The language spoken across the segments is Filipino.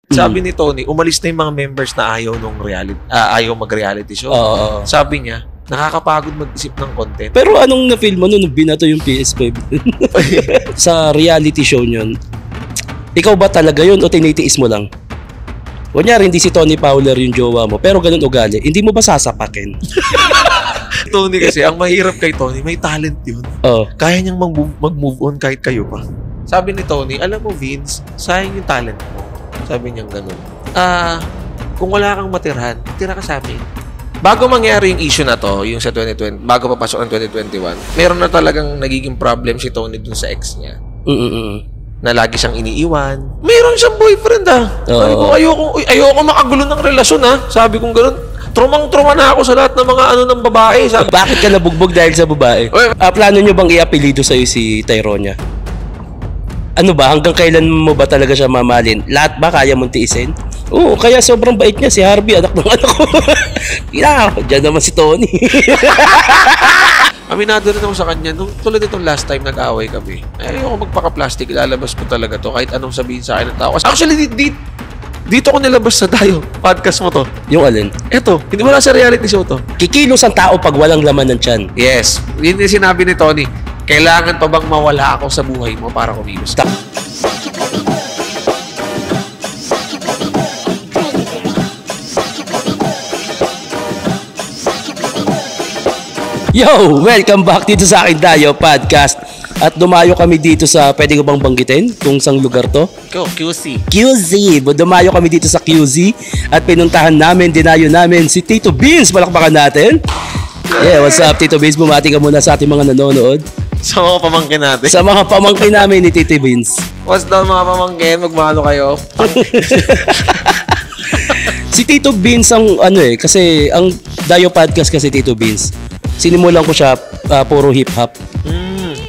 Sabi ni Tony, umalis na yung mga members na ayaw ayaw mag-reality show. Sabi niya, nakakapagod mag-isip ng content. Pero anong na-feel mo nung binato yung PS5? Sa reality show nyon, ikaw ba talaga yun o tinitiis mo lang? Kunyari, hindi si Tony Fowler yung jowa mo, pero ganun ugali, hindi mo ba sasapakin? Tony kasi, ang mahirap kay Tony, may talent yun. Kaya niyang mag-move on kahit kayo pa. Sabi ni Tony, alam mo Vince, sayang yung talent mo. Sabi niya gano'n. Kung wala kang matirhan, tira ka sa amin. Bago mangyari yung issue na to, yung sa 2020, bago papasok ang 2021, meron na talagang nagiging problem si Tony dun sa ex niya. Na lagi siyang iniiwan. Meron siyang boyfriend Sabi ko, ayoko makagulo ng relasyon Sabi kong gano'n. Trumang-truma na ako sa lahat ng mga ng babae. Sabi, bakit ka nabugbog dahil sa babae? Plano nyo bang i-apelido sa'yo si Tyronia? Ano ba? Hanggang kailan mo ba talaga siya mamahalin? Lahat ba kaya mong tiisin? Oo, kaya sobrang bait niya si Harvey, anak ng anak ko. Diyan naman si Tony. Aminado rin ako sa kanya. Tulad itong last time nag-away kami. Ayoko magpaka-plastic. Ilalabas ko talaga to kahit anong sabihin sa akin ng tao. Actually, dito ko nilabas sa tayo. Podcast mo to. Yung alin? Eto, hindi mo lang sa reality show to. Kikilos ang tao pag walang laman ng tiyan. Yes. Yun yung sinabi ni Tony. Kailangan pa bang mawala ako sa buhay mo para kumilos ka? Yo! Welcome back dito sa akin Dayo Podcast. At dumayo kami dito sa, pwede ko bang banggitin kung saan lugar to? QC. Dumayo kami dito sa QC at pinuntahan namin, dinayo namin si Tito Beans. Palakpakan natin. Yeah, what's up Tito Beans? Bumati ka muna sa ating mga nanonood. Sa mga pamangkin natin. Sa mga pamangkin namin ni Tito Beans. What's down mga pamangkin? Magmahalo kayo. Si Tito Beans ang kasi ang Dayo Podcast kasi Tito Beans. Sinimulan ko siya puro hip-hop.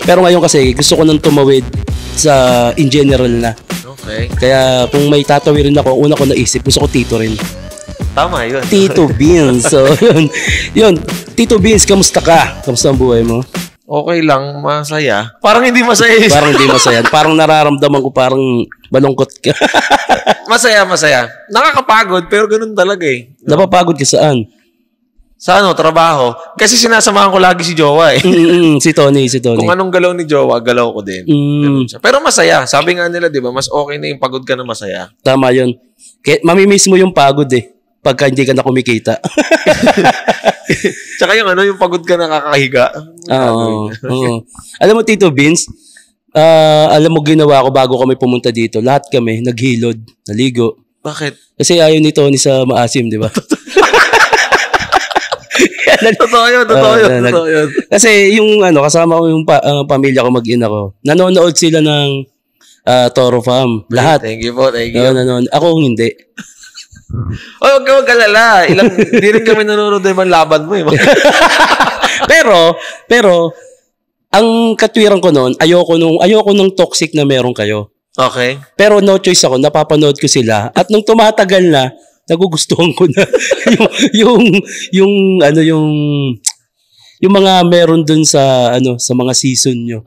Pero ngayon kasi gusto ko nang tumawid sa in general na. Okay. Kaya kung may tatawirin ako, una ko naisip, gusto ko Tito rin. Tama yun. Tito Beans. So, yun. Tito Beans, kamusta ka? Kamusta ang buhay mo? Okay lang, masaya. Parang hindi masaya. Parang hindi masaya. Parang nararamdaman ko parang malungkot ka. Masaya. Nakakapagod, pero ganun talaga eh. No? Napapagod ka saan? Sa trabaho. Kasi sinasamahan ko lagi si Jowa eh. Si Tony. Kung anong galaw ni Jowa, galaw ko din. Pero masaya. Sabi nga nila, di ba, mas okay na yung pagod ka na masaya. Tama yun. Kaya mamimiss mo yung pagod eh. Pagka hindi ka na kumikita. Tsaka yung pagod ka nakakahiga. Alam mo, Tito Beans, alam mo ginawa ko bago kami pumunta dito. Lahat kami naghilod, naligo. Bakit? Kasi ayaw ni Tony sa maasim, di ba? Totoo yun. Kasi yung kasama ko yung pamilya ko, mag-ina ko. Nanonood sila ng Toro Farm. Lahat. Thank you po. Ako hindi. Huwag ka mag-alala. Hindi rin kami nanonood ng ibang laban mo eh. pero ang katwiran ko noon, ayoko nung toxic na meron kayo. Okay. Pero no choice ako, napapanood ko sila. At nung tumatagal na, nagugustuhan ko na yung mga meron dun sa sa mga season nyo.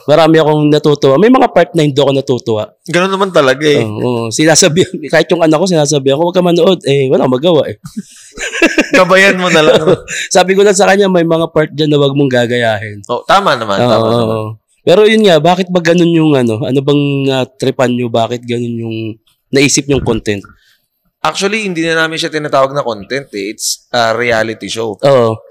Marami akong natutuwa. May mga part na hindi ako natutuwa. Ganoon naman talaga eh. Sinasabihan, kahit yung anak ko sinasabihan ko, huwag ka manood. Wala magawa eh. Gabayan mo na lang. Sabi ko lang sa kanya, may mga part dyan na wag mong gagayahin. Tama naman. Pero yun nga, bakit ba ganun yung ano bang tripan nyo? Bakit ganun yung naisip nyong content? Actually, hindi na namin siya tinatawag na content eh. It's a reality show.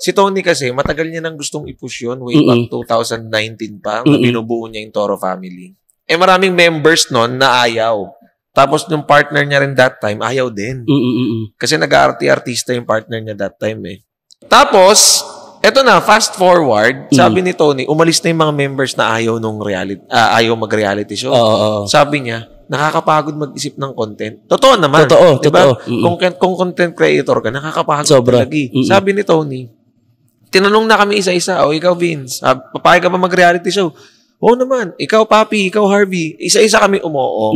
Si Tony kasi, matagal niya nang gustong i-push yun. Way back 2019 pa, na binubuo niya yung Toro family. Maraming members nun na ayaw. Tapos yung partner niya rin that time, ayaw din. Kasi nag-artista yung partner niya that time eh. Tapos, eto na, fast forward, sabi ni Tony, umalis na yung mga members na ayaw ayaw mag-reality show. Sabi niya, nakakapagod mag-isip ng content. Totoo naman. Diba? Kung content creator ka, nakakapagod talaga. Sabi ni Tony, tinanong na kami isa-isa, ikaw Vince, papayag ka ba mag-reality show? Oo naman. Ikaw, Papi, ikaw, Harvey. Isa-isa kami umoo.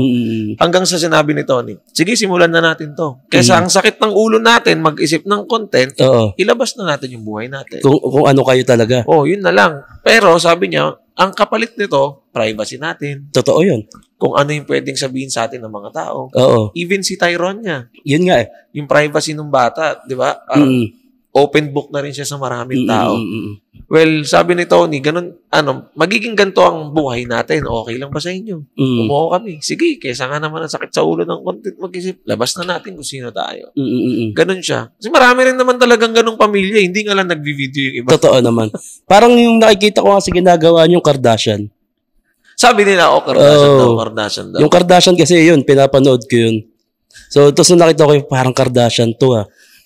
Hanggang sa sinabi ni Tony, sige, simulan na natin to. Kaysa ang sakit ng ulo natin, mag-isip ng content, ilabas na natin yung buhay natin. Kung ano kayo talaga. Yun na lang. Pero sabi niya, ang kapalit nito, privacy natin. Totoo yun. Kung ano yung pwedeng sabihin sa atin ng mga tao. Even si Tyrone niya. Yun nga eh. Yung privacy ng bata, di ba? Open book na rin siya sa maraming tao. Well, sabi ni Tony, ganun, magiging ganito ang buhay natin. Okay lang ba sa inyo? Umuo kami. Sige, kesa nga naman ang sakit sa ulo ng content mag-isip. Labas na natin kung sino tayo. Ganun siya. Kasi marami rin naman talagang ganung pamilya. Hindi nga lang nag-video yung iba. Totoo naman. Parang yung nakikita ko kasi ginagawa yung Kardashian. Sabi nila, Kardashian daw. Yung Kardashian kasi yun, pinapanood ko yun. So, tapos nung nakita ko yung parang Kardashian to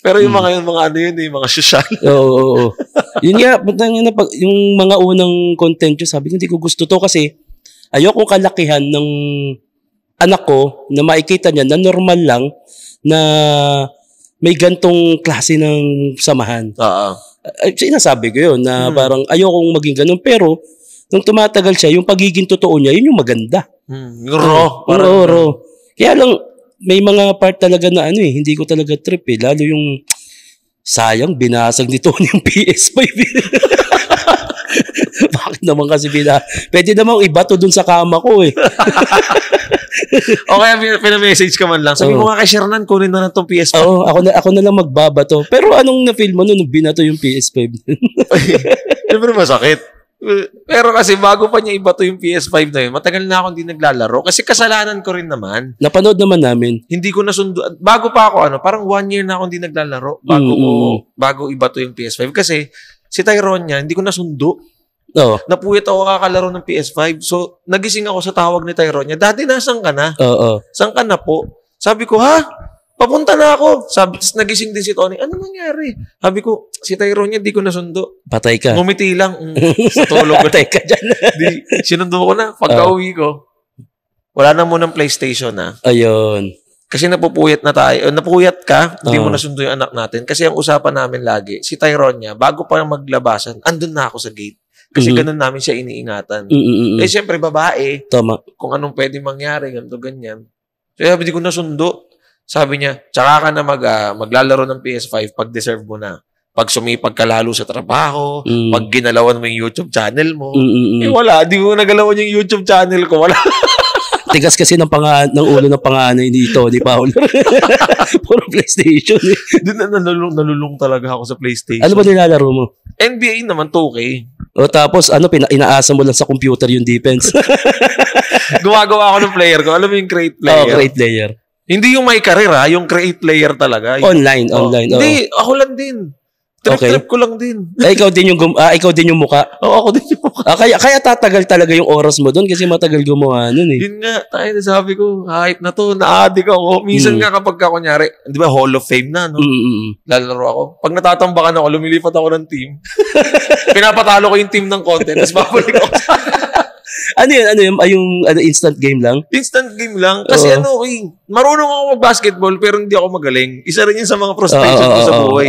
Pero yung mga ano yun, yung mga social. Oo. Yun nga, yung mga unang content yun, sabi ko, hindi ko gusto to kasi ayokong kalakihan ng anak ko na makikita niya na normal lang na may gantong klase ng samahan. Sinasabi ko yun na parang ayokong maging ganun. Pero, nung tumatagal siya, yung pagiging totoo niya, yun yung maganda. Yung raw. Raw. Kaya lang, may mga part talaga na hindi ko talaga trip Lalo yung sayang, binasag ni Tony yung PS5. Bakit naman kasi pwede namang ibato dun sa kama ko Okay, pinamessage ka man lang. Sabi mo nga kay Shernan, kunin na lang tong PS5. Ako na lang magbabato. Pero anong na-feel mo nung binato yung PS5? Siyempre masakit. Pero kasi bago pa niya ibato yung PS5 na yun, matagal na ako hindi naglalaro. Kasi kasalanan ko rin naman. Napanood naman namin. Hindi ko nasundo. Bago pa ako, parang 1 year na ako hindi naglalaro. Bago ibato yung PS5. Kasi si Tyrone niya, hindi ko nasundo. Napuyat ako kakalaro ng PS5. So, nagising ako sa tawag ni Tyrone niya. Dati, nasan ka na? Saan ka na po? Sabi ko, papunta na ako. Nagising din si Tony. Ano nangyari? Sabi ko, si Tyrone niya, di ko nasundo. Patay ka. Ngumiti lang. Sa tulog ko. Patay ka dyan. Sinundo ko na. Pagka-uwi ko, wala na munang PlayStation Ayun. Kasi napupuyat na tayo. Napuyat ka, hindi mo nasundo yung anak natin. Kasi ang usapan namin lagi, si Tyrone niya, bago pa maglabasan, andun na ako sa gate. Kasi ganun namin siya iniingatan. Siyempre, babae. Tama. Kung anong pwede mangyari, ganito, ganyan. So, hindi ko nasundo. Sabi niya, tsaka ka na maglalaro ng PS5 pag deserve mo na. Pag sumipag ka lalo sa trabaho, pag ginalawan mo yung YouTube channel mo. Wala, di mo nagalawan yung YouTube channel ko. Wala. Tigas kasi ng ulo ng panganay dito, di Paul. Puro PlayStation. Doon na nalulung talaga ako sa PlayStation. Ano ba nilalaro mo? NBA naman, 2K. Tapos inaasa mo lang sa computer yung defense. Gumagawa ako ng player ko. Alam mo yung create player? Create player. Hindi yung may career yung create player talaga. Online. Hindi, ako lang din. Trip ko lang din. Ikaw din yung mukha. Ako din yung mukha. Kaya tatagal talaga yung oras mo doon kasi matagal gumawa nun Yun nga, tayo sabi ko, hype na to, na-addict ako. Minsan nga kapag kunyari, di ba, Hall of Fame na, no? Lalaro ako. Pag natatambakan ako, lumilipat ako ng team. Pinapatalo ko yung team ng content, tapos babalik ako sa Ano yung instant game lang? Instant game lang. Kasi marunong ako mag-basketball pero hindi ako magaling. Isa rin yun sa mga frustration ko sa buhay.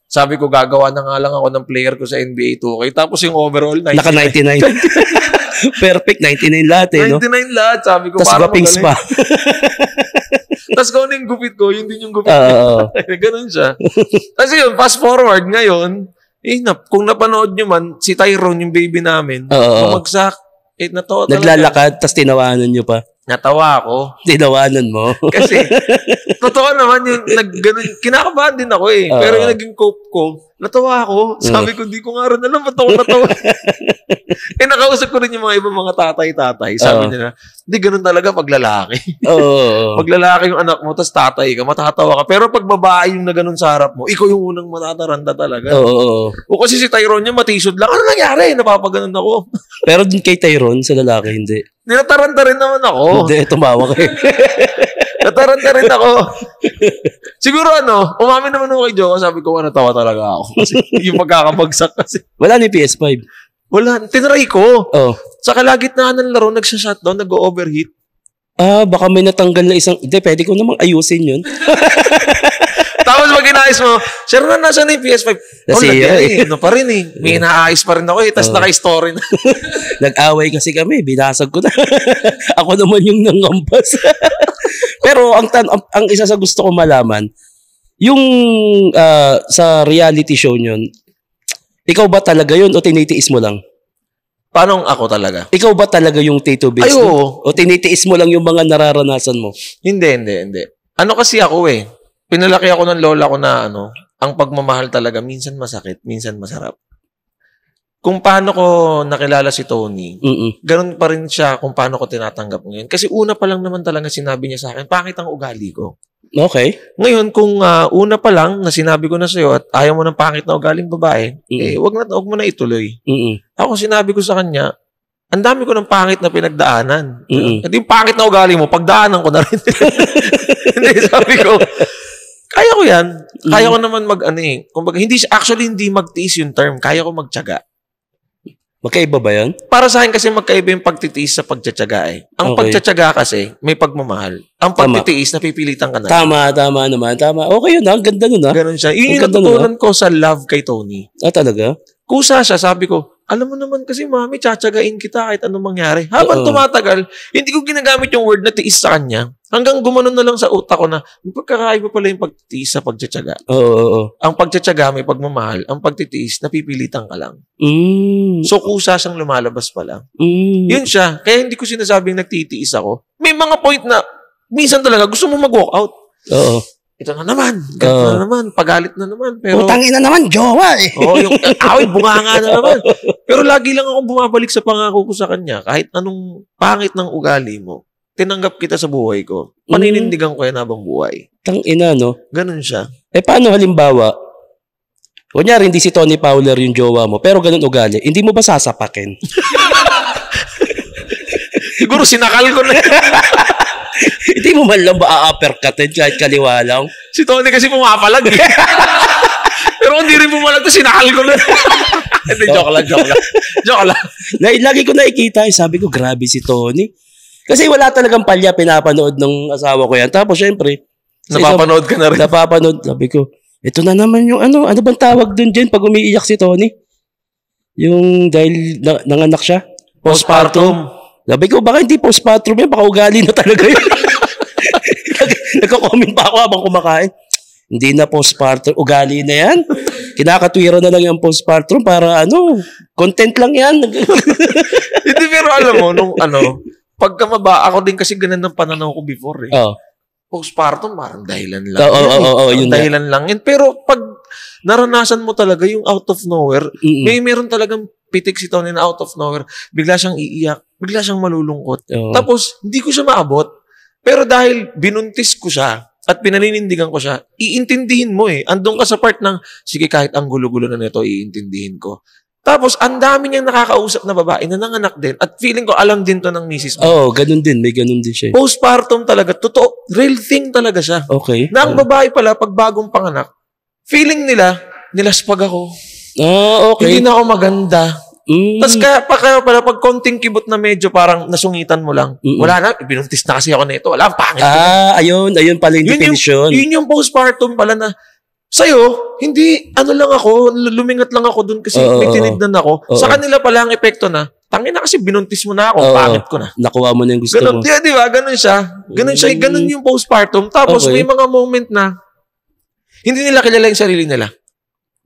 Sabi ko, gagawa na nga lang ako ng player ko sa NBA 2K. Tapos yung overall, 99. Naka 99. Perfect, 99 lahat 99 lahat. Sabi ko, tas para magaling. Pa. Tapos kung ano yung gupit ko, yun din yung gupit ko. Ganun siya. Kasi yun, fast forward ngayon, kung napanood nyo man, si Tyrone, yung baby namin, bumagsak. Naglalakad, tas tinawanan nyo pa. Natawa ako. Tinawanan mo. Kasi, totoo naman yung kinakabahan din ako Pero yung naging cope ko, natawa ako. Sabi ko, di ko nga rin alam ba't ako natawa. Nakausap ko rin yung mga ibang mga tatay-tatay. Sabi nila, di ganun talaga pag lalaki. Pag lalaki yung anak mo, tas tatay ka, matatawa ka. Pero pag babae yung na ganun sa harap mo, ikaw yung unang matataranta talaga. O kasi si Tyrone niya, matisod lang. Ano nangyari? Napapaganon ako. Pero dun kay Tyrone, sa lalaki, hindi. Ninataranta rin naman ako. Hindi, tumawa kayo. Nataranta rin ako. Siguro umamin naman ako kay Joe. Sabi ko, natawa talaga ako. Kasi yung magkakabagsak kasi. Wala na yung PS5. Wala. Tinry ko. Sa kalagitnaan ng laro, nagsha-shutdown, nag-overheat. Baka may natanggal na isang... Hindi, pwede ko namang ayusin yun. Tapos pag inayos mo, sir na, nasa na yung PS5? Ano pa rin eh. May inaayos pa rin ako eh. Tapos naka-story na. Nag-away kasi kami. Binasag ko na. Ako naman yung nangampas. Pero ang isa sa gusto ko malaman, yung sa reality show nyon, ikaw ba talaga yun o tinitiis mo lang? Paano ako talaga? Ikaw ba talaga yung Tito Vince? Ay, oo. O tinitiis mo lang yung mga nararanasan mo? Hindi. Ano kasi ako eh. Pinalaki ako ng lola ko na ang pagmamahal talaga, minsan masakit, minsan masarap. Kung paano ko nakilala si Tony, ganun pa rin siya kung paano ko tinatanggap ngayon. Kasi una pa lang naman talaga sinabi niya sa akin, pangit ang ugali ko. Okay. Ngayon, kung una pa lang na sinabi ko na sa'yo at ayaw mo ng pangit na ugaling babae, wag mo na ituloy. Ako sinabi ko sa kanya, ang dami ko ng pangit na pinagdaanan. At yung pangit na ugali mo, pagdaanan ko na rin. Hindi, sabi ko, kaya ko yan. Kaya ko naman kumbaga, hindi magtiis yung term. Kaya ko magtiyaga. Magkaiba ba yan? Para sa akin kasi magkaiba yung pagtitiis sa pagtsatsaga eh. Ang pagtsatsaga kasi, may pagmamahal. Ang pagtitiis, napipilitan ka na. Tama naman. Tama. Okay yun ha. Ang ganda nun ha. Ganun siya. Yun yung natutunan ko sa love kay Tony. Talaga? Kusa siya, sabi ko, alam mo naman kasi mami, tsatsagain kita kahit anong mangyari. Habang tumatagal, hindi ko ginagamit yung word na tiis sa kanya. Hanggang gumanon na lang sa utak ko na, may pagkakaiba pala yung pagtitiis sa pagtsatsaga. Ang pagtsatsaga may pagmamahal, ang pagtitiis, napipilitan ka lang. So kusa siyang lumalabas pala. Yun siya. Kaya hindi ko sinasabing nagtitiis ako. May mga point na, minsan talaga, gusto mo mag-walk out. Ito na naman. Ganito na naman. Pagalit na naman. Pero utangin na naman, jowa eh. yung away, bunganga na naman. Pero lagi lang akong bumabalik sa pangako ko sa kanya. Kahit anong pangit ng ugali mo, tinanggap kita sa buhay ko. Paninindigan ko yan habang buhay. Tangina, no? Ganun siya. Paano halimbawa, kunyari hindi si Tony Fowler yung jowa mo, pero ganun ugali, hindi mo ba sasapakin? Siguro sinakal ko na. Hindi mo man lang ba a-uppercutin kahit kaliwa lang? Si Tony kasi pumapalag eh. Pero hindi rin pumalag to, sinakal ko na. Hindi, joke lang. Lagi ko nakikita, sabi ko, grabe si Tony. Kasi wala talagang palya pinapanood ng asawa ko yan. Tapos syempre, napapanood ka na rin. Napapanood, sabi ko, ito na naman yung ano bang tawag dun dyan pag umiiyak si Tony? Yung dahil nanganak siya? Postpartum. Sabi ko, baka hindi postpartum yan, baka ugali na talaga yun. Nagko-comment pa ako habang kumakain. Hindi na postpartum, ugali na yan. Kinakatwira na lang yung postpartum para content lang yan. Hindi, pero alam mo, ako din kasi ganun ng pananaw ko before eh. Postpartum, parang dahilan lang. Yun dahilan lang yan. Pero pag naranasan mo talaga yung out of nowhere, meron talagang pitik si Tony na out of nowhere, bigla siyang iiyak, bigla siyang malulungkot. Tapos, hindi ko siya maabot. Pero dahil binuntis ko siya at pinaninindigan ko siya, iintindihin mo eh. Andun ka sa part ng, sige, kahit ang gulo-gulo na nito, iintindihin ko. Tapos, ang dami niyang nakakausap na babae na nanganak din at feeling ko alam din to ng misis mo. Ganun din. May ganun din siya. Postpartum talaga. Totoo. Real thing talaga siya. Okay. Na ang babae pala, pag bagong panganak, feeling nila, nilaspag ako. Okay. Hindi na ako maganda. Tapos kaya pala, pag konting kibot na medyo parang nasungitan mo lang, wala na, binuntis na kasi ako na ito. Wala, pangit. Ayun pala yung definition. Yun yung postpartum pala na, sa'yo, hindi, lang ako, lumingat lang ako dun kasi may tinignan ako. Sa kanila pala ang epekto na, tangin na kasi binuntis mo na ako, pangit ko na. Nakuha mo na yung gusto mo. Di ba? Ganun siya. Ganun yung postpartum. Tapos may mga moment na, hindi nila kilala yung sarili nila.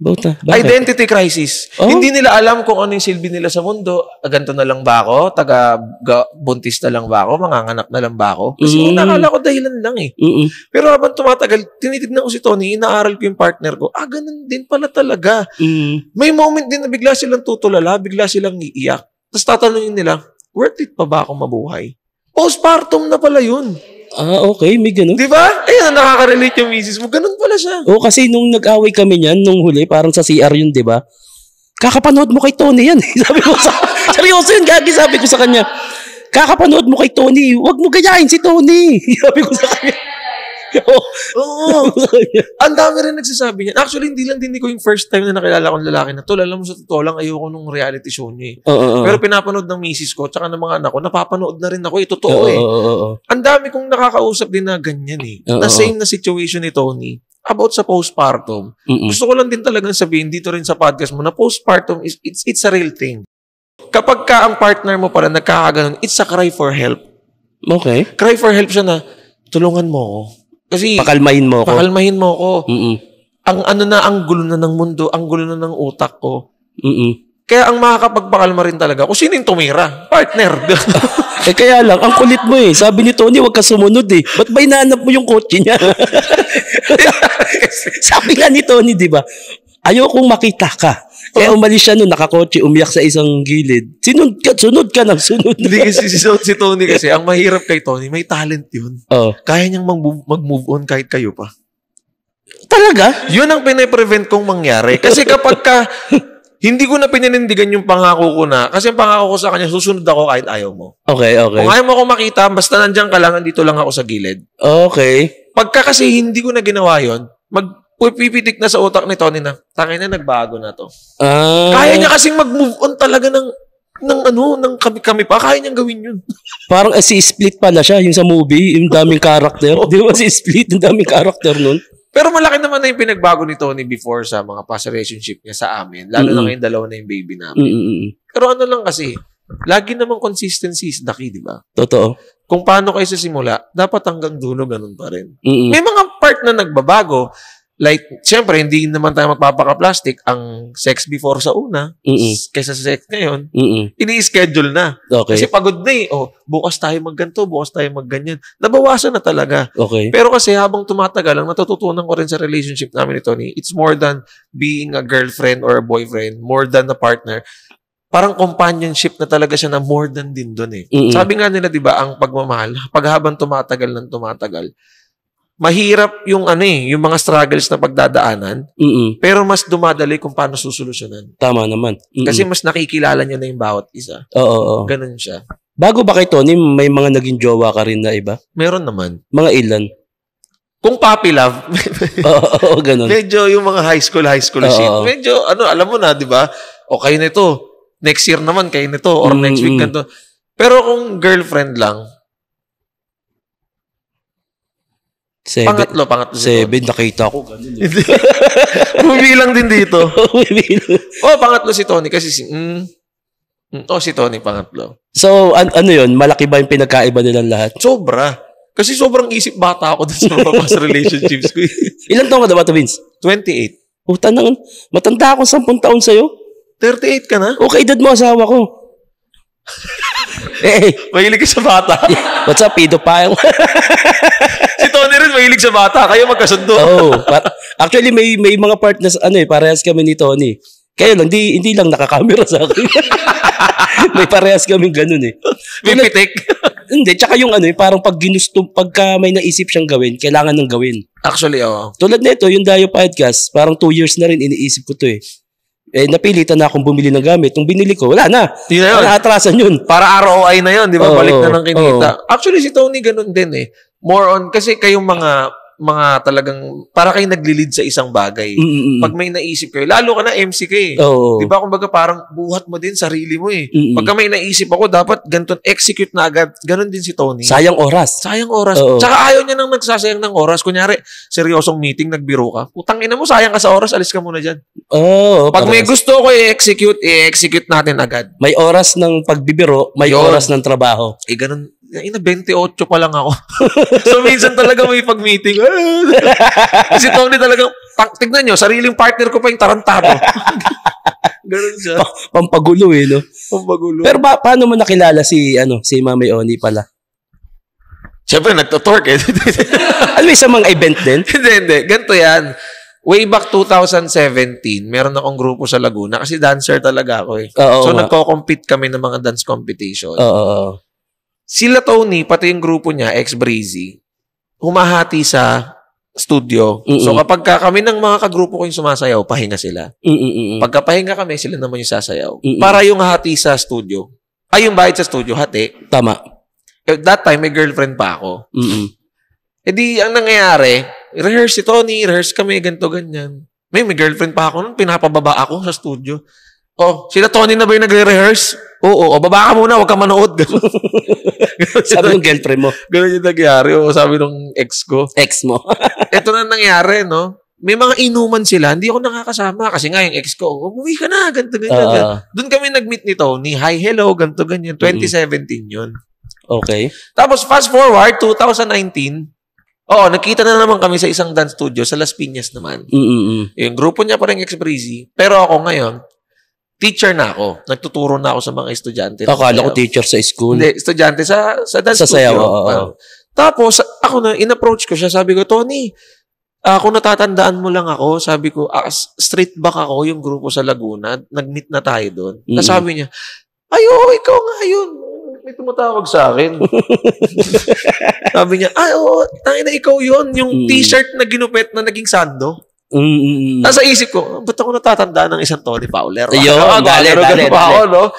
Bakit? Identity crisis. Hindi nila alam kung ano yung silbi nila sa mundo. Ganto na lang ba ako? Buntis na lang ba ako? Manganganak na lang ba ako? Kasi nakala ko dahilan lang eh. Pero habang tumatagal, tinitignan ko si Tony, inaaral ko yung partner ko. Ganun din pala talaga. May moment din na bigla silang tutulala, bigla silang iiyak. Tapos tatanungin nila, worth it pa ba akong mabuhay? Postpartum na pala yun. Okay. May ganun. Di ba? Ayan, nakaka-relate yung misis mo. Ganun pala siya. Kasi nung nag-away kami niyan, nung huli, parang sa CR yun, di ba? Kakapanood mo kay Tony yan. Sabi ko seryoso yun, Gagi, sabi ko sa kanya. Kakapanood mo kay Tony, huwag mo gayahin si Tony. Sabi ko sa kanya. Oo. Ang dami rin nagsasabi niya. Actually, hindi lang din ko yung first time na nakilala kong lalaki na, tol, alam mo sa totoo lang, ayoko nung reality show niya eh. Pero pinapanood ng misis ko, tsaka ng mga anak ko, napapanood na rin ako eh. Totoo eh. Ang dami kong nakakausap din na ganyan eh. Na same na situation ni Tony. about sa postpartum. Gusto ko lang din talagang sabihin dito rin sa podcast mo na postpartum, it's a real thing. Kapag ka ang partner mo pala nagkakaganon, it's a cry for help. Okay. Cry for help siya na, tulungan mo ako. Kasi, pakalmahin mo ako. Pakalmahin mo ako. Ang gulo na ng mundo, ang gulo na ng utak ko. Kaya ang makakapagpakalma rin talaga, kung sino yung tumira? Partner. Kaya lang, ang kulit mo Sabi ni Tony, huwag ka sumunod Ba't ba inaanap mo yung kotse niya? Sabi nga ni Tony, di ba? Ayokong makita ka. Kaya umalis siya nakakotse, umiyak sa isang gilid. Sunod ka ng sunod. Hindi kasi si Tony kasi, ang mahirap kay Tony, may talent yun. Kaya niyang mag-move on kahit kayo pa. Talaga? Yun ang pinaprevent kong mangyari. Kasi kapag ka, hindi ko na pinanindigan yung pangako ko na, kasi ang pangako ko sa kanya, susunod ako kahit ayaw mo. Okay. Kung ayaw mo ako makita, basta nandiyan ka lang, nandito lang ako sa gilid. Okay. Pagka kasi hindi ko na ginawa yun, pipitik na sa utak ni Tony na, tangin na, nagbago na to. Kaya niya kasing mag-move on talaga ng kami pa, kaya niyang gawin yun. Parang si Split pala siya, yung sa movie, yung daming karakter. Di ba si Split, yung daming karakter nun? Pero malaki naman na yung pinagbago ni Tony before sa mga past relationship niya sa amin. Lalo na ngayon, dalawa na yung baby namin. Pero ano lang kasi, lagi namang consistency is the key, di ba? Totoo. Kung paano kayo sa simula, dapat hanggang dulo ganun pa rin. May mga part na nagbabago. Like, siyempre, hindi naman tayo magpapaka-plastic. Ang sex before sa una, kaysa sa sex ngayon, ini-schedule na. Okay. Kasi pagod na bukas tayo magganto, bukas tayo magganyan. Nabawasan na talaga. Okay. Pero kasi habang tumatagal, ang natututunan ko rin sa relationship namin ni Tony, it's more than being a girlfriend or a boyfriend, more than a partner. Parang companionship na talaga siya na more than din doon Sabi nga nila, di ba, ang pagmamahal, pag habang tumatagal, mahirap yung yung mga struggles na pagdadaanan, pero mas dumadali kung paano susolusyonan. Tama naman. Kasi mas nakikilala niya na yung bawat isa. Oo. Ganun siya. Bago ba kay Tony, may mga naging jowa ka rin na iba? Meron naman. Mga ilan? Kung puppy love, Oo, ganun. medyo yung mga high school shit. Medyo, alam mo na, di ba? O kayo nito, next year naman kayo nito, or next week ganito. Pero kung girlfriend lang, Pangatlo. 7, nakita ko. Ganun Bumilang din dito. Pangatlo si Tony kasi si Tony pangatlo. So, ano yun? Malaki ba yung pinagkaiba nilang lahat? Sobra. Kasi sobrang isip bata ako dun sa mga past relationships ko. Ilan taon ka na ba, Vince? 28. Matanda akong 10 taon sa'yo. 38 ka na? Okay, edad mo asawa ko. Mahilig ka sa bata. What's up, pedo pa? Si Tony rin mahilig sa bata. Kayo magkasundo. Actually, may mga partners, parehas kami ni Tony. Kaya lang, hindi lang nakakamera sa akin. May parehas kami ganun May pitik. Hindi, tsaka yung parang pagka may naisip siyang gawin, kailangan nang gawin. Actually, Tulad nito, yung Dayo Podcast, parang 2 years na rin iniisip ko to napilitan na akong bumili ng gamit. Nung binili ko, wala na. Naatrasan yun. Para ROI na yun, di ba? Balik na ng kinita. Actually, si Tony ganun din More on, kasi kayong mga talagang, para kayo nagli-lead sa isang bagay. Pag may naisip kayo, lalo ka na MC ka Di ba? Kumbaga parang buhat mo din sarili mo Pagka may naisip ako, dapat ganito, execute na agad. Ganun din si Tony. Sayang oras. Tsaka ayaw niya nang nagsasayang ng oras. Kunyari, seryosong meeting, nagbiro ka. Putang ina mo, sayang ka sa oras, alis ka muna dyan. Pag may gusto ko i-execute natin agad. May oras ng pagbibiro, may oras ng trabaho. Ganun. 28 pa lang ako. So, minsan talaga may pag-meeting. Kasi Tony talagang, tignan nyo, sariling partner ko pa yung tarantado. Ganun siya. Pampagulo no? Pampagulo. Pero paano mo nakilala si Mami Oni pala? Siyempre, nagtutork Sa mga event din? Hindi. Ganito yan. Way back 2017, meron akong grupo sa Laguna kasi dancer talaga ako So, nagko-compete kami ng mga dance competition. Sila Tony, pati yung grupo niya, ex-Breezy, humahati sa studio. So kapag kami ng mga kagrupo ko yung sumasayaw, pahinga sila. Pagka pahinga kami, sila naman yung sasayaw. Para yung hati sa studio. Yung bayad sa studio, hati. Tama. That time, may girlfriend pa ako. Di, ang nangyayari, rehearse si Tony, rehearse kami, ganito, ganyan. May girlfriend pa ako nun, pinapababa ako sa studio. Oh, sila Tony na ba yung nagre-rehearse? Oo, baba ka muna, huwag ka manood. Sabi ng girlfriend mo. Ganun yung nangyari. Sabi ng ex ko. Ex mo. Ito na nangyari, no? May mga inuman sila, hindi ako nakakasama. Kasi nga yung ex ko, umuwi ka na, ganito, ganyan. Doon kami nag-meet ni Tony. Hi, hello, ganito, ganyan. 2017 yun. Okay. Tapos fast forward, 2019, nakita na naman kami sa isang dance studio sa Las Piñas naman. Yung grupo niya parang ex-breezy. Pero ako ngayon, teacher na ako. Nagtuturo na ako sa mga estudyante. Akala ko teacher sa school. Hindi, estudyante sa dance sa studio. Sayaw, Tapos, ako na, in-approach ko siya. Sabi ko, Tony, kung natatandaan mo lang ako, sabi ko, street back ako, yung grupo sa Laguna. Nag-meet na tayo doon. Nasabi niya, ikaw nga yun. May tumatawag sa akin. Sabi niya, tangina ikaw yun. Yung t-shirt na ginupit na naging sando. Nasa isip ko, ba't ako natatandaan ng isang Tony Fowler? Ayun, dali. No?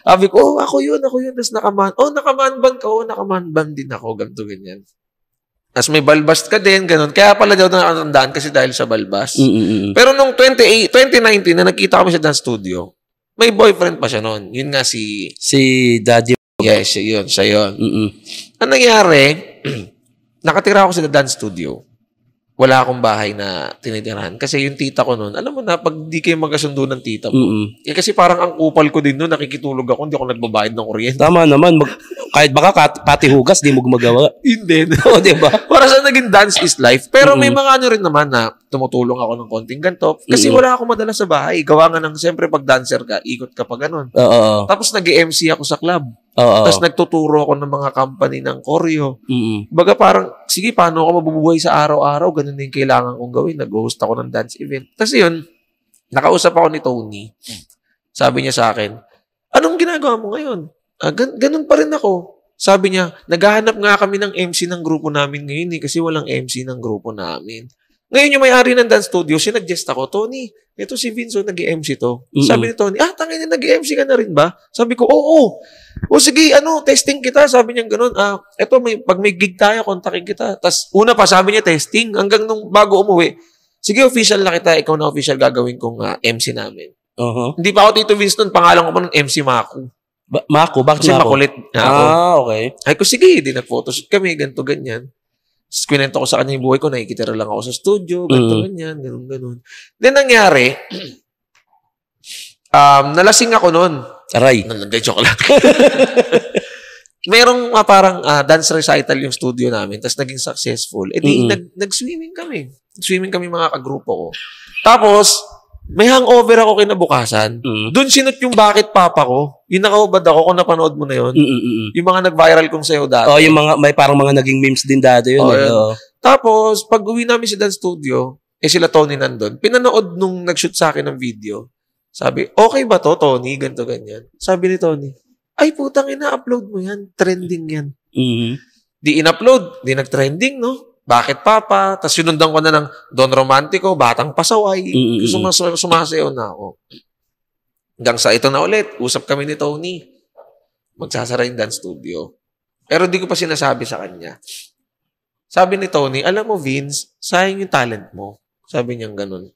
Sabi ko, ako yun. Tapos nakaman band ka. Nakaman band din ako. Ganito, ganyan. Tapos may balbas ka din, ganun. Kaya pala daw nakatandaan kasi dahil sa balbas. Pero nung 2019 na nakita kami sa dance studio, may boyfriend pa siya noon. Yun nga si Daddy. Yes, siya yun. Ang nangyari, nakatira ako sa dance studio. Wala akong bahay na tinitirahan. Kasi yung tita ko noon, alam mo na, pag di kayo magkasundo ng tita mo, kasi parang ang kupal ko din noon, nakikitulog ako, hindi ako nagbabayad ng kuryente. Tama naman, kahit baka pati hugas, di mo gumagawa. Hindi. Oo, diba? Para sa naging dance is life. Pero may mga ano rin naman na tumutulong ako ng konting ganito. Kasi wala akong madala sa bahay. Gawa nga ng, siyempre, pag dancer ka, ikot ka pa ganun. Tapos nag-MC ako sa club. Tapos nagtuturo ako ng mga company ng choreo. Baga parang, sige, paano ako mabubuhay sa araw-araw? Ganun din kailangan kong gawin. Nag-host ako ng dance event. Tapos yun, nakausap ako ni Tony. Sabi niya sa akin, anong ginagawa mo ngayon? Ganun pa rin ako. Sabi niya, naghahanap nga kami ng MC ng grupo namin ngayon kasi walang MC ng grupo namin. Ngayon yung may-ari ng dance studio, sinuggest ako, Tony, ito si Vinzo, nag-MC to. Sabi ni Tony, tangina, nag-MC ka na rin ba? Sabi ko, oo. O sige, testing kita. Sabi niya gano'n, pag may gig tayo, kontakin kita. Tapos una pa, sabi niya testing. Hanggang nung bago umuwi, sige, official na kita. Ikaw na official gagawin kong MC namin. Hindi pa ako Tito Vince nun. Pangalan ko pa nun, MC Maku. Maku? Bakit kasi makulit na ako. Okay. Ay ko, sige, di nag-photoshoot kami, ganito, ganyan. Kwento ko sa kanya yung buhay ko, nakikitira lang ako sa studio, ganito, ganyan, ganun. Then nangyari, nalasing ako nun. Aray. Joke lang. Merong parang dance recital yung studio namin, tapos naging successful. Nag-swimming kami. Swimming kami mga kagrupo ko. Tapos, may hangover ako kinabukasan. Doon sinot yung Bakit Papa ko. Yung nakaubad ako kung napanood mo na yun. Yung mga nag-viral kong sayo dati. Yung may parang mga naging memes din dati yun. Yun. Tapos, pag uwi namin sa dance studio, sila Tony nandun. Pinanood nung nag-shoot sa akin ng video. Sabi, okay ba to, Tony? Ganto, ganyan. Sabi ni Tony, ay putang ina-upload mo yan. Trending yan. Di in-upload. Di nag-trending, no? Bakit Papa? Tapos sinundan ko na ng Don Romantico, Batang Pasaway. Sumasayaw na ako. Hanggang sa ito na ulit, usap kami ni Tony. Magsasara yung dance studio. Pero di ko pa sinasabi sa kanya. Sabi ni Tony, alam mo Vince, sayang yung talent mo. Sabi niya ganun.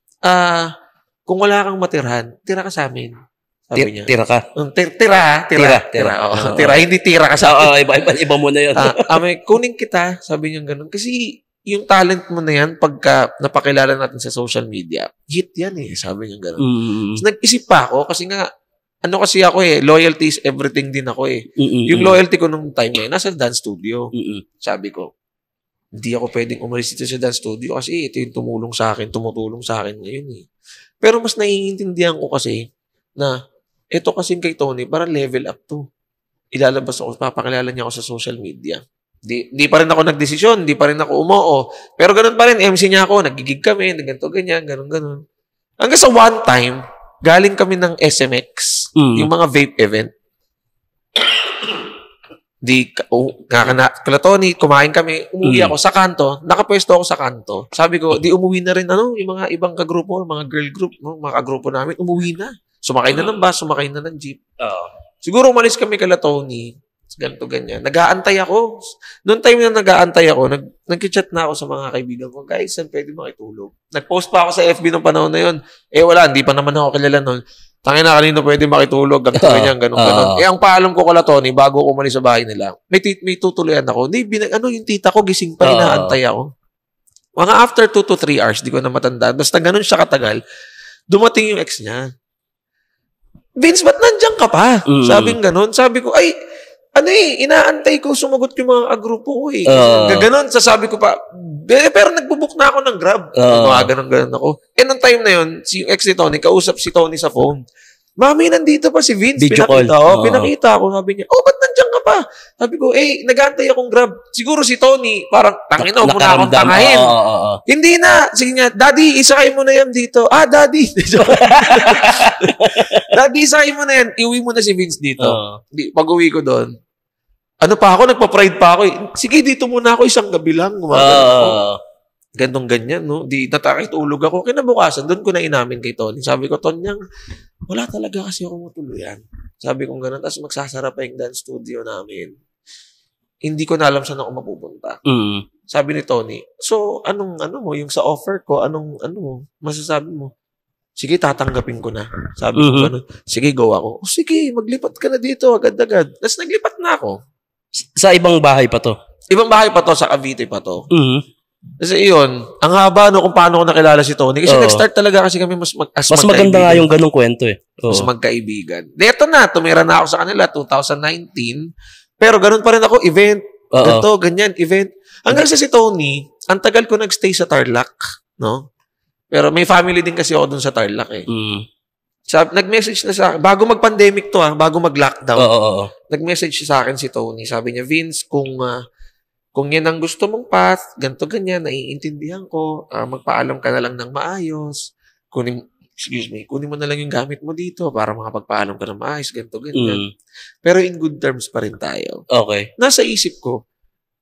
Kung wala kang matirhan, tira ka sa amin. Sabi niya. Tira ka? Tira. Tira, hindi tira ka sa amin. Iba mo na yun. Kunin kita, sabi niya ganun. Kasi yung talent mo na yan, pagka napakilala natin sa social media, hit yan sabi niya ganun. So, nag-isip pa ako, kasi nga, kasi ako loyalty is everything din ako Yung loyalty ko nung time na nasa dance studio. Sabi ko, hindi ako pwedeng umalis dito sa dance studio kasi ito yung tumutulong sa akin ngayon Pero mas naiintindihan ko kasi na ito kasing kay Tony, parang level up to. Ilalabas ako, papakilala niya ako sa social media. Di pa rin ako nagdesisyon, di pa rin ako umoo. Pero ganun pa rin, MC niya ako, nagigig kami, ganito, ganyan, ganun. Hanggang sa one time, galing kami ng SMX, yung mga vape event. Kala Tony, kumain kami, umuwi ako sa kanto, nakapwesto ako sa kanto. Sabi ko, di umuwi na rin, yung mga ibang kagrupo, mga girl group, mga kagrupo namin, umuwi na. Sumakay na ng bus, sumakay na ng jeep. Siguro umalis kami kala Tony, ganito, ganyan. Nag-aantay ako. Noong time na nag-aantay ako, nag-chat na ako sa mga kaibigan ko, guys, saan pwede makitulog? Nag-post pa ako sa FB ng panahon na yun. Wala, hindi pa naman ako kilala noon. Tangina na kanino pwede makitulog, ganyan, ganun. Ang paalam ko kala Tony, bago ako umalis sa bahay nila, may tutuloyan ako. Hindi, yung tita ko, gising pa, inaantay ako. Mga after 2 to 3 hours, di ko na matandaan. Basta ganun siya katagal, dumating yung ex niya. Vince, ba't nandiyan ka pa? Sabing ganun. Sabi ko, ay, inaantay ko, sumagot yung mga agrupo ko eh. Gaganon, sasabi ko pa, pero nagbubook na ako ng Grab. Ganon ako. Nung time na yun, si ex ni Tony, kausap si Tony sa phone. Mami, nandito pa si Vince. Pinakita ako. Sabi niya, ba't nandiyan ka pa? Sabi ko, nag-aantay akong Grab. Siguro si Tony, parang, tangina, huwag mo na akong tangahin. Hindi na. Sige nga, Daddy, isakay mo na yan dito. Daddy. Daddy, isakay mo na yan. Iuwi mo na si Vince dito. Pag-uwi ko doon, nagpa-pride pa ako. Sige, dito muna ako isang gabi lang. Gantong ganyan, no? Di natakitulog ako. Kinabukasan, doon ko na inamin kay Tony. Sabi ko, Tonyang, wala talaga kasi ako matuluyan. Sabi ko gano'n. Tapos magsasara pa yung dance studio namin. Hindi ko na alam saan ako mapupunta. Sabi ni Tony, so, yung sa offer ko, masasabi mo? Sige, tatanggapin ko na. Sabi ko gano'n. Sige, go ako. Sige, maglipat ka na dito, agad-agad. Tapos naglipat na ako. Sa ibang bahay pa to? Ibang bahay pa to, sa Cavite pa to. Kasi iyon, ang haba kung paano ko nakilala si Tony. Kasi nag-start talaga kasi kami mas maganda nga yung ganong kwento eh. Mas magkaibigan. Dito na, tumira na ako sa kanila, 2019. Pero ganun pa rin ako, event. Ganito, ganyan, event. Hanggang sa si Tony, ang tagal ko nag-stay sa Tarlac. No? Pero may family din kasi ako dun sa Tarlac eh. Nag-message na sa akin, bago mag-pandemic to bago mag-lockdown. Nag-message sa akin si Tony. Sabi niya, Vince, kung yan ang gusto mong path, ganito ganyan, naiintindihan ko, magpaalam ka na lang ng maayos, kunin mo na lang yung gamit mo dito para makapagpaalam ka ng maayos, ganito ganyan. Pero in good terms pa rin tayo. Okay. Nasa isip ko,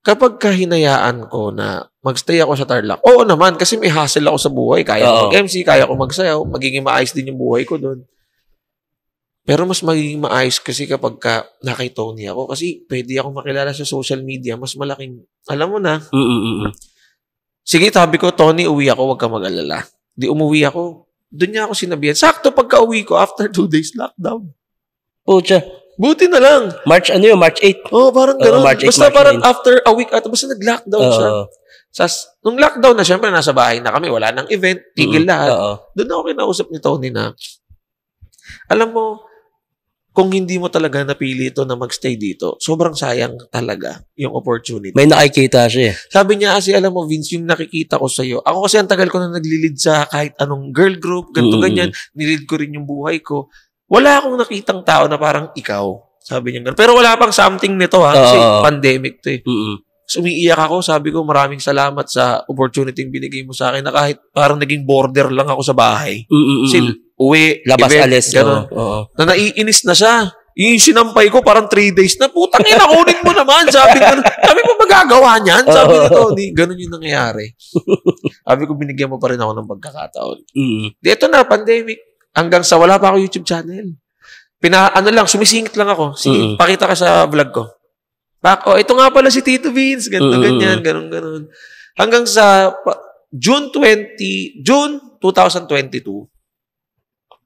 kapag kahinayaan ko na magstay ako sa Tarlac, oo naman, kasi may hassle ako sa buhay, kaya ko mag-MC, kaya ko magsayaw, magiging maayos din yung buhay ko doon. Pero mas magiging maayos kasi kapag nakay Tony ako. Kasi pwede akong makilala sa social media. Mas malaking, alam mo na. Sige, sabi ko, Tony, uwi ako. Huwag ka mag-alala. Di umuwi ako. Doon niya ako sinabihan. Sakto pagka uwi ko, after 2 days, lockdown. Pucha. Buti na lang. March 8? Parang gano'n. Basta March parang 9. After a week, basta nag-lockdown siya. Nung lockdown na, syempre, nasa bahay na kami. Wala nang event. Tigil lahat. Doon ako kinausap ni Tony na, alam mo, kung hindi mo talaga napili ito na magstay dito, sobrang sayang talaga yung opportunity. May nakikita siya eh. Sabi niya kasi, alam mo, Vince, yung nakikita ko sa'yo, ako kasi ang tagal ko na naglilid sa kahit anong girl group, ganito ganyan, nilid ko rin yung buhay ko. Wala akong nakitang tao na parang ikaw. Sabi niya gano'n. Pero wala pang something nito kasi pandemic to eh. Umiiyak ako, sabi ko, maraming salamat sa opportunity binigay mo sa akin na kahit parang naging border lang ako sa bahay. Kasi uwi, labas, event, alis. Gano'n. Na naiinis na siya. Yung sinampay ko, parang 3 days na, putang ina, kunin mo naman. Sabi mo magagawa niyan? Sabi ni Tony, gano'n yung nangyayari. Sabi ko, binigyan mo pa rin ako ng pagkakataon. Dito na, pandemic. Hanggang sa wala pa ako YouTube channel. Sumisingit lang ako. Sige, pakita ka sa vlog ko. Ito nga pala si Tito Vince. Ganito, ganyan, ganun. Hanggang sa June 2022,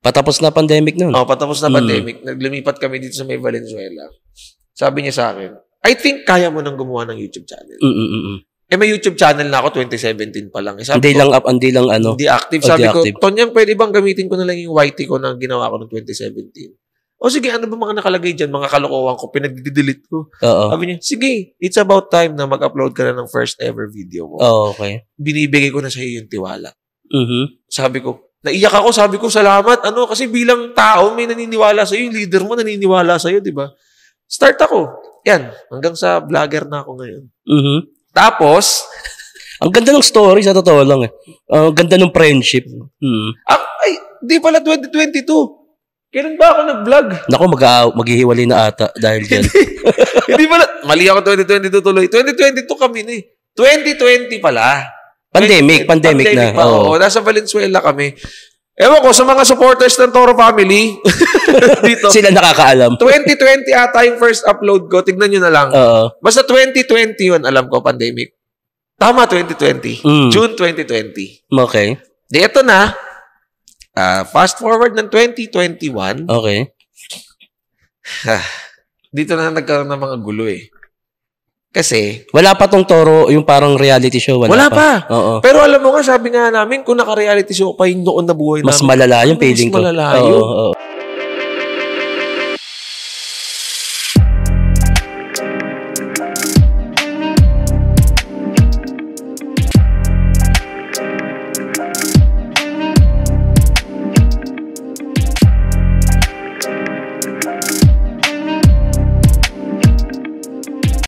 patapos na pandemic nun. Patapos na pandemic. Naglumipat kami dito sa may Valenzuela. Sabi niya sa akin, I think kaya mo nang gumawa ng YouTube channel. May YouTube channel na ako, 2017 pa lang. Hindi active. Sabi ko, Tonyang, pwede bang gamitin ko na lang yung YT ko na ginawa ko noong 2017? Sige, ano ba mga nakalagay dyan? Mga kalokohan ko, pinag-delete ko. Sabi niya, sige, it's about time na mag-upload ka na ng first ever video mo. Okay. Binibigay ko na sa iyo yung tiwala. Sabi ko, naiyak ako, sabi ko, salamat. Kasi bilang tao, may naniniwala sa'yo. Yung leader mo naniniwala sa'yo, di ba? Start ako. Yan. Hanggang sa vlogger na ako ngayon. Tapos, ang ganda ng story, sa totoo lang eh. Ang ganda ng friendship. Di pala 2022. Kailan ba ako nag-vlog? Naku, maghihiwalay na ata dahil dyan. Hindi pala. Mali ako 2022 tuloy. 2022 kami na eh. 2020 pala. Pandemic na. Oo, nasa Valenzuela kami. Ewan ko, sa mga supporters ng Toro Family, dito. Sila nakakaalam. 2020 ata yung first upload ko. Tignan nyo na lang. Basta 2020 yun, alam ko, pandemic. Tama, 2020. June 2020. Okay. Di ito na. Fast forward ng 2021. Okay. Dito na nagkaroon ng mga gulo eh. Kasi, wala pa tong Toro, yung parang reality show. Wala pa. Oo. Pero alam mo nga, sabi nga namin, kung naka-reality show pa yung noon na buhay mas namin. malala yung feeling ko. Mas malala yun. Oo.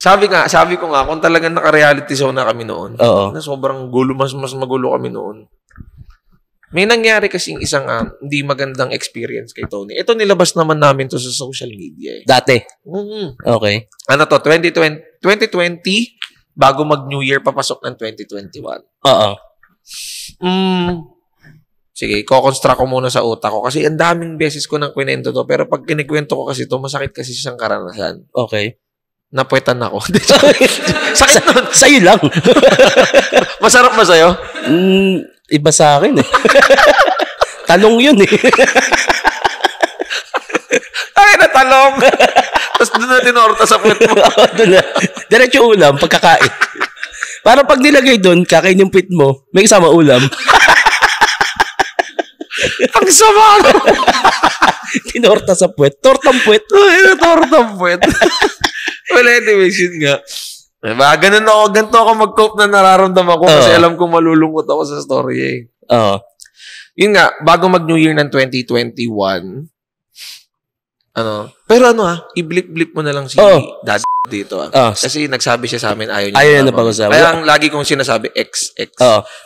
Sabi ko nga, kung talagang naka-reality show na kami noon, na sobrang gulo, mas magulo kami noon. May nangyari kasing isang hindi magandang experience kay Tony. Ito nilabas naman namin to sa social media eh. Dati? Okay. Ano to, 2020, bago mag-New Year, papasok ng 2021. Oo. Sige, ko-construct ko muna sa utak ko. Kasi ang daming beses ko nang kwento to. Pero pag kinikwento ko kasi to, masakit kasi siyang karanasan. Okay. Napuwetan ako. Sakit nun. Sa'yo lang. Masarap ba sa'yo? Iba sa akin eh. Talong yun eh. Ay, natalong. Tapos doon na tinorta sa puwet mo. Doon na. Diretso ulam, pagkakain. Parang pag nilagay doon, kakain yung pit mo, may kasama ulam. Ang sama. Tinorta sa puwet. Tortang puwet. Tortang puwet. Well, anyways, yun nga. Diba? Ganito ako mag-cope na nararamdaman ko kasi alam kong malulungkot ako sa story eh. Yun nga, bago mag-New Year ng 2021, pero i-blip-blip mo na lang si Dad dito kasi nagsabi siya sa amin, ayaw niya na pag-usapan. Kaya ang lagi kong sinasabi, X.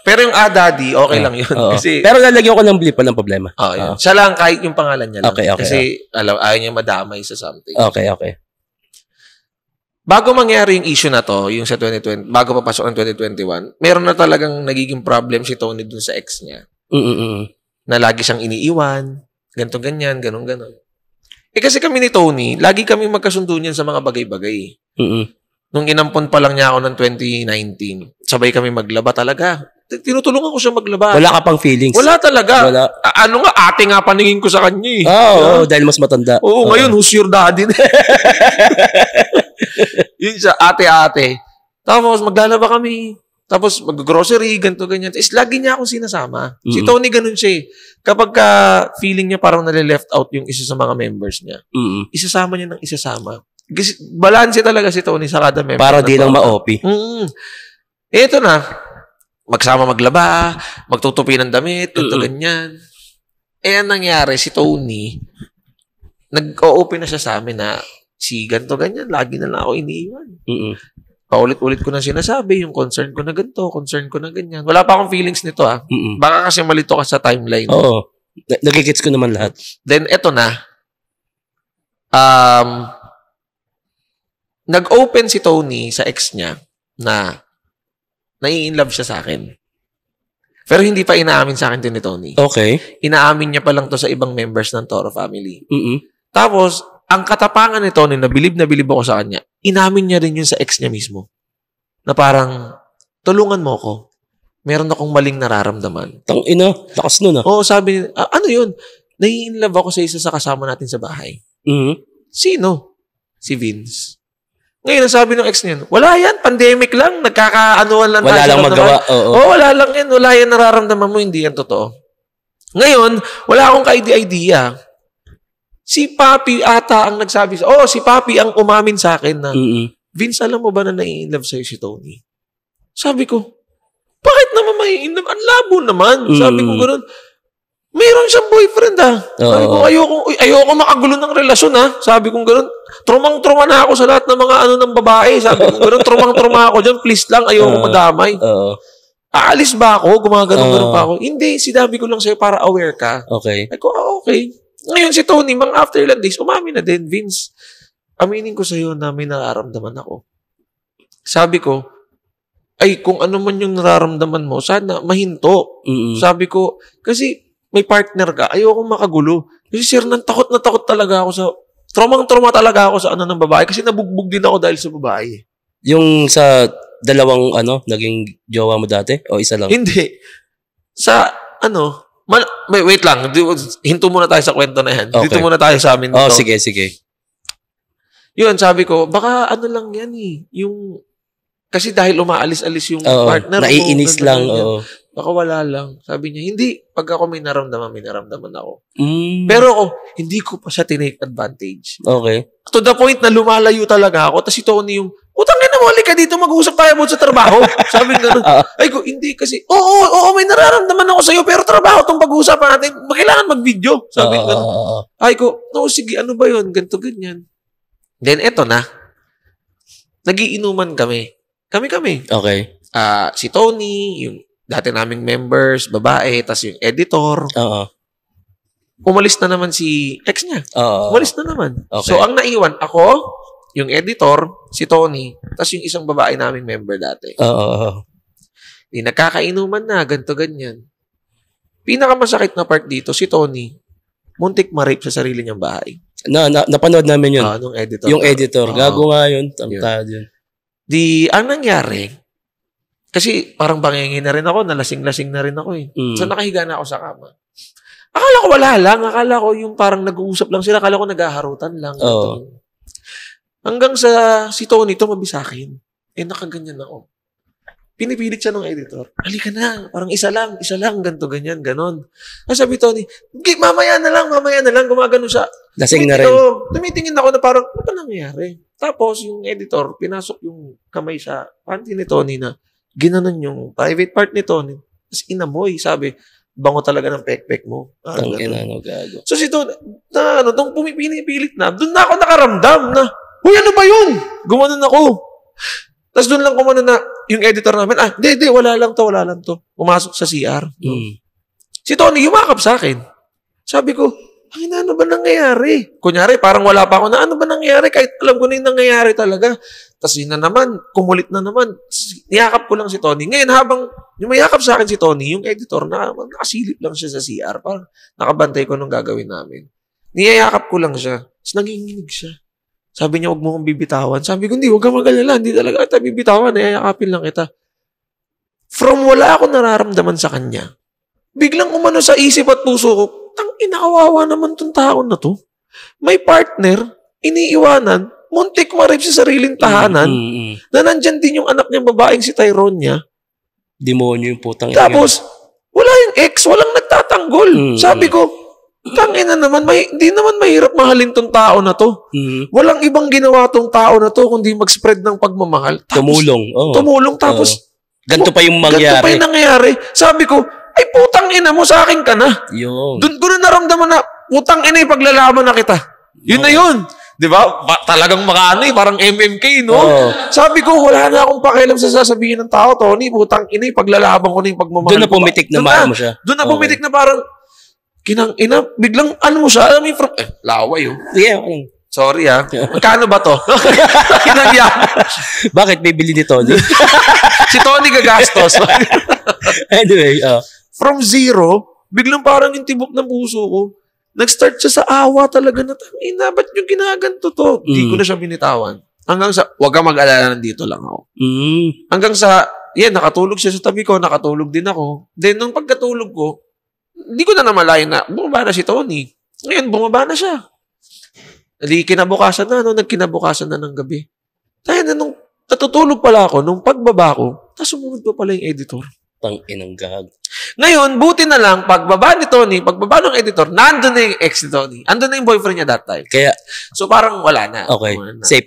Pero yung Daddy, okay lang yun. Kasi, pero lalagyan ko ng blip, walang problema. Yun. Siya lang, kahit yung pangalan niya lang. Okay. Kasi, ayaw niya madamay sa something. Okay. Bago mangyari yung issue na to, yung sa 2020, bago papasok ng 2021, meron na talagang nagiging problem si Tony dun sa ex niya. Na lagi siyang iniiwan, ganito ganyan, ganon. Kasi kami ni Tony, lagi kami magkasundo niyan sa mga bagay-bagay. Nung inampon pa lang niya ako ng 2019, sabay kami maglaba talaga. Tinutulungan ko siya maglaba. Wala ka pang feelings? Wala talaga. Wala. Ate nga paningin ko sa kanya eh. Dahil mas matanda. Ngayon, who's your daddy? Yun siya, ate. Tapos, maglalaba kami. Tapos, mag-grocery, ganito, ganyan. Is lagi niya akong sinasama. Si Tony, ganun siya eh. Kapag feeling niya parang nale-left out yung isa sa mga members niya, isasama niya ng isasama. Kasi, balanse talaga si Tony sa kada member. Para di lang ma-OP. Ito na. Magsama maglaba, magtutupi ng damit, ganito, ganyan. Ang nangyari, si Tony, nag-o-open na siya sa amin na si ganito, ganyan, lagi na lang ako iniiwan. Paulit-ulit ko na sinasabi, yung concern ko na ganito, concern ko na ganyan. Wala pa akong feelings nito Baka kasi malito ka sa timeline. Oo. Nagigits ko naman lahat. Then, eto na. Nag-open si Tony sa ex niya na nai-inlove siya sa akin. Pero hindi pa inaamin sa akin din ni Tony. Okay. Inaamin niya pa lang to sa ibang members ng Toro family. Tapos, ang katapangan ni Tony na bilib ako sa kanya, inamin niya rin yun sa ex niya mismo. Na parang, tulungan mo ako. Meron akong maling nararamdaman. Tangina, lakas nun Oo, sabi, ano yun? Nai-inlove ako sa isa sa kasama natin sa bahay. Sino? Si Vince. Ngayon, sabi ng ex niya, wala yan, pandemic lang, nagkakaanuan lang. Wala lang magawa. Wala lang yan, wala yan nararamdaman mo, hindi yan totoo. Ngayon, wala akong ka-idea. Si Papi ata ang nagsabi si Papi ang umamin sa akin na, Vince, alam mo ba na nai-inlove sa'yo si Tony? Sabi ko, bakit naman mai-inlove? Ang labo naman. Sabi ko gano'n, mayroon siyang boyfriend Sabi ko, ayoko makagulo ng relasyon Sabi ko gano'n, trumang-truma na ako sa lahat ng mga ng babae. Sabi ko gano'n, trumang-truma ako dyan. Please lang, ayoko madamay. Aalis ba ako? Gumagano'n pa ako. Hindi, sinabi ko lang sa'yo para aware ka. Okay. Ako, okay. Ngayon si Tony, mga after ilang days, umamin na din, Vince, aminin ko sa'yo na may nararamdaman ako. Sabi ko, kung ano man yung nararamdaman mo, sana mahinto. Sabi ko, kasi may partner ka, ayoko makagulo. Kasi sir, takot na takot talaga ako sa, trumang-truma talaga ako sa ng babae kasi nabugbog din ako dahil sa babae. Yung sa dalawang, naging jowa mo dati? O isa lang? Hindi. Sa, Wait lang. Hinto muna tayo sa kwento na yan. Okay. Dito muna tayo sa amin. Sige, sige. Yun, sabi ko, baka ano lang yan eh. Kasi dahil umaalis-alis yung partner mo. Naiinis lang. Baka wala lang. Sabi niya, hindi. Pag ako may naramdaman ako. Pero ako, hindi ko pa siya tinake advantage. Okay. To the point na lumalayo talaga ako. Tapos si Tony yung, utangin na mo, ka dito, mag-uusap tayo about sa trabaho. Sabi nga nun. Ay ko, hindi kasi, oo, may nararamdaman ako sa'yo, pero trabaho itong pag-uusapan natin. Kailangan mag-video. Sabi nga nun. Ay ko, no, sige, ano ba yun? Ganto, ganyan. Then, eto na. Nagiinuman kami. Kami. Okay. Si Tony, yung dati naming members, babae, tas yung editor. Umalis na naman si ex niya. Umalis na naman. Okay. So, ang naiwan, ako, yung editor, si Tony, tas yung isang babae naming member dati. Di nagkakainuman na, ganto ganyan. Pinakamasakit na part dito, si Tony, muntik ma-rape sa sarili niyang bahay. Napanood namin yun. Nung editor. Yung editor. Gago nga yun. Tamtad yun. Ang nangyari, kasi parang bangingin na rin ako, nalasing-lasing na rin ako eh. So nakahiga na ako sa kama. Akala ko wala lang. Akala ko yung parang nag-uusap lang sila. Akala ko naghaharutan lang. Hanggang sa si Tony tumabi sa akin. Nakaganyan ako. Pinipilit siya ng editor. Halika na. Parang isa lang, ganto ganyan, ganon. Sabi Tony, mamaya na lang, gumagano siya. Lasing na rin. Tumitingin ako na parang, ano ba nangyari? Tapos yung editor, pinasok yung kamay sa panty ni Tony na ginanon yung private part ni Tony. Tapos inamoy, sabi, bango talaga ng pek-pek mo. Gago. So si Tony, nung pumipinipilit na, doon na ako nakaramdam na, huy, ano ba yun? Gumanon ako. Tapos doon lang kumano na yung editor namin, hindi, wala lang to. Pumasok sa CR. Si Tony, yumakap sa akin. Sabi ko, ano ba nangyayari? Kunyari, parang wala pa ako na, ano ba nangyayari? Kahit alam ko na yung nangyayari talaga. Tapos yun na naman, kumulit na naman. Niyakap ko lang si Tony. Ngayon, habang yung mayakap sa akin si Tony, yung editor, nakasilip lang siya sa CR. Parang nakabantay ko nung gagawin namin. Niyayakap ko lang siya. Tapos nanginginig siya. Sabi niya, huwag mo kong bibitawan. Sabi ko, hindi, huwag kang mag-alala. Hindi talaga kita bibitawan. Nayayakapin lang kita. From wala ako nararamdaman sa kanya, biglang umano sa isip at puso ko, inakawawa naman tong tao na to. May partner, iniiwanan, muntik ma-rape sa sariling tahanan, na nandyan din yung anak niyang babaeng si Tyrone niya. Demonyo yung putang. Tapos, wala yung ex, walang nagtatanggol. Sabi ko, tangina naman, hindi naman mahirap mahalin tong tao na to. Walang ibang ginawa tong tao na to kundi mag-spread ng pagmamahal. Tapos, tumulong. Tapos, ganito pa yung mangyari. Ganito pa yung nangyayari. Sabi ko, ay putang ina mo, sa akin ka na. Doon ko na naramdaman na, putang ina, paglalaban na kita. Yun na yun. Di ba? Talagang parang MMK, no? Sabi ko, wala na akong pakialam sa sasabihin ng tao, Tony, putang ina, paglalaban ko na yung pagmamahal. Doon na pumitik na mahal mo siya. Doon na pumitik na parang, kinang ina, biglang ano mo siya, alam mo from, laway oh. Yeah. Sorry magkano ba to? Kinangyan. Bakit bibili ni Tony? Si Tony gagastos. Anyway, from zero, biglang parang yung tibok ng puso ko, nag-start siya sa awa talaga na, ba't yung ginaganto to? Hindi ko na siya binitawan. Hanggang sa, wag kang mag-alala, nandito lang ako. Hanggang sa, nakatulog siya sa tabi ko, nakatulog din ako. Then, nung pagkatulog ko, hindi ko na namalayan na, bumaba na si Tony. Ngayon, bumaba na siya. Kinabukasan na, nagkinabukasan na ng gabi. Dahil na nung natutulog pala ako, nung pagbaba ko, sumunod pa pala yung editor. Inang gag. Ngayon, buti na lang, pagbaba ni Tony, pagbaba ng editor, nandun na yung ex ni Tony. Andun na yung boyfriend niya that time. Kaya, so parang wala na. Okay. Wala na. Safe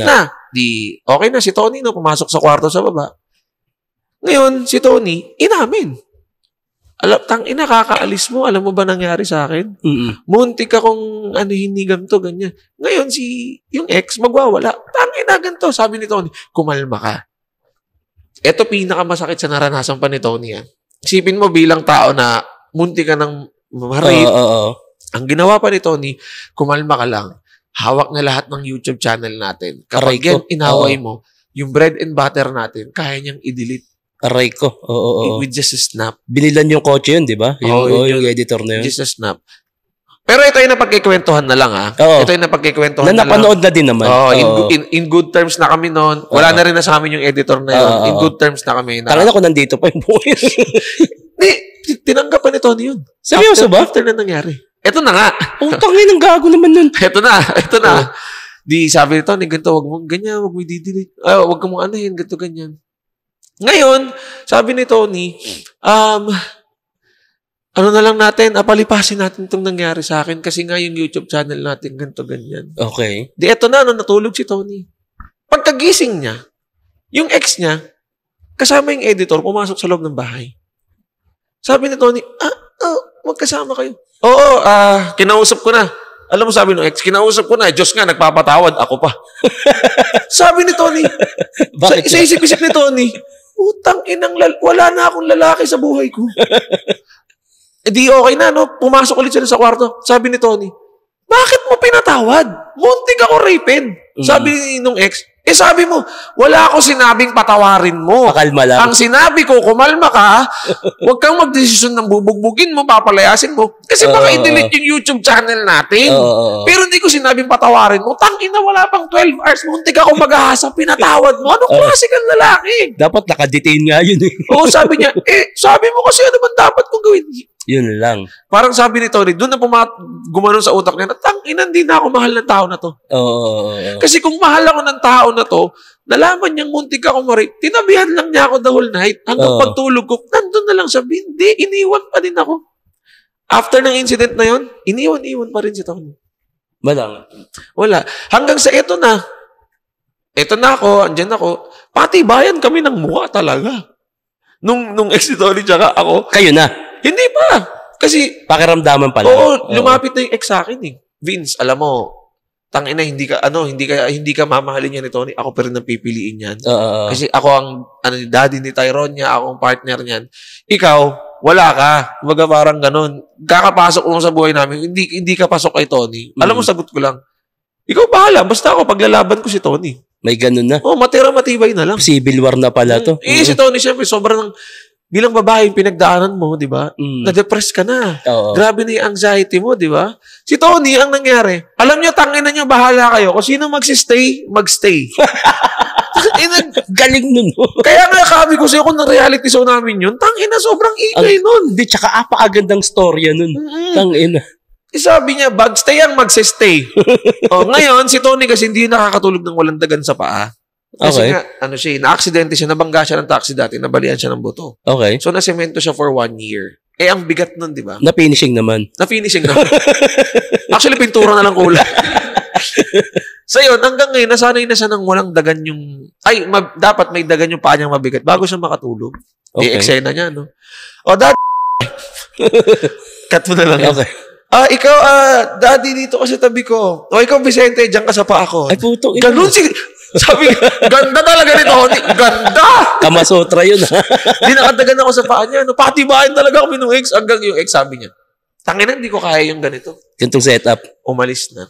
na. Okay na si Tony, pumasok sa kwarto sa baba. Ngayon, si Tony, inamin. Kakaalis mo, alam mo ba nangyari sa akin? Muntik akong hinigang to, ganyan. Ngayon, yung ex, magwawala. Ganito, sabi ni Tony, kumalma ka. Ito pinakamasakit sa naranasan pa ni Tony. Isipin mo bilang tao na muntik ka ng ma-rape. Ang ginawa pa ni Tony, kumalma ka lang. Hawak na lahat ng YouTube channel natin. Kapag yan inaway mo, yung bread and butter natin, kaya niyang i-delete. Aray ko. With just a snap. Binilan yung kotse yun, di ba? Yung editor na yun. Just a snap. Pero ito ay napagkikwentuhan na lang, Ito ay napagkikwentuhan na lang. Napanood na din naman. In good terms na kami noon. Wala na rin na sa amin yung editor na yun. In good terms na kami. Tangin ako nandito pa yung buhay. Tinanggap pa ni Tony yun. Seryoso ba? After na nangyari. Ito na nga. Tangin, ang gago naman nun. Ito na. Di sabi ni Tony, ganito, wag mo ganyan, wag mo i-delete. Wag mo anahin, ganito, ganyan. Ngayon, sabi ni Tony, ano na lang natin, palipasin natin itong nangyari sa akin kasi nga yung YouTube channel natin, ganito, ganyan. Okay. Di eto na, natulog si Tony. Pagkagising niya, yung ex niya, kasama yung editor, pumasok sa loob ng bahay. Sabi ni Tony, magkasama kayo. Oo, kinausap ko na. Alam mo, sabi ng ex, kinausap ko na, Diyos nga, nagpapatawad, ako pa. Sabi ni Tony, sa isip-isip ni Tony, utang inang, wala na akong lalaki sa buhay ko. Di okay na, no? Pumasok ulit sila sa kwarto. Sabi ni Tony, bakit mo pinatawad? Muntik ako rapin. Sabi nung ex, sabi mo, wala ako sinabing patawarin mo. Pakalma lang. Ang sinabi ko, kumalma ka, huwag kang magdesisyon ng bubugbugin mo, papalayasin mo. Kasi baka i-delete yung YouTube channel natin. Pero hindi ko sinabing patawarin mo. Tangina, wala pang 12 hours. Muntik ako maghahasa, pinatawad mo. Ano klase kang lalaki? Dapat nakadetain nga yun eh. Oo, sabi niya, sabi mo kasi ano man dapat kong gawin? Yun lang. Parang sabi ni Tony, doon na gumanon sa utak niya, tangina, hindi na ako mahal ng tao na to. Kasi kung mahal ako ng tao na to, nalaman niyang muntik ako ma-rape, tinabihan lang niya ako the whole night. Hanggang pagtulog ko, nandun na lang siya. Hindi, iniwan pa din ako. After ng incident na yun, iniwan pa rin si Tony. Wala. Hanggang sa ito na. Ito na ako, andyan ako. Pati bayan kami ng mukha talaga. Nung ex ni Tony tsaka ako. Kayo na? Hindi pa. Kasi, pakiramdaman pala. Oo, lumapit na yung ex sa akin eh. Vince, alam mo, tangina, hindi ka mamahalin niya ni Tony. Ako pa rin ang pipiliin niyan. Kasi ako ang daddy ni Tyrone niya, ako ang partner niyan. Ikaw, wala ka. Kumbaga parang ganun. Kakapasok lang sa buhay namin. Hindi ka pasok kay Tony. Alam mo, sagot ko lang. Ikaw bahala. Basta ako, paglalaban ko si Tony. May ganun na. Matibay na lang. Civil war na pala to. Si Tony, syempre, sobrang bilang babae, pinagdaanan mo, di ba? Na-depress ka na. Grabe na yung anxiety mo, di ba? Si Tony, ang nangyari, alam niyo, tangina niyo, bahala kayo. Kung sino magstay. Galing nun. Kaya nga, sabi ko sa'yo, kung na-reality show namin yun, tangina, sobrang ingay nun. Di, tsaka apakagandang storya nun. Tangina. Sabi niya, bagstay ang magsistay. Ngayon, si Tony kasi hindi nakakatulog ng walang dagan sa paa. Kasi nga, na-aksidente siya, nabangga siya ng taxi dati, nabalian siya ng buto. Okay. So, nasemento siya for 1 year. Ang bigat nun, di ba? Na-finishing naman. Actually, pintura na lang kulay. So, yun, hanggang ngayon, nasanay na siya ng walang dagan yung, dapat may dagan yung paa niyang mabigat bago siya makatulog. Okay. Eksena niya, no? Cut mo na lang. Okay. Ikaw, daddy, dito ka sa tabi ko. Ikaw, Vicente, diyan ka sa paa ko. Ay, puto. Ganun sabi, ganda talaga nito. Ganda! Kamasutra yun. Di nakadagan ako sa paa niya. Patibayan talaga kami nung ex. Hanggang yung ex sabi niya, tangina, hindi ko kaya yung ganito. Ganitong setup. Umalis na.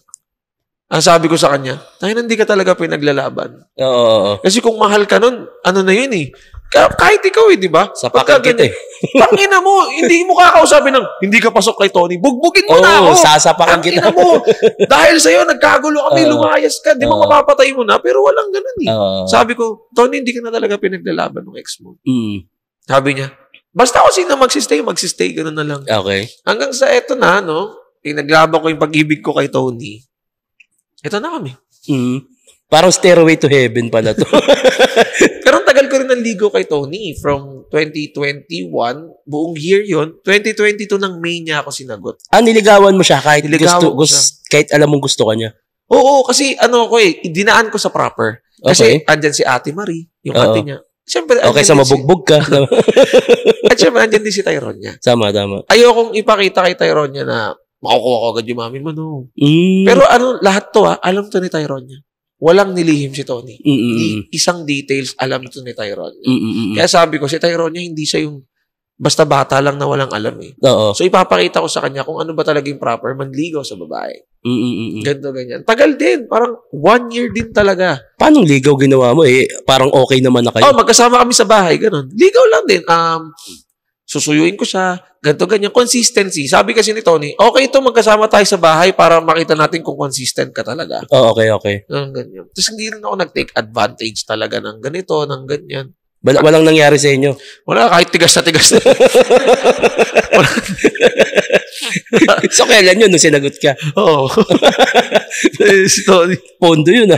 Ang sabi ko sa kanya, tangina, hindi ka talaga pinaglalaban. Oo. Kasi kung mahal ka nun, ano na yun eh. Kahit ikaw di ba? Sapakan kita eh. Tangina mo, hindi mo kakausapin ng, hindi ka pasok kay Tony. Bugbugin mo na ako. Sasapakan kita. Tangina mo. Dahil sa'yo, nagkagulo kami, lumayas ka. Di mo mapapatay mo na, pero walang ganun eh. Sabi ko, Tony, hindi ka na talaga pinaglalaban ng ex mo. Sabi niya, basta ako sino magsistay, ganun na lang. Okay. Hanggang sa eto na, pinaglaban ko yung pag-ibig ko kay Tony. Eto na kami. Parang stairway to heaven pala to. Pero ang tagal ko rin nanligo kay Tony. From 2021, buong year yon 2022 ng May niya ako sinagot. Niligawan mo siya kahit Niligawan ko siya. Kahit alam mong gusto ka niya? Oo, kasi dinaan ko sa proper. Kasi andyan si Ate Marie, yung ate niya. Siyempre, sa mabugbog ka. At siyempre, andyan din si Tyrone niya. Tama. Ayokong ipakita kay Tyrone niya na makukuha ko agad yung mami mo, no. Pero lahat to, alam to ni Tyrone niya. Walang nilihim si Tony. Isang details alam to ni Tyrone. Kaya sabi ko, si Tyrone niya, hindi siya yung basta bata lang na walang alam eh. So ipapakita ko sa kanya kung ano ba talaga yung proper manligaw sa babae. Ganto, ganyan. Tagal din. Parang 1 year din talaga. Paano ligaw ginawa mo eh? Parang okay naman na kayo. Magkasama kami sa bahay. Ganon. Ligaw lang din. Susuyuin ko siya. Ganto, ganyan. Consistency. Sabi kasi ni Tony, okay ito magkasama tayo sa bahay para makita natin kung consistent ka talaga. Okay. Ganyan. Tapos hindi rin ako nag-take advantage talaga ng ganito, ng ganyan. Walang nangyari sa inyo? Wala, kahit tigas na tigas na. So, kailan yun nung sinagot ka? Oo. Si Tony. Pondo yun,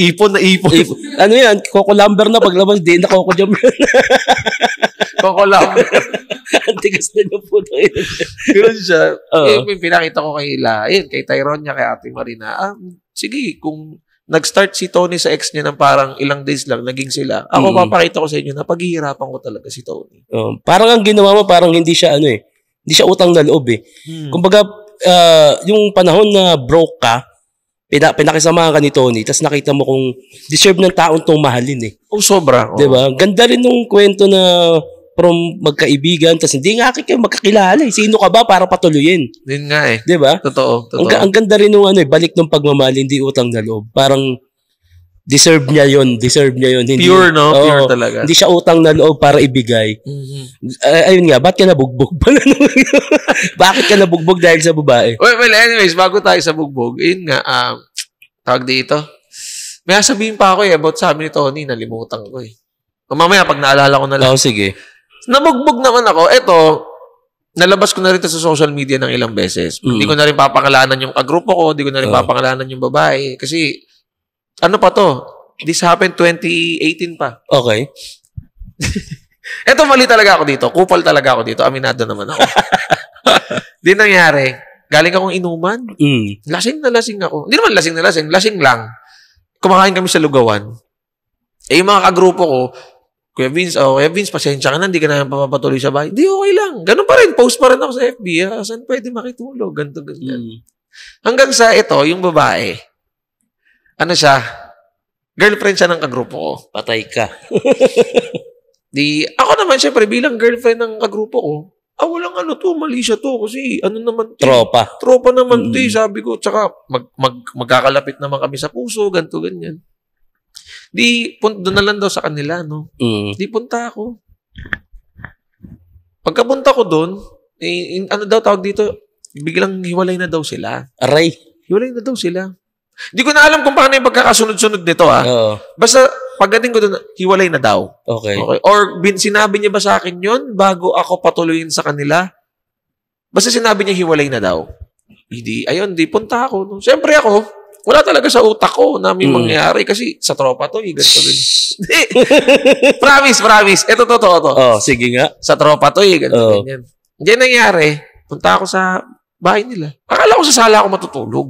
Ipon na ipon. Ano yan? Coco Lumber na paglabas, di na Coco Jam. Coco Lumber. Ang tigas na yung puto. Ganun siya. Pinakita ko kay kay Tyronia, kay Ate Marina. Sige, kung nag-start si Tony sa ex niya ng parang ilang days lang, naging sila. Ako, papakita ko sa inyo na paghihirapan ko talaga si Tony. Parang ang ginawa mo, parang hindi siya hindi siya utang na loob eh. Kumbaga, yung panahon na broke ka, pinakisamahan ka ni Tony, tapos nakita mo kung deserve ng taong tong mahalin eh. Sobra. Diba? Ganda rin nung kwento na from magkaibigan, tapos hindi nga kayo magkakilala eh. Sino ka ba para patuloyin? Yun nga eh. Diba? Totoo. Ang ganda rin nung balik ng pagmamahal, hindi utang na loob. Parang deserve niya yun. Hindi, pure, no? Pure talaga. Hindi siya utang na loob para ibigay. Ayun nga, ba't ka nabugbog? Bakit ka nabugbog dahil sa babae? Well, anyways, bago tayo sa bugbog, yun nga, tawag dito. May sabihin pa ako about sa amin ni Tony, nalimutan ko eh. Mamaya, pag naalala ko na lang. Sige. Nabugbog naman ako. Ito, nalabas ko na rin ito sa social media ng ilang beses. Hindi ko na rin papangalanan yung kagrupo ko, hindi ko na rin papangalanan yung babae. Kasi, ano pa to? This happened 2018 pa. Okay. Ito, mali talaga ako dito. Kupal talaga ako dito. Aminado naman ako. Di nangyari. Galing akong inuman. Lasing na lasing ako. Hindi naman lasing na lasing. Lasing lang. Kumakain kami sa lugawan. Yung mga kagrupo ko, Kuya Vince, pasensya ka na, hindi ka na papatuloy sa bahay. Di, okay lang. Ganun pa rin. Post pa rin ako sa FB. Saan pwede makitulog? Ganto. Hanggang sa ito, yung babae, ano siya, girlfriend siya ng kagrupo ko. Patay ka. Ako naman, syempre, bilang girlfriend ng kagrupo ko, walang mali siya to. Kasi, naman, Tropa naman, sabi ko. Tsaka, magkakalapit naman kami sa puso, ganto, ganyan. Doon na lang daw sa kanila, no? Di punta ako. Pagkapunta ko doon, ano daw tawag dito, biglang hiwalay na daw sila. Aray. Hiwalay na daw sila. Di ko na alam kung paano yung pagkakasunod-sunod nito, Basta, pagdating ko doon, hiwalay na daw. Okay. Or, sinabi niya ba sa akin yun bago ako patuloyin sa kanila? Basta sinabi niya hiwalay na daw. Di punta ako. No? Siyempre ako, wala talaga sa utak ko na may mangyayari kasi sa tropa to, ganito rin. Promise. Ito totoo to. Sige nga. Sa tropa to, ganito ganyan. Hindi nangyari. Punta ako sa bahay nila. Akala ko sa sala ako matutulog.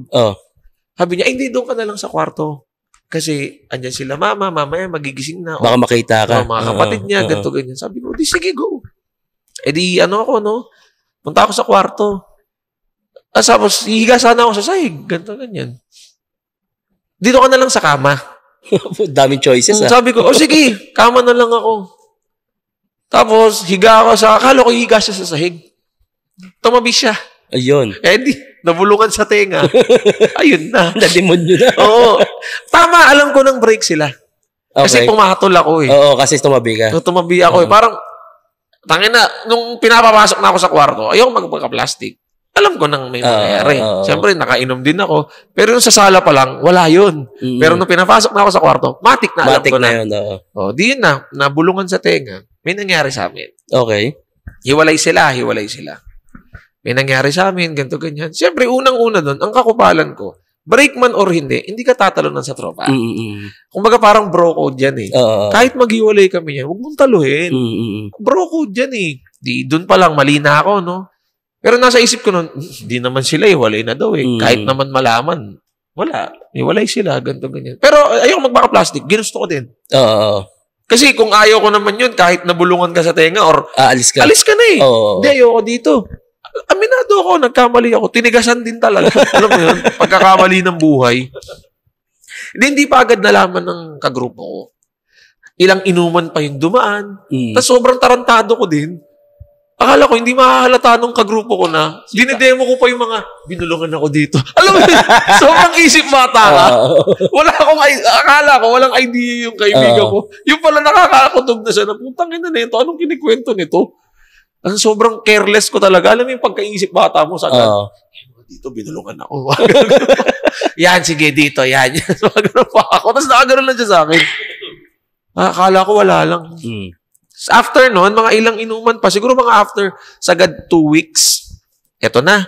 Sabi niya, hindi, doon ka na lang sa kwarto. Kasi, andyan sila mamaya magigising na. Baka makita ka. Mga kapatid niya, ganito ganyan. Sabi ko, sige, go. Punta ako sa kwarto. Tapos, hihiga sana ako sa sahig. Ganito ganyan. Dito ka na lang sa kama. Daming choices, Sabi ko, sige, kama na lang ako. Tapos, higa ako akala ko higa siya sa sahig. Tumabi siya. Ayun. Nabulungan sa tenga. Ayun na. Nadimonyo na. Oo. Tama, alam ko nang break sila. Okay. Kasi pumatol ako eh. Oo, kasi tumabi ka. Tumabi ako eh. Parang, nung pinapapasok na ako sa kwarto, ayoko magpaka-plastic. Alam ko nang may mangyayari. Siyempre, nakainom din ako. Pero sa sala pa lang, wala yun. Pero nung pinapasok na ako sa kwarto, matik na alam ko na. Yun, di yun na, nabulungan sa tenga. May nangyari sa amin. Okay. Hiwalay sila. May nangyari sa amin, ganito, ganyan. Siyempre, unang-una doon, ang kakupalan ko, break man or hindi ka tatalonan sa tropa. Kumbaga parang bro code yan eh. Kahit maghiwalay kami yan, huwag mong taluhin. Bro code yan eh. Doon pa lang, mali na ako, no? Pero nasa isip ko nun, di naman sila, hiwalay na daw eh. Kahit naman malaman, wala. Hiwalay sila, ganito, ganyan. Pero ayoko magbaka-plastic, ginusto ko din. Kasi kung ayaw ko naman yun, kahit nabulungan ka sa tenga or alis ka na eh. Hindi, ayoko dito. Aminado ako, nagkamali ako. Tinigasan din talaga. Alam mo yun, pagkakamali ng buhay. Hindi pa agad nalaman ng kagrupo ko. Ilang inuman pa yung dumaan. Tapos sobrang tarantado ko din. Akala ko, hindi mahahalata nung kagrupo ko na, dinidemo ko pa yung mga, binulungan ako dito. Alam mo yun, sobrang isip bata ka. Akala ko, walang idea yung kaibigan ko. Yung pala nakakakutob na siya na, putang ina nito, anong kinikwento nito? Ang sobrang careless ko talaga. Alam mo yung pagkaisip bata mo, dito, binulungan ako. Yan, sige, dito, yan. So, gano'n pa ako. Tapos nakagano'n lang siya sa akin. Akala ko wala lang. After nun, mga ilang inuman pa, siguro mga after sagad 2 weeks, eto na.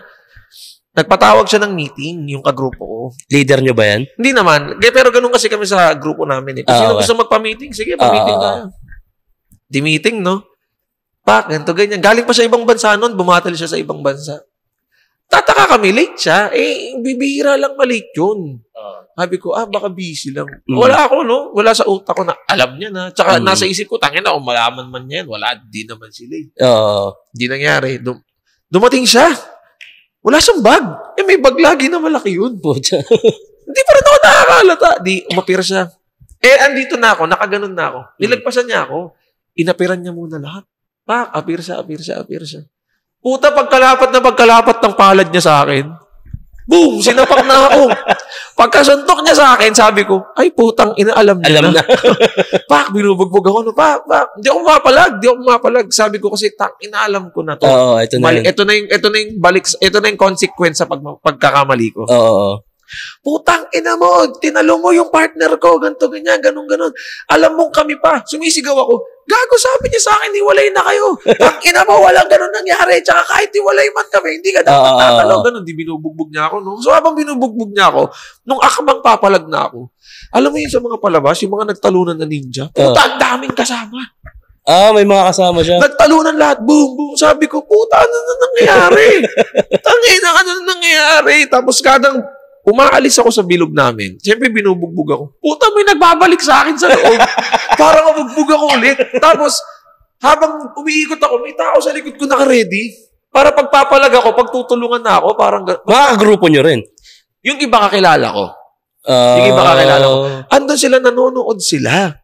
Nagpatawag siya ng meeting, yung kagrupo ko. Leader nyo ba yan? Hindi naman. Pero ganun kasi kami sa grupo namin. Kung sino gusto magpa-meeting, sige, pa-meeting tayo. Di meeting, no? Pak, ganito, ganyan. Galing pa sa ibang bansa nun, bumatal siya sa ibang bansa. Tataka kami, late siya. Bibihira lang malate yun. Sabi ko, baka busy lang. Wala ako, no? Wala sa utak ko na alam niya na. Tsaka nasa isip ko, tangin na, kung malaman man yan. Wala, di naman sila. Di nangyari. Dumating siya. Wala siyang bag. May bag lagi na malaki yun. Hindi pa rin ako nakakalata. Di, umapira siya. Andito na ako, nakaganon na ako. Nilagpasan niya ako. Inapiran niya muna lahat. Pak, apir siya. Puta, pagkalapat ng palad niya sa akin. Boom! Sinapak na ako. Pagkasuntok niya sa akin, sabi ko, ay putang, inaalam niya na. Pak, binubugbog ako. No? Pak, di ako mapalag. Sabi ko kasi, inaalam ko na to. Ito na yung consequence sa pagkakamali ko. Putang ina mo, tinalo mo yung partner ko, ganito, ganyan, ganun. Alam mong kami pa, sumisigaw ako, gago, sabi niya sa akin, hiwalay na kayo. Ang ina mo, walang ganun nangyari. Tsaka kahit hiwalay man kami, hindi ka dapat tatalo. Ganun, di binubugbog niya ako. No? So habang binubugbog niya ako, nung akmang papalag na ako, alam mo yun sa mga palabas, yung mga nagtalunan na ninja, puta, ang daming kasama. May mga kasama siya. Nagtalunan lahat, boom. Sabi ko, puta, ano na nangyayari? Tangina, ano na nangyayari? Tapos kadang, umaalis ako sa bilog namin. Siyempre, binubugbog ako. Puta, may nagbabalik sa akin sa loob. Parang mabugbog ako ulit. Tapos, habang umiikot ako, may tao sa likod ko naka-ready. Para pagpapalag ako, pagtutulungan na ako, parang... Mga grupo nyo rin? Yung iba kakilala ko. Yung iba kakilala ko. Andun sila, nanonood sila.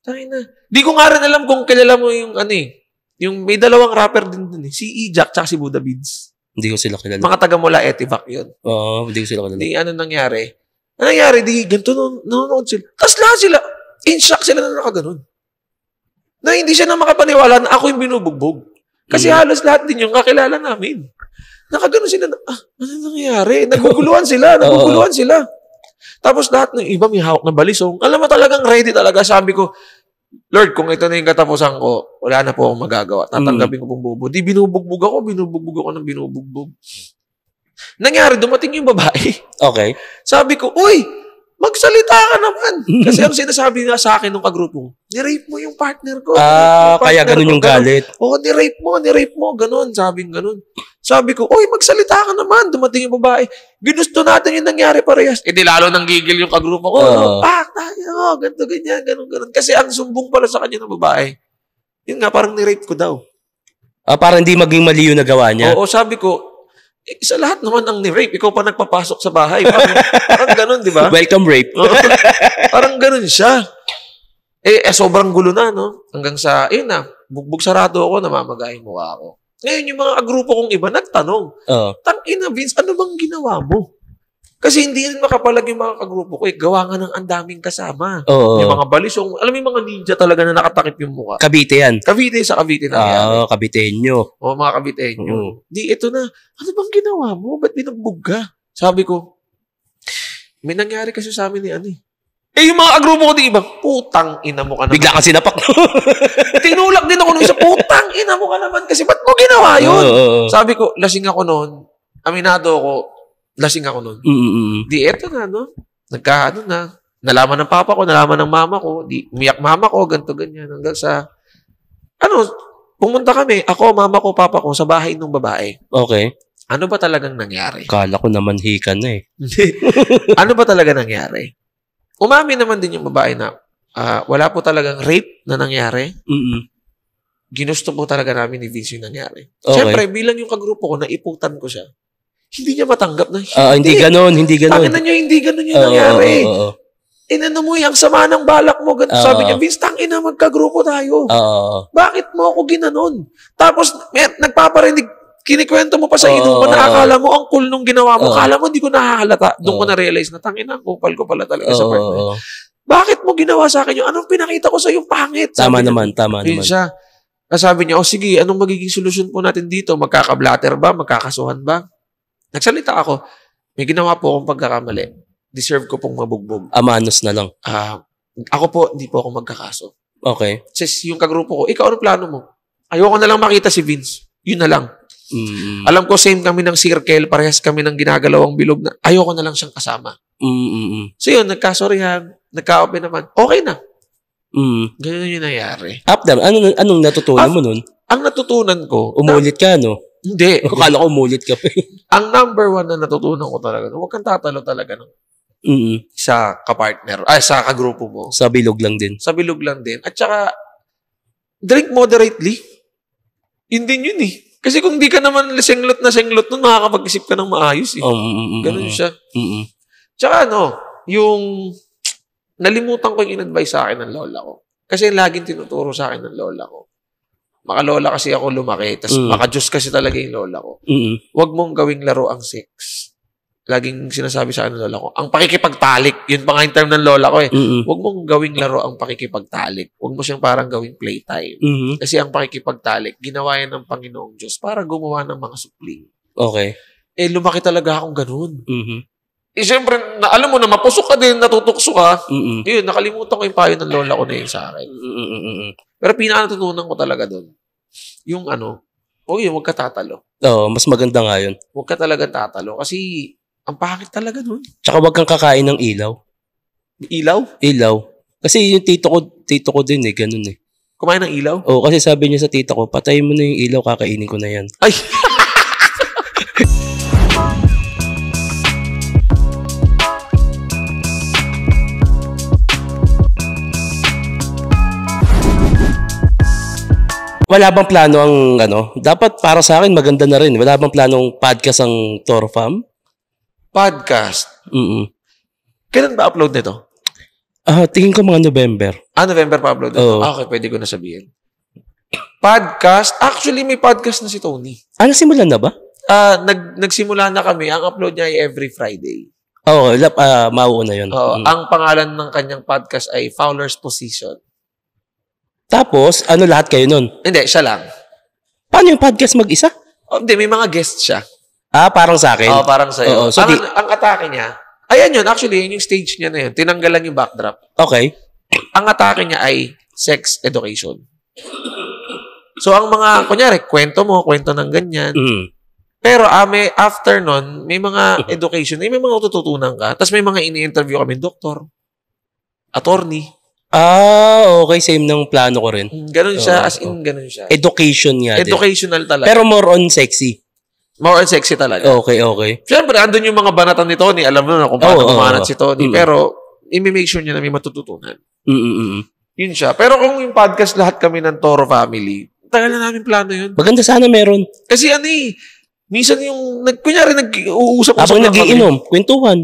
Tayo na. Di ko nga rin alam kung kilala mo yung yung may dalawang rapper din dun Si E-Jack tsaka si Buddha Beans. Hindi ko sila kilala. Mga taga mula Etivac yun. Hindi ko sila kilala. Di ano nangyari? Ganito nanonood sila. Tapos lahat sila, in shock sila na nakaganon. Na hindi siya na makapaniwala na ako yung binubugbog. Kasi halos lahat din yung kakilala namin. Nakaganon sila na, ano nangyari? Naguguluhan sila. Tapos lahat ng iba may hawak na balisong. Alam mo talagang ready talaga. Sabi ko, Lord, kung ito na yung katapusan ko, wala na po akong magagawa. Tatanggapin ko pong bubo. Di binubugbog ako ng binubugbog. Nangyari, dumating yung babae. Okay. Sabi ko, uy, magsalita ka naman. Kasi ang sinasabi nga sa akin nung kagrupo, ni-rape mo yung partner ko. Kaya ganun yung galit. Ni-rape mo, ganun. Sabi ko, uy, magsalita ka naman. Dumating yung babae. Ginusto natin yung nangyari parehas. Di lalo nang gigil yung kagrupo ko. Tayo, ganito, ganyan, ganun. Kasi ang sumbong pala sa kanya ng babae. Yun nga, parang ni-rape ko daw. Para hindi maging mali yung nagawa niya. Oo, sabi ko, sa lahat naman ang ni-rape. Ikaw pa nagpapasok sa bahay. Parang ganun, di ba? Welcome rape. Parang ganun siya. Sobrang gulo na, no? Hanggang sa, bugbog sarado ako, namamagahin mo ako. Ngayon, yung mga grupo kong iba, nagtanong, tangina, Vince, ano bang ginawa mo? Kasi hindi rin makapalag yung mga kagrupo ko. Gawa nga ng andaming kasama. Yung mga balisong, alam mo yung mga ninja talaga na nakatakip yung mukha. Cavite yan. Cavite na. Caviteño. Mga Caviteño. Di, ito na, ano bang ginawa mo? Ba't binugbog ka? Sabi ko, may nangyari kasi sa amin ni yung mga agrupo ko di iba, putang ina mo ka naman. Bigla ka sinapak. Tinulak din ako nung isa, putang ina mo ka naman. Kasi ba't mo ginawa yun? Sabi ko, lasing ako noon. Aminado ako, lasing ako noon. Di, eto na, no? Nagkaano na. Nalaman ng papa ko, nalaman ng mama ko. Di, umiyak mama ko, ganito, ganyan. Hanggang sa, pumunta kami, ako, mama ko, papa ko, sa bahay ng babae. Okay. Ano ba talagang nangyari? Kala ko naman hika na Ano ba talaga nangyari? Umamin naman din yung babae na wala po talagang rape na nangyari. Ginusto po talaga namin ni Vince yung nangyari. Okay. Siyempre, bilang yung kagrupo ko, naiputan ko siya. Hindi niya matanggap na, hindi ganon. Tangina niyo, hindi ganon yung nangyari. Inano mo yung sama ng balak mo. Sabi niya, Vince, tangina, magkagrupo tayo. Bakit mo ako ginanon? Tapos, nagpaparinig, kinikwento mo pa sa inuman na akala mo ang cool nung ginawa mo. Akala mo, di ko nahahalata. Doon ko na-realize na, tangina, kupal ko pala talaga sa partner. Bakit mo ginawa sa akin yun? Anong pinakita ko sa yung pangit? Tama naman. Siya. Sabi niya, sige, anong magiging solusyon po natin dito? Magkaka-blatter ba? Magkakasuhan ba? Nagsalita ako, may ginawa po akong pagkakamali. Deserve ko pong mabugbog. Amanos na lang. Ako po, hindi po ako magkakaso. Okay. Kasi yung kagrupo ko, ikaw ano plano mo? Ayoko na lang makita si Vince. Yun na lang. Alam ko, same kami ng circle, parehas kami ng ginagalawang bilog na ayoko na lang siyang kasama. So yun, nagkasorihan, nagka-open naman. Okay na. Ganun yung nangyari. After, anong natutunan mo nun? Ang natutunan ko... Umulit ka, no? Hindi. Akala ko umulit ka pa. Ang number one na natutunan ko talaga, huwag kang tatalo talaga ng sa kapartner, sa kagrupo mo. Sa bilog lang din. Sa bilog lang din. At saka, drink moderately. Yun din yun eh. Kasi kung di ka naman senglot nun, makakapag-isip ka ng maayos eh. Ganun siya. Tsaka yung nalimutan ko yung in-advise sa akin ng lola ko. Kasi laging tinuturo sa akin ng lola ko. Makalola kasi ako lumaki, tapos makajus kasi talaga yung lola ko. Huwag mong gawing laro ang sex. Laging sinasabi sa akin ng lola ko, ang pakikipagtalik, yun pa nga yung term ng lola ko eh. Huwag mong gawing laro ang pakikipagtalik. Huwag mo siyang parang gawing playtime. Kasi ang pakikipagtalik, ginawa yan ng Panginoong Diyos para gumawa ng mga supling. Okay. Lumaki talaga akong ganun. Siyempre, alam mo na, mapusok ka din, natutukso ka. Yun, nakalimutan ko yung payo ng lola ko na yun sa akin. Pero pinaka-natutunan ko talaga doon, yung huwag ka tatalo. Oo, mas maganda nga yun. Huwag ka talaga tatalo. Kasi, ang pangit talaga doon. Tsaka huwag kang kakain ng ilaw. Ilaw? Ilaw. Kasi yung tito ko din ganun eh. Kumain ng ilaw? Oo, kasi sabi niya sa tito ko, patayin mo na yung ilaw, kakainin ko na yan. Ay! Wala bang plano ang dapat para sa akin maganda na rin. Wala bang planong podcast ang Toro Fam? Podcast? Kailan ba upload nito? Tingin ko mga November. November pa upload nito? Okay, pwede ko na sabihin. Podcast? Actually, may podcast na si Tony. Nasimulan na ba? Nagsimula na kami. Ang upload niya ay every Friday. Oo, mauuna yun. Ang pangalan ng kanyang podcast ay Fowler's Position. Tapos, lahat kayo nun? Hindi, siya lang. Paano yung podcast mag-isa? Hindi, may mga guest siya. Parang sa akin? Parang sa'yo. So ang atake niya, ayan yun, actually, yun yung stage niya na yun. Tinanggalan yung backdrop. Okay. Ang atake niya ay sex education. So, ang mga, kunyari, kwento ng ganyan. Pero, after nun, may mga education, may mga tututunan ka. Tapos may mga ini-interview kami, doktor, attorney. Okay. Same ng plano ko rin. Ganun siya, as in, ganun siya. Education nga din. Educational talaga. Pero more on sexy. More on sexy talaga. Okay. Siyempre, andun yung mga banatan ni Tony. Alam mo na kung paano kumanat si Tony. Pero, i-make sure niya na may matututunan. Yun siya. Pero kung yung podcast lahat kami ng Toro Family, tagal na namin plano yun. Maganda sana meron. Kasi minsan yung, kunyari nag-uusap habang nagiinom, kwentuhan.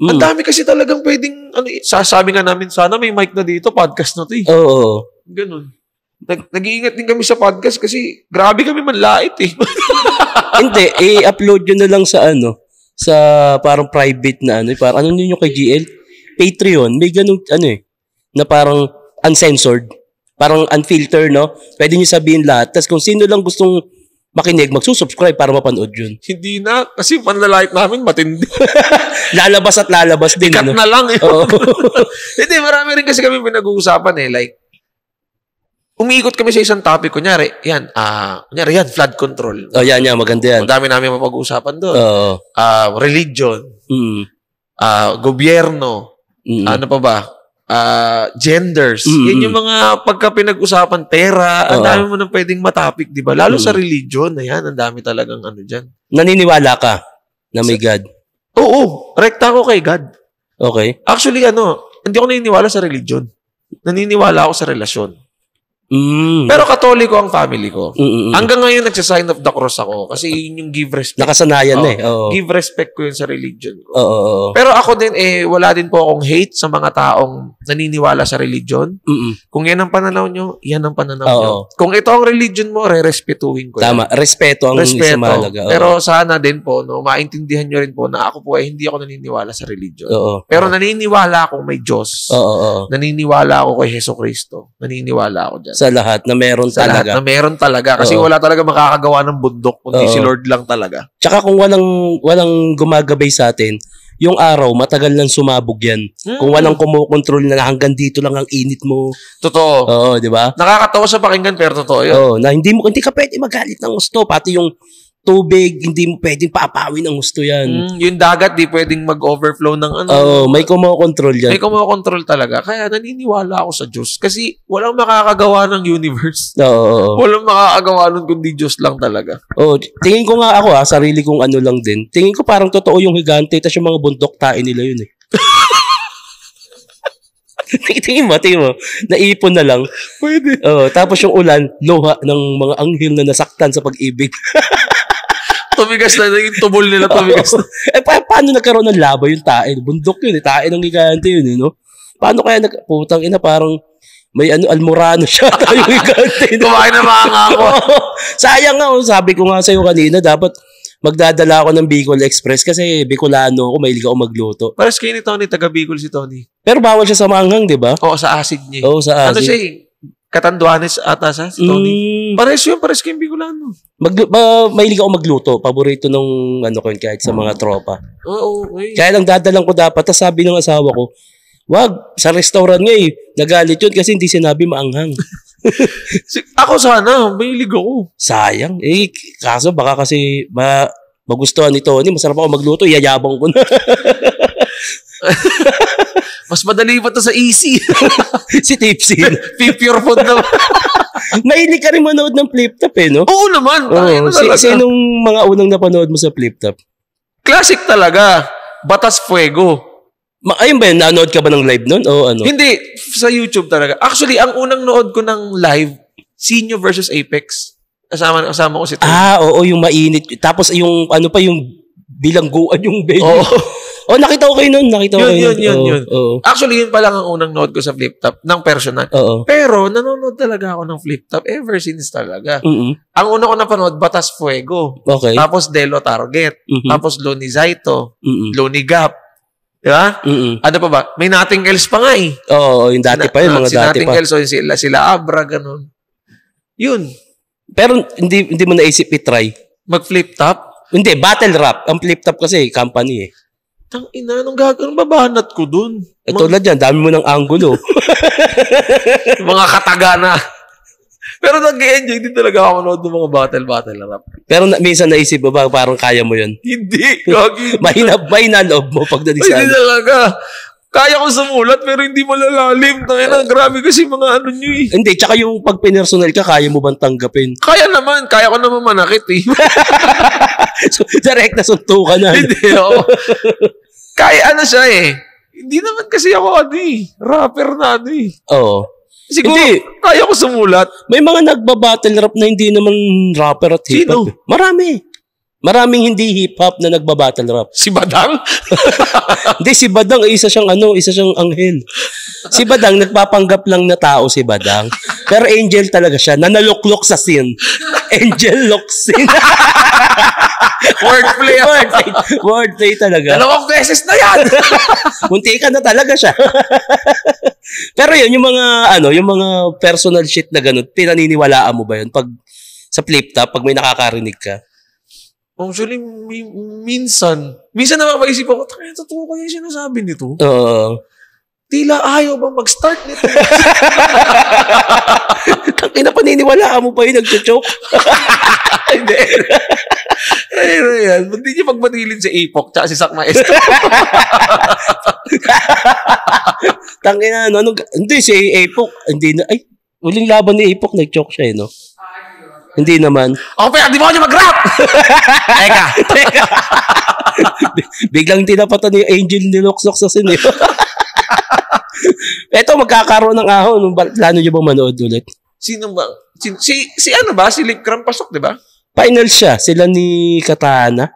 Ang dami kasi talagang pwedeng, sasabi nga namin, sana may mic na dito, podcast na to eh. Oo. Ganun. Nag-iingat din kami sa podcast kasi grabe kami manlait eh. Hindi, i-upload nyo na lang sa sa parang private na parang yun yung kay GL? Patreon, may ganun, na parang uncensored. Parang unfiltered, no? Pwede nyo sabihin lahat. Tapos kung sino lang gustong makinig, magsusubscribe para mapanood yun. Hindi na. Kasi panlalait namin matindi. Lalabas at lalabas din. Ikat na lang. Hindi, marami rin kasi kami pinag-uusapan eh. Like, umiikot kami sa isang topic. Kunyari, yan, flood control. Yan, maganda yan. Ang dami namin mapag-uusapan doon. Religion. Gobyerno. Ano pa ba? Genders. Yan yung mga pagka pinag-usapan, pera, ang dami mo nang pwedeng matapik, di ba? Lalo sa religion, ayan, ang dami talagang dyan. Naniniwala ka na may God? Oo, rekta ako kay God. Okay. Actually, hindi ako naniniwala sa religion. Naniniwala ako sa relasyon. Pero Katoliko ang family ko. Hanggang ngayon, nagsasign of the cross ako kasi yun yung give respect. Nakasanayan Give respect ko yun sa religion ko. Oo. Pero ako din, wala din po akong hate sa mga taong naniniwala sa religion. Kung yan ang pananaw nyo, yan ang pananaw nyo. Kung ito ang religion mo, re-respetuhin ko yan. Tama. Respeto ang isang mahalaga. Pero sana din po, maintindihan nyo rin po na ako po hindi ako naniniwala sa religion. Pero naniniwala akong may Diyos. Naniniwala ako kay Hesus Kristo. Naniniwala ako dyan. Sa lahat na meron talaga. Lahat na meron talaga. Kasi wala talaga makakagawa ng bundok kundi si Lord lang talaga. Tsaka kung walang gumagabay sa atin, yung araw, matagal nang sumabog yan. Kung walang kumokontrol na hanggang dito lang ang init mo. Totoo. Oo, di ba? Nakakatawa sa pakinggan pero totoo yun. Oo, na hindi ka pwede magalit ng gusto. Pati yung tubig, hindi mo pwedeng paapawin ng gusto yan. Yung dagat, di pwedeng mag-overflow ng ano. Oo, may kumokontrol yan. May kumokontrol talaga. Kaya naniniwala ako sa Diyos. Kasi walang makakagawa ng universe. Oo. Walang makakagawa nun kundi Diyos lang talaga. Oo, tingin ko nga ako sarili kong ano lang din. Tingin ko parang totoo yung higante, tas yung mga bundok, tain nila yun eh. Tingin mo, naipon na lang. Pwede. Tapos yung ulan, luha ng mga anghel na nasaktan sa pag-ibig. Tumigas na, yung tubol nila tumigas na. Paano nagkaroon ng laba yung tain? Bundok yun eh, tain ng higante yun eh, no? Paano kaya putang ina, parang may almorano siya yung higante. Kumain na mga ako. Sayang nga, sabi ko nga sa'yo kanina, dapat magdadala ako ng Bicol Express kasi Bicolano ako, mahilig ako magluto. Pares kayo ni Tony, taga Bicol si Tony. Pero bawal siya sa manghang, di ba? Oo, sa acid niya. Oo, sa acid. Ano siya Katanduanes ata siya, si Tony. Pares kayong Bicolano. Mahilig ako magluto. Paborito nung ko yun kahit sa mga tropa. Oo, okay. Kaya lang dadalang ko dapat. Tapos sabi ng asawa ko, wag, sa restaurant nga nagalit yun kasi hindi sinabi maanghang. Ako sana, mahilig ako. Sayang. Kaso baka kasi magustuhan ni Tony, masarap ako magluto, yayabang ko na. Mas madali pa to sa easy. Si Tipsy. Pure food naman. Mahilig ka rin manood ng Flip Top no? Oo naman. Sinong mga unang napanood mo sa Flip Top? Classic talaga. Batas Fuego. Ayun ba yun? Nanood ka ba ng live nun? O ano? Hindi. Sa YouTube talaga. Actually, ang unang nood ko ng live, Sinyo versus Apex. Kasama ko si Tony. Oo, yung mainit. Tapos yung, yung bilangguan yung venue. Oo. Nakita ko kayo nun. Yun. Actually, yun pa lang ang unang nood ko sa Flip Top ng personal. Pero, nanonood talaga ako ng Flip Top ever since talaga. Ang una ko napanood, Batas Fuego. Okay. Tapos Delo Target. Tapos Loni Zaito. Loni Gap. Diba? Ano pa ba? May Nothing Else pa nga eh. Oo, yung dati pa yun, mga si dati Nothing pa. Else, sila Abra, ganun. Yun. Pero hindi mo naisip i-try. Mag-flip top? Hindi, battle rap. Ang flip top kasi, company eh. Tangina, anong babanat ko dun? Tulad yan, dami mo ng angulo. Mga kataga na. Pero nag-enjoy din talaga ako manood ng mga battle rap. Pero minsan naisip mo ba parang kaya mo yun? Hindi. Mahina loob mo pagdating sa hindi talaga. Kaya ko sumulat pero hindi malalalim. Tangina, grabe kasi mga ano nyo eh. Hindi, tsaka yung pag pinersonal ka, kaya mo bang tanggapin? Kaya naman. Kaya ko naman manakit eh. So, direct na suntukan na. Hindi, oo. Kaya ano siya eh. Hindi naman kasi ako rapper na Oo. Siguro, kaya ko sumulat. May mga nagbabattle rap na hindi naman rapper at hip-hop. Sino? Marami. Maraming hindi hip-hop na nagbabattle rap. Si Badang? Hindi, si Badang, isa siyang anghel. Si Badang, nagpapanggap lang na tao si Badang. Pero angel talaga siya, na naluklok sa scene. Angel lock scene. Wordplay talaga. 2 beses na yan! Munti ka na talaga siya. Pero yun, yung mga personal shit na ganun, pinaniniwalaan mo ba yun? Pag sa flip top, pag may nakakarinig ka? Actually, minsan na mapaisip ako, totoo kaya yung sinasabi nito? Tila ayaw bang mag-start nito? Tangina, paniniwalaan mo pa yung nag-choke? Hindi. Ayun yan. Ba't di niyo pagbatilin si Apok tsaka si Sak Maestro? Tangina, hindi, si Apok, hindi na, uling laban ni Apok, nag-choke siya no? Hindi naman. Di mo ako mag-rap! Teka. Biglang tinapatan ni Angel ni Loksok sa sine. Eto, magkakaroon ng ahon. Plano nyo bang manood ulit? Sino ba? Si ano ba? Si Lip Cram pasok, di ba? Final siya. Sila ni Katana.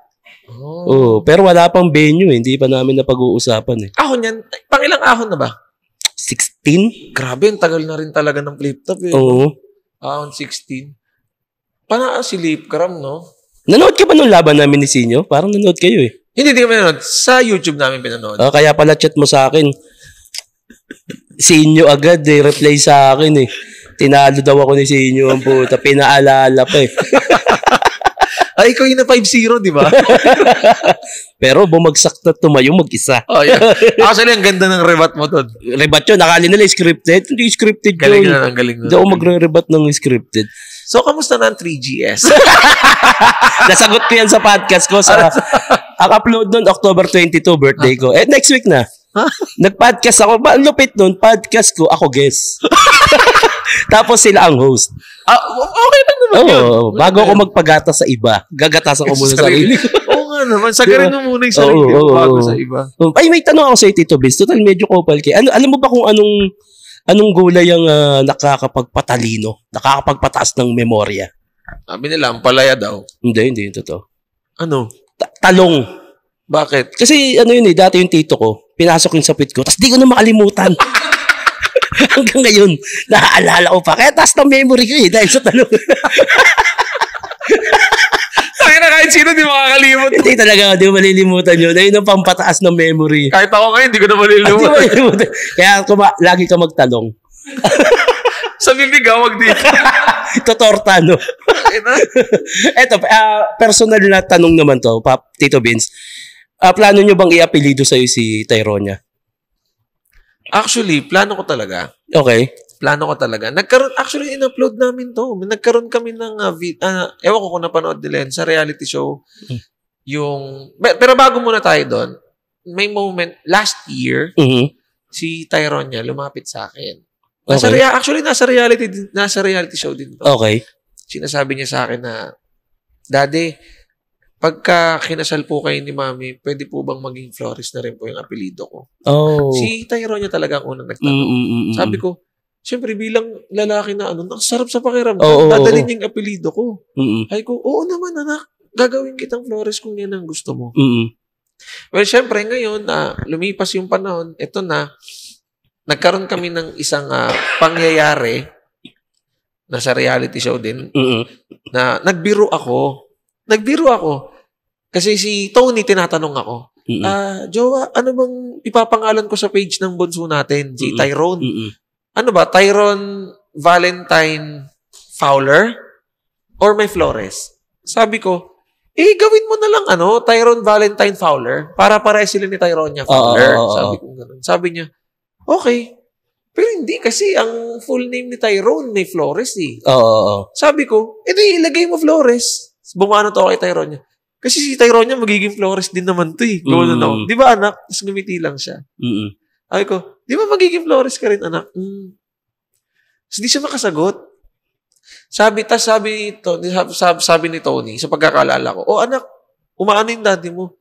Pero wala pang venue. Hindi pa namin napag-uusapan. Ahon yan? Pangilang ahon na ba? 16? Grabe, ang tagal na rin talaga ng flip top. Oo. Ahon 16. Paano si Lip Cram, no? Nanood ka ba nung laban namin ni Sinyo? Parang nanood kayo Hindi kami nanood. Sa YouTube namin pinanood. Kaya pala chat mo sa akin. Sinyo agad reply sa akin Tinalo daw ako ni Sinyo ang puta. Pinaalala pa Ay, ikaw yung na 5-0, di ba? Pero bumagsak na tumayo mag-isa. Oh, yeah. Actually, ang ganda ng rebat mo doon. Rebat yun. Akala nila scripted. Hindi scripted galing yun. Galing na. Hindi ako magre-rebat ng scripted. So, kamusta na ang 3GS? Nasagot ko yan sa podcast ko. Ang upload nun, October 22, birthday ko. Next week na. Nag-podcast ako. Ang lupit nun, podcast ko, ako guest. Tapos sila ang host. Okay lang naman yun. Bago ako magpagata sa iba, gagatasan ko muna sa sarili ko. Oo nga naman. Sagarin mo muna yung sarili ko bago sa iba. Ay, may tanong ako sa'yo, Tito Vince. Total, medyo kopal kayo. Alam mo ba kung anong gulay ang nakakapagpatalino? Nakakapagpataas ng memorya? Sabi nila, ang palaya daw. Hindi yung totoo. Ano? Talong. Bakit? Kasi dati yung tito ko, pinasok yung sapit ko, tapos di ko na makalimutan. Hanggang ngayon, naaalala ko pa. Kaya taas ng memory ko dahil sa talong. Kahit sino di makakalimot. Hindi talaga, di mo malilimutan yun. Ayun ang pampataas ng memory. Kahit ako ngayon, di ko na malilimutan. Kaya lagi ka magtalong. Sa bibig, wag dito. Totorta, no? Eto, personal na tanong naman to, Tito Vince. Plano nyo bang i-apelido sa'yo si Tyronia? Actually, plano ko talaga. Okay. Plano ko talaga. Actually, in-upload namin to. Nagkaroon kami ng, ewan ko kung napanood nila yan, sa reality show. Pero bago muna tayo doon, may moment, last year, si Tyronia lumapit sa akin. Actually, nasa reality show din to. Okay. Sinasabi niya sa akin na, Daddy, pagka kinasal po kayo ni Mami, pwede po bang maging Flores na rin po yung apelido ko? Oh. Si Tyronia talaga ang unang nagtanong. Sabi ko, siyempre bilang lalaki na ang sarap sa pakiramdam. Dadalhin niya yung apelido ko. Ay ko, oo naman anak, gagawin kitang Flores kung yan ang gusto mo. Well, siyempre ngayon, lumipas yung panahon, ito na, nagkaroon kami ng isang pangyayari na sa reality show din, na nagbiro ako. Kasi si Tony, tinatanong ako, Jowa, ano bang ipapangalan ko sa page ng bunso natin? Si Tyrone. Ano ba? Tyrone Valentine Fowler? Or may Flores? Sabi ko, gawin mo na lang Tyrone Valentine Fowler para pareha sila ni Tyronia Fowler. Sabi ko ganun. Sabi niya, okay. Pero hindi kasi ang full name ni Tyrone may Flores eh. Sabi ko, ilagay mo Flores. Bumano to kay Tyronia. Kasi si Tyronia magiging Flores din naman to eh. Gawin na ako. Di ba anak? Tapos gumiti lang siya. Sabi ko, di ba magiging Flores ka rin anak? Tapos di siya makasagot. Sabi ni Tony, sa pagkakaalala ko, anak, umaano yung daddy mo?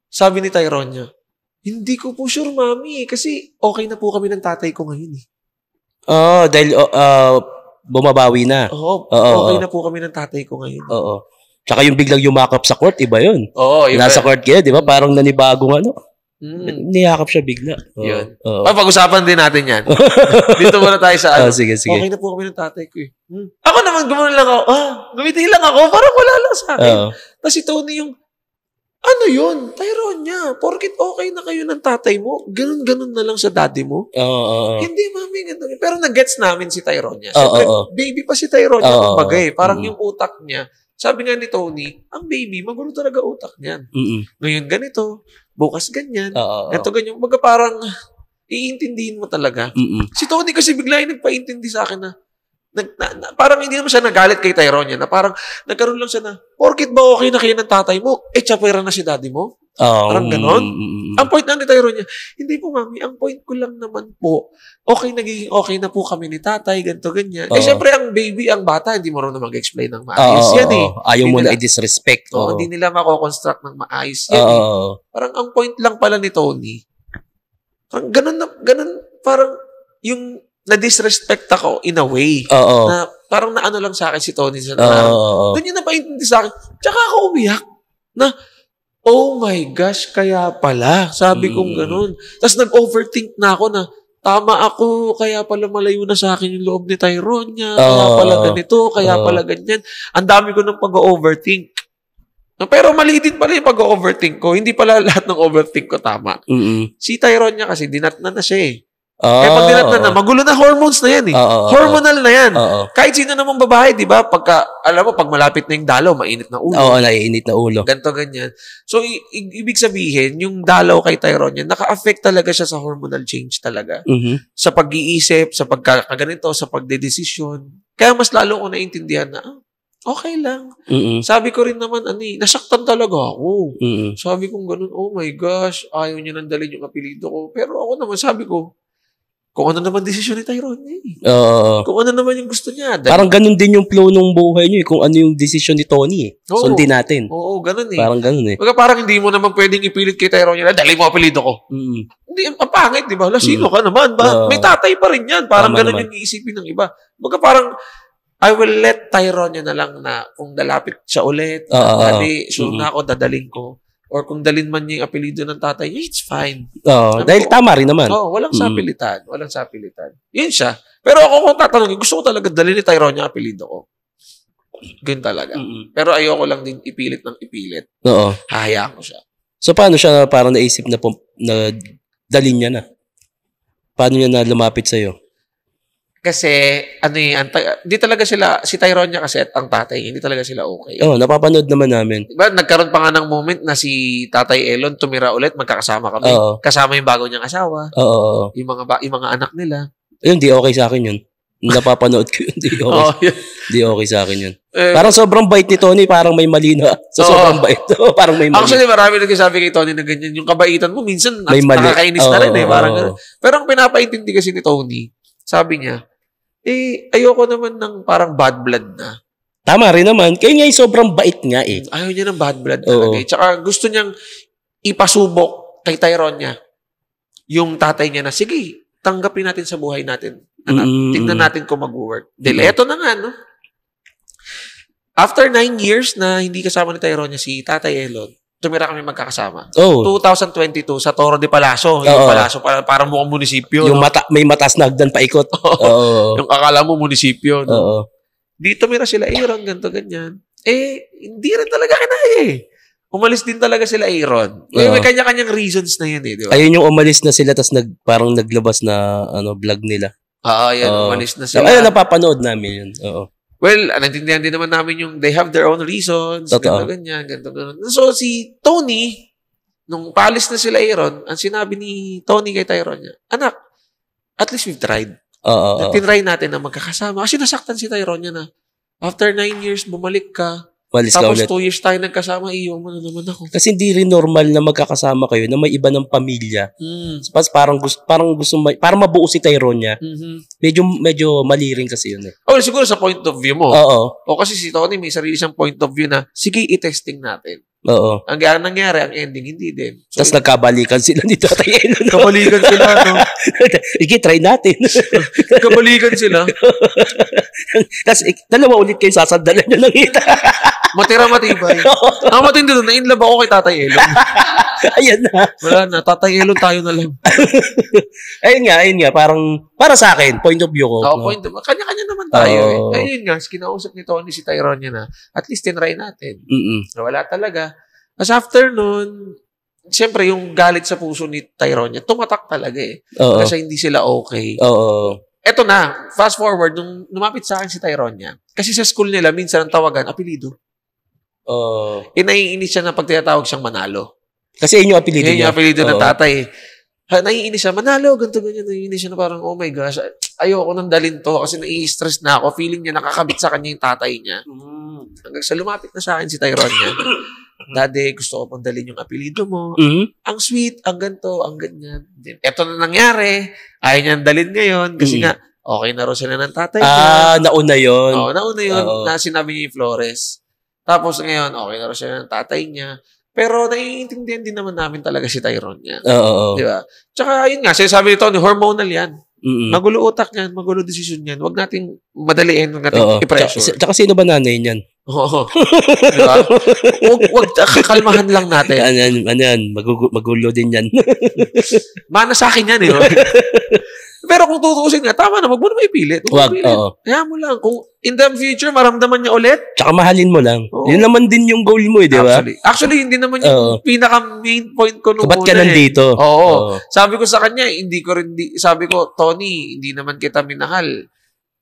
Sabi ni Tyronia, hindi ko po sure, Mami, kasi okay na po kami ng tatay ko ngayon eh. Dahil bumabawi na. Okay na po kami ng tatay ko ngayon. Tsaka yung biglang yumakap sa court, iba yun. Iba. Nasa court kayo, di ba? Parang nanibagong niyakap siya bigla. Yun. Pag-usapan din natin yan. Dito muna tayo sa sige. Okay na po kami ng tatay ko eh. Ako naman, gumano lang ako. Gumiti lang ako. Parang wala lang sa akin. Tapos si Tony yung, ano yun? Tyronia. Porkit okay na kayo ng tatay mo, ganun-ganun na lang sa daddy mo. Hindi, Mami, ganun. Pero nag-gets namin si Tyronia. Siyempre, baby pa si Tyronia. Bagay. Parang yung utak niya, sabi nga ni Tony, ang baby, magulo talaga utak niyan. Ngayon ganito, bukas ganyan, ito ganyan. Baga parang, iintindihin mo talaga. Si Tony kasi bigla yung nagpaintindi sa akin na, parang hindi naman siya nagalit kay Tyronia, na parang nagkaroon lang siya na, porkit ba okay na kayo ng tatay mo? Tsapera na si daddy mo? Parang ganon. Ang point lang ni Tyronia, hindi po Mami, ang point ko lang naman po, nagiging okay na po kami ni tatay, ganito, ganyan. Siyempre, ang baby, ang bata, hindi mo rin na mag-explain ng maayos yan eh. Ayaw mo na i-disrespect. Hindi nila mako-construct ng maayos yan eh. Parang ang point lang pala ni Tony, parang ganun, parang yung na-disrespect ako in a way. Na parang naano lang sa akin si Tony. Doon yun napaintindi sa akin. Tsaka ako umiyak na, oh my gosh, kaya pala. Sabi kong ganun. Tapos nag-overthink na ako na, tama ako, kaya pala malayo na sa akin yung loob ni Tyronia, kaya pala ganito, kaya pala ganyan. Ang dami ko ng pag-overthink. Pero mali din pala yung pag-overthink ko. Hindi pala lahat ng overthink ko tama. Si Tyronia kasi, dinatnan na siya eh. Pag dinatnan na, magulo na, hormones na yan eh. Hormonal na yan. Kahit sino namang babae, di ba? Alam mo, pag malapit na yung dalaw, mainit na ulo. Oo, naiinit na ulo. Ganto, ganyan. So, ibig sabihin, yung dalaw kay Tyronia, naka-affect talaga siya sa hormonal change talaga. Sa pag-iisip, sa pagkakaganito, sa pagdedesisyon. Kaya mas lalo ko naintindihan na, okay lang. Sabi ko rin naman, nasaktan talaga ako. Sabi ko ganun, oh my gosh, ayaw niya nang dalhin yung apelido ko. Pero ako naman, sabi ko, kung ano naman desisyon ni Tyronia eh. Kung ano naman yung gusto niya. Parang ganun din yung flow ng buhay niyo eh. Kung ano yung desisyon ni Tony eh. Sundin natin. Oo, ganun eh. Parang ganun eh. Parang hindi mo naman pwedeng ipilit kay Tyronia na dali mo apelido ko. Hindi, ang pangit, di ba? Sino ka naman ba? May tatay pa rin yan. Parang ganun yung iisipin ng iba. Parang, I will let Tyronia na lang na kung dalapit siya ulit, dali, sure na ako, dadaling ko. Or kung dalin man niya yung apelido ng tatay niya, it's fine. Dahil tama rin naman. Walang sapilitan. Walang sapilitan. Yun siya. Pero ako kung tatanungin, gusto ko talaga dalhin ni Tyronia ang apelido ko. Ganun talaga. Pero ayoko lang din ipilit ng ipilit. Hahayaan ko siya. So, paano siya parang naisip na dalhin niya na? Paano niya na lumapit sa'yo? Kasi, di talaga sila, si Tyronia kasi at ang tatay, hindi talaga sila okay. Napapanood naman namin. Diba, nagkaroon pa nga ng moment na si Tatay Elon tumira ulit, magkakasama kami. Kasama yung bago niyang asawa. Yung mga anak nila. Ayun, di okay sa akin yun. Napapanood ko yun, di okay sa akin yun. Parang sobrang bait ni Tony, parang may mali na. Sobrang bait. Parang may mali. Actually, marami nagsasabi kay Tony na ganyan. Yung kabaitan mo, minsan nakakainis na rin eh. Parang ganun. Pero ang pinapaintindi kasi ni Tony, sabi niya, ayoko naman ng parang bad blood na. Tama rin naman. Kaya nga sobrang bait nga eh. Ayaw niya ng bad blood talaga eh. Tsaka gusto niyang ipasubok kay Tyronia yung tatay niya na, sige, tanggapin natin sa buhay natin. Tingnan natin kung mag-work. Dahil eto na nga, no? After 9 years na hindi kasama ni Tyronia si Tatay Elon, tumira kami magkakasama. 2022 sa Toro de Palacio. Yung Palacio, parang mukhang munisipyo. Yung may matas na hagdan paikot. Yung akala mo munisipyo. No? Dito tumira sila, Aaron, ganito, ganyan. Hindi rin talaga kinaya eh. Umalis din talaga sila, Aaron. May kanya-kanyang reasons na yun eh. Di ba? Ayun yung umalis na sila, tapos parang naglabas na vlog nila. Yan, umalis na sila. Ayun, napapanood namin yun. Well, naintindihan din naman namin yung they have their own reasons. Ganto, ganyan, ganto, ganyan. So, si Tony, nung paalis na sila Aaron, ang sinabi ni Tony kay Tyronia, anak, at least we've tried. Tinry natin na magkakasama. Kasi nasaktan si Tyronia na after 9 years, bumalik ka. Tapos 2 years tayo nagkasama, iyon mo na naman ako. Kasi hindi rin normal na magkakasama kayo na may iba ng pamilya. Parang gusto para mabuo si Tyronia. Medyo mali rin kasi yun eh. Siguro sa point of view mo. Kasi si Tony may sarili siyang point of view na, sige, i-testing natin. Ang nangyari, ang ending, hindi din. So, tapos nagkabalikan sila ni Tatay Elon. Kabalikan sila, no? Sige, try natin. Kabalikan sila. Tapos, dalawa ulit kayo sasandalan nyo ng hita. Matira matibay. Ang matindi doon, na-inlove ako kay Tatay Elon. Ayan na. Wala na, Tatay Elon tayo na lang. Ayun nga, parang, para sa akin, point of view ko. Point of view. Kanya-kanya naman tayo eh. Ayun nga, kinausap ni Tony si Tyronia na, at least tinry natin. Wala talaga. As after nun, siyempre yung galit sa puso ni Tyronia, tumatak talaga eh. Kasi hindi sila okay. Eto na, fast forward, nung lumapit sa akin si Tyronia, kasi sa school nila, minsan ang tawagan, apelido. Naiinis siya na pag tinatawag siyang Manalo. Kasi yun yung apelido niya. Yun yung apelido ng tatay. Naiinis siya, Manalo, ganito, ganyan. Naiinis siya na parang, oh my gosh, ayoko nang dalhin to kasi nai-stress na ako. Feeling niya nakakabit sa kanya yung tatay niya. Hanggang sa lumapit na sa akin si Tyronia. Daddy, gusto ko pang dalhin yung apelido mo. Ang sweet, ang ganito, ang ganyan. Ito na nangyari. Ayaw niyang dalhin ngayon kasi nga, okay na rin sila ng tatay niya. Nauna yun. Nauna yun na sinabi niya yung Flores. Tapos ngayon, okay na rin sila ng tatay niya. Pero naiintindihan din naman namin talaga si Tyronia. Di ba? Tsaka yun nga, sinasabi nito, hormonal yan. Magulo utak yan, magulo desisyon yan. Huwag nating madaliin, huwag nating i-pressure. Tsaka sino ba nanay niyan? Oo. Diba? Wag kalmahan lang natin. Ano yan, magulo din yan. Mana sa akin yan, eh. Pero kung tutuusin nga, tama na, wag mo na maipilit. Wag, oo. Kaya mo lang, kung in the future, maramdaman niya ulit. Tsaka mahalin mo lang. Yun naman din yung goal mo, di ba? Actually, hindi naman yung pinaka-main point ko nung ba't ka nandito? Oo. Sabi ko sa kanya, sabi ko, Tony, hindi naman kita minahal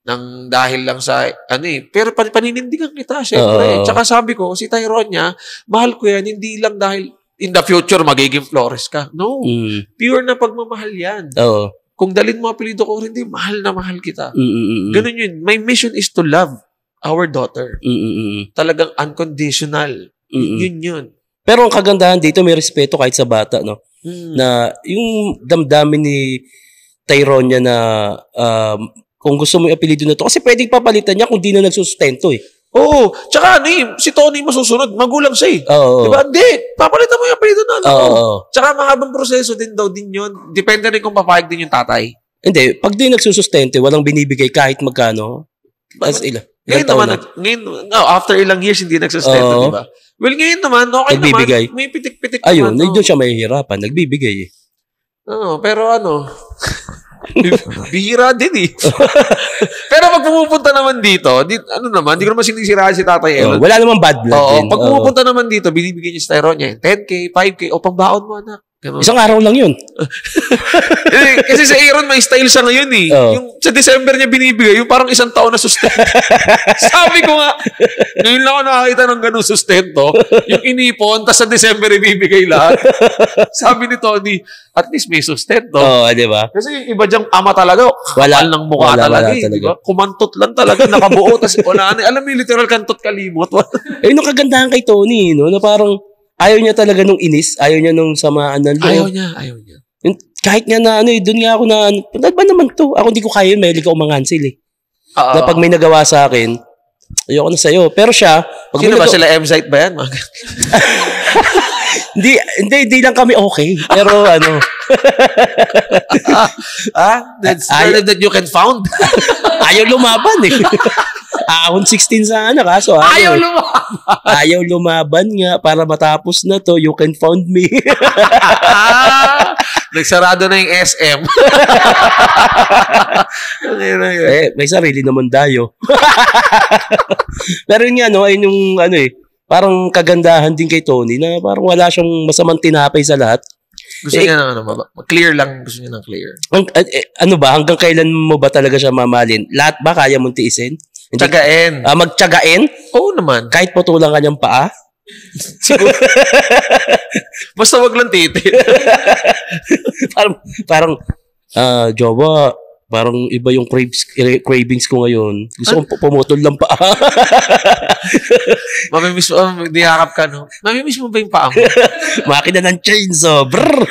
nang dahil lang sa, pero paninindigan kita, syempre. Tsaka sabi ko, si Tyronia, mahal ko yan, hindi lang dahil in the future, magiging Flores ka. No. Pure na pagmamahal yan. Oo. Kung dalin mo apelido ko, hindi, mahal na mahal kita. Ganun yun. My mission is to love our daughter. Talagang unconditional. Yun. Pero ang kagandahan dito, may respeto kahit sa bata, no? Na yung damdamin ni Tyronia na kung gusto mo yung apelido na to, kasi pwedeng papalitan niya kung di na nagsusustento eh. Oo. Tsaka si Tony masusunod, magulang siya eh. Diba? Hindi. Papalitan mo yung apelido na Tsaka mahabang proseso din daw din yun. Depende rin kung papayag din yung tatay. Hindi. Pag di nagsusustento, walang binibigay kahit magkano. As ngayon naman, after ilang years, hindi nagsustento, diba? Well, ngayon naman, okay nagbibigay. Naman. May pitik-pitik naman. Ayun, doon siya mahihirapan. Nagbibigay eh. Pero bihira din eh. Pero pag pumupunta naman dito, hindi ko naman sinisiraan si Tatay Elon. Wala namang bad blood din. Pag pumupunta naman dito, binibigyan niya si Tyronia 10K, 5K, o pambaon mo, anak. Ganun. Isang araw lang yun. Kasi sa Aaron, may style siya ngayon eh. Yung sa December niya binibigay, yung parang isang taon na sustento. Sabi ko nga, ngayon lang ako nakakita ng ganung sustento. Yung inipon, tas sa December ibibigay lahat. Sabi ni Tony, at least may sustento. Di ba? Kasi yung iba dyang ama talaga, kapal ng mukha talaga eh. Diba? Kumantot lang talaga, nakabuo, tas wala na. Alam mo yung literal kantot kalimot. Yung kagandahan kay Tony, no? Na parang, ayaw niya talaga nung inis. Ayaw niya nung samaan ng loob. Ayaw niya. Kahit nga na doon nga ako na, ba naman to? Ako hindi ko kaya yun, mahilig ako mangansil eh. Na pag may nagawa sa akin, ayoko na sa'yo. Pero siya, pag sino ba sila? M-Site ba yan? Hindi lang kami okay. Pero that's that you can found? Ayaw lumaban eh. Ahon 16 sana kaso ayaw lumaban nga para matapos na to. You can found me. Nagsarado na yung SM. May sarili naman tayo. Pero yun nga ayun yung parang kagandahan din kay Tony na parang wala siyang masamang tinapay sa lahat. Gusto niya ng clear lang. Gusto niya ng clear. Hanggang kailan mo ba talaga siya mamahalin? Lahat ba kaya mong tiisin? Tiyagain. Magtiyagain? Oo naman. Kahit putulang kanyang paa? Siguro. Basta wag lang titi. parang jowa, parang iba yung cravings ko ngayon. Gusto kong pumutol lang paa. Mamimiss mo, diyakap ka, no? Mamimiss mo ba yung paa mo? Makina ng chainsaw. Brrr.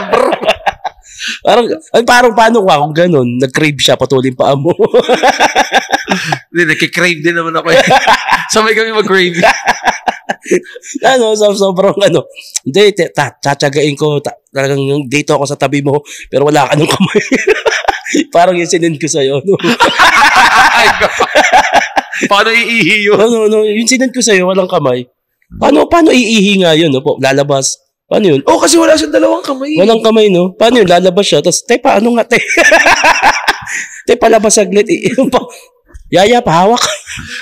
Brrr. Parang paano ka kung ganun? Nag-crave siya, patulin paa mo. Hindi, nagkikrave din naman ako. Sabay kami mag-crave. Sobrang hindi, tatsagain ko, talagang dito ako sa tabi mo, pero wala ka ng kamay. Parang yung sinend ko sa'yo. Paano iihi yun? Yung sinend ko sa'yo, walang kamay. Paano iihi nga yun? Lalabas. Paano yun? Kasi wala siyang dalawang kamay. Walang kamay, no? Paano yun? Lalabas siya. Tapos, paano nga, palabas saglit. Yaya, pahawak.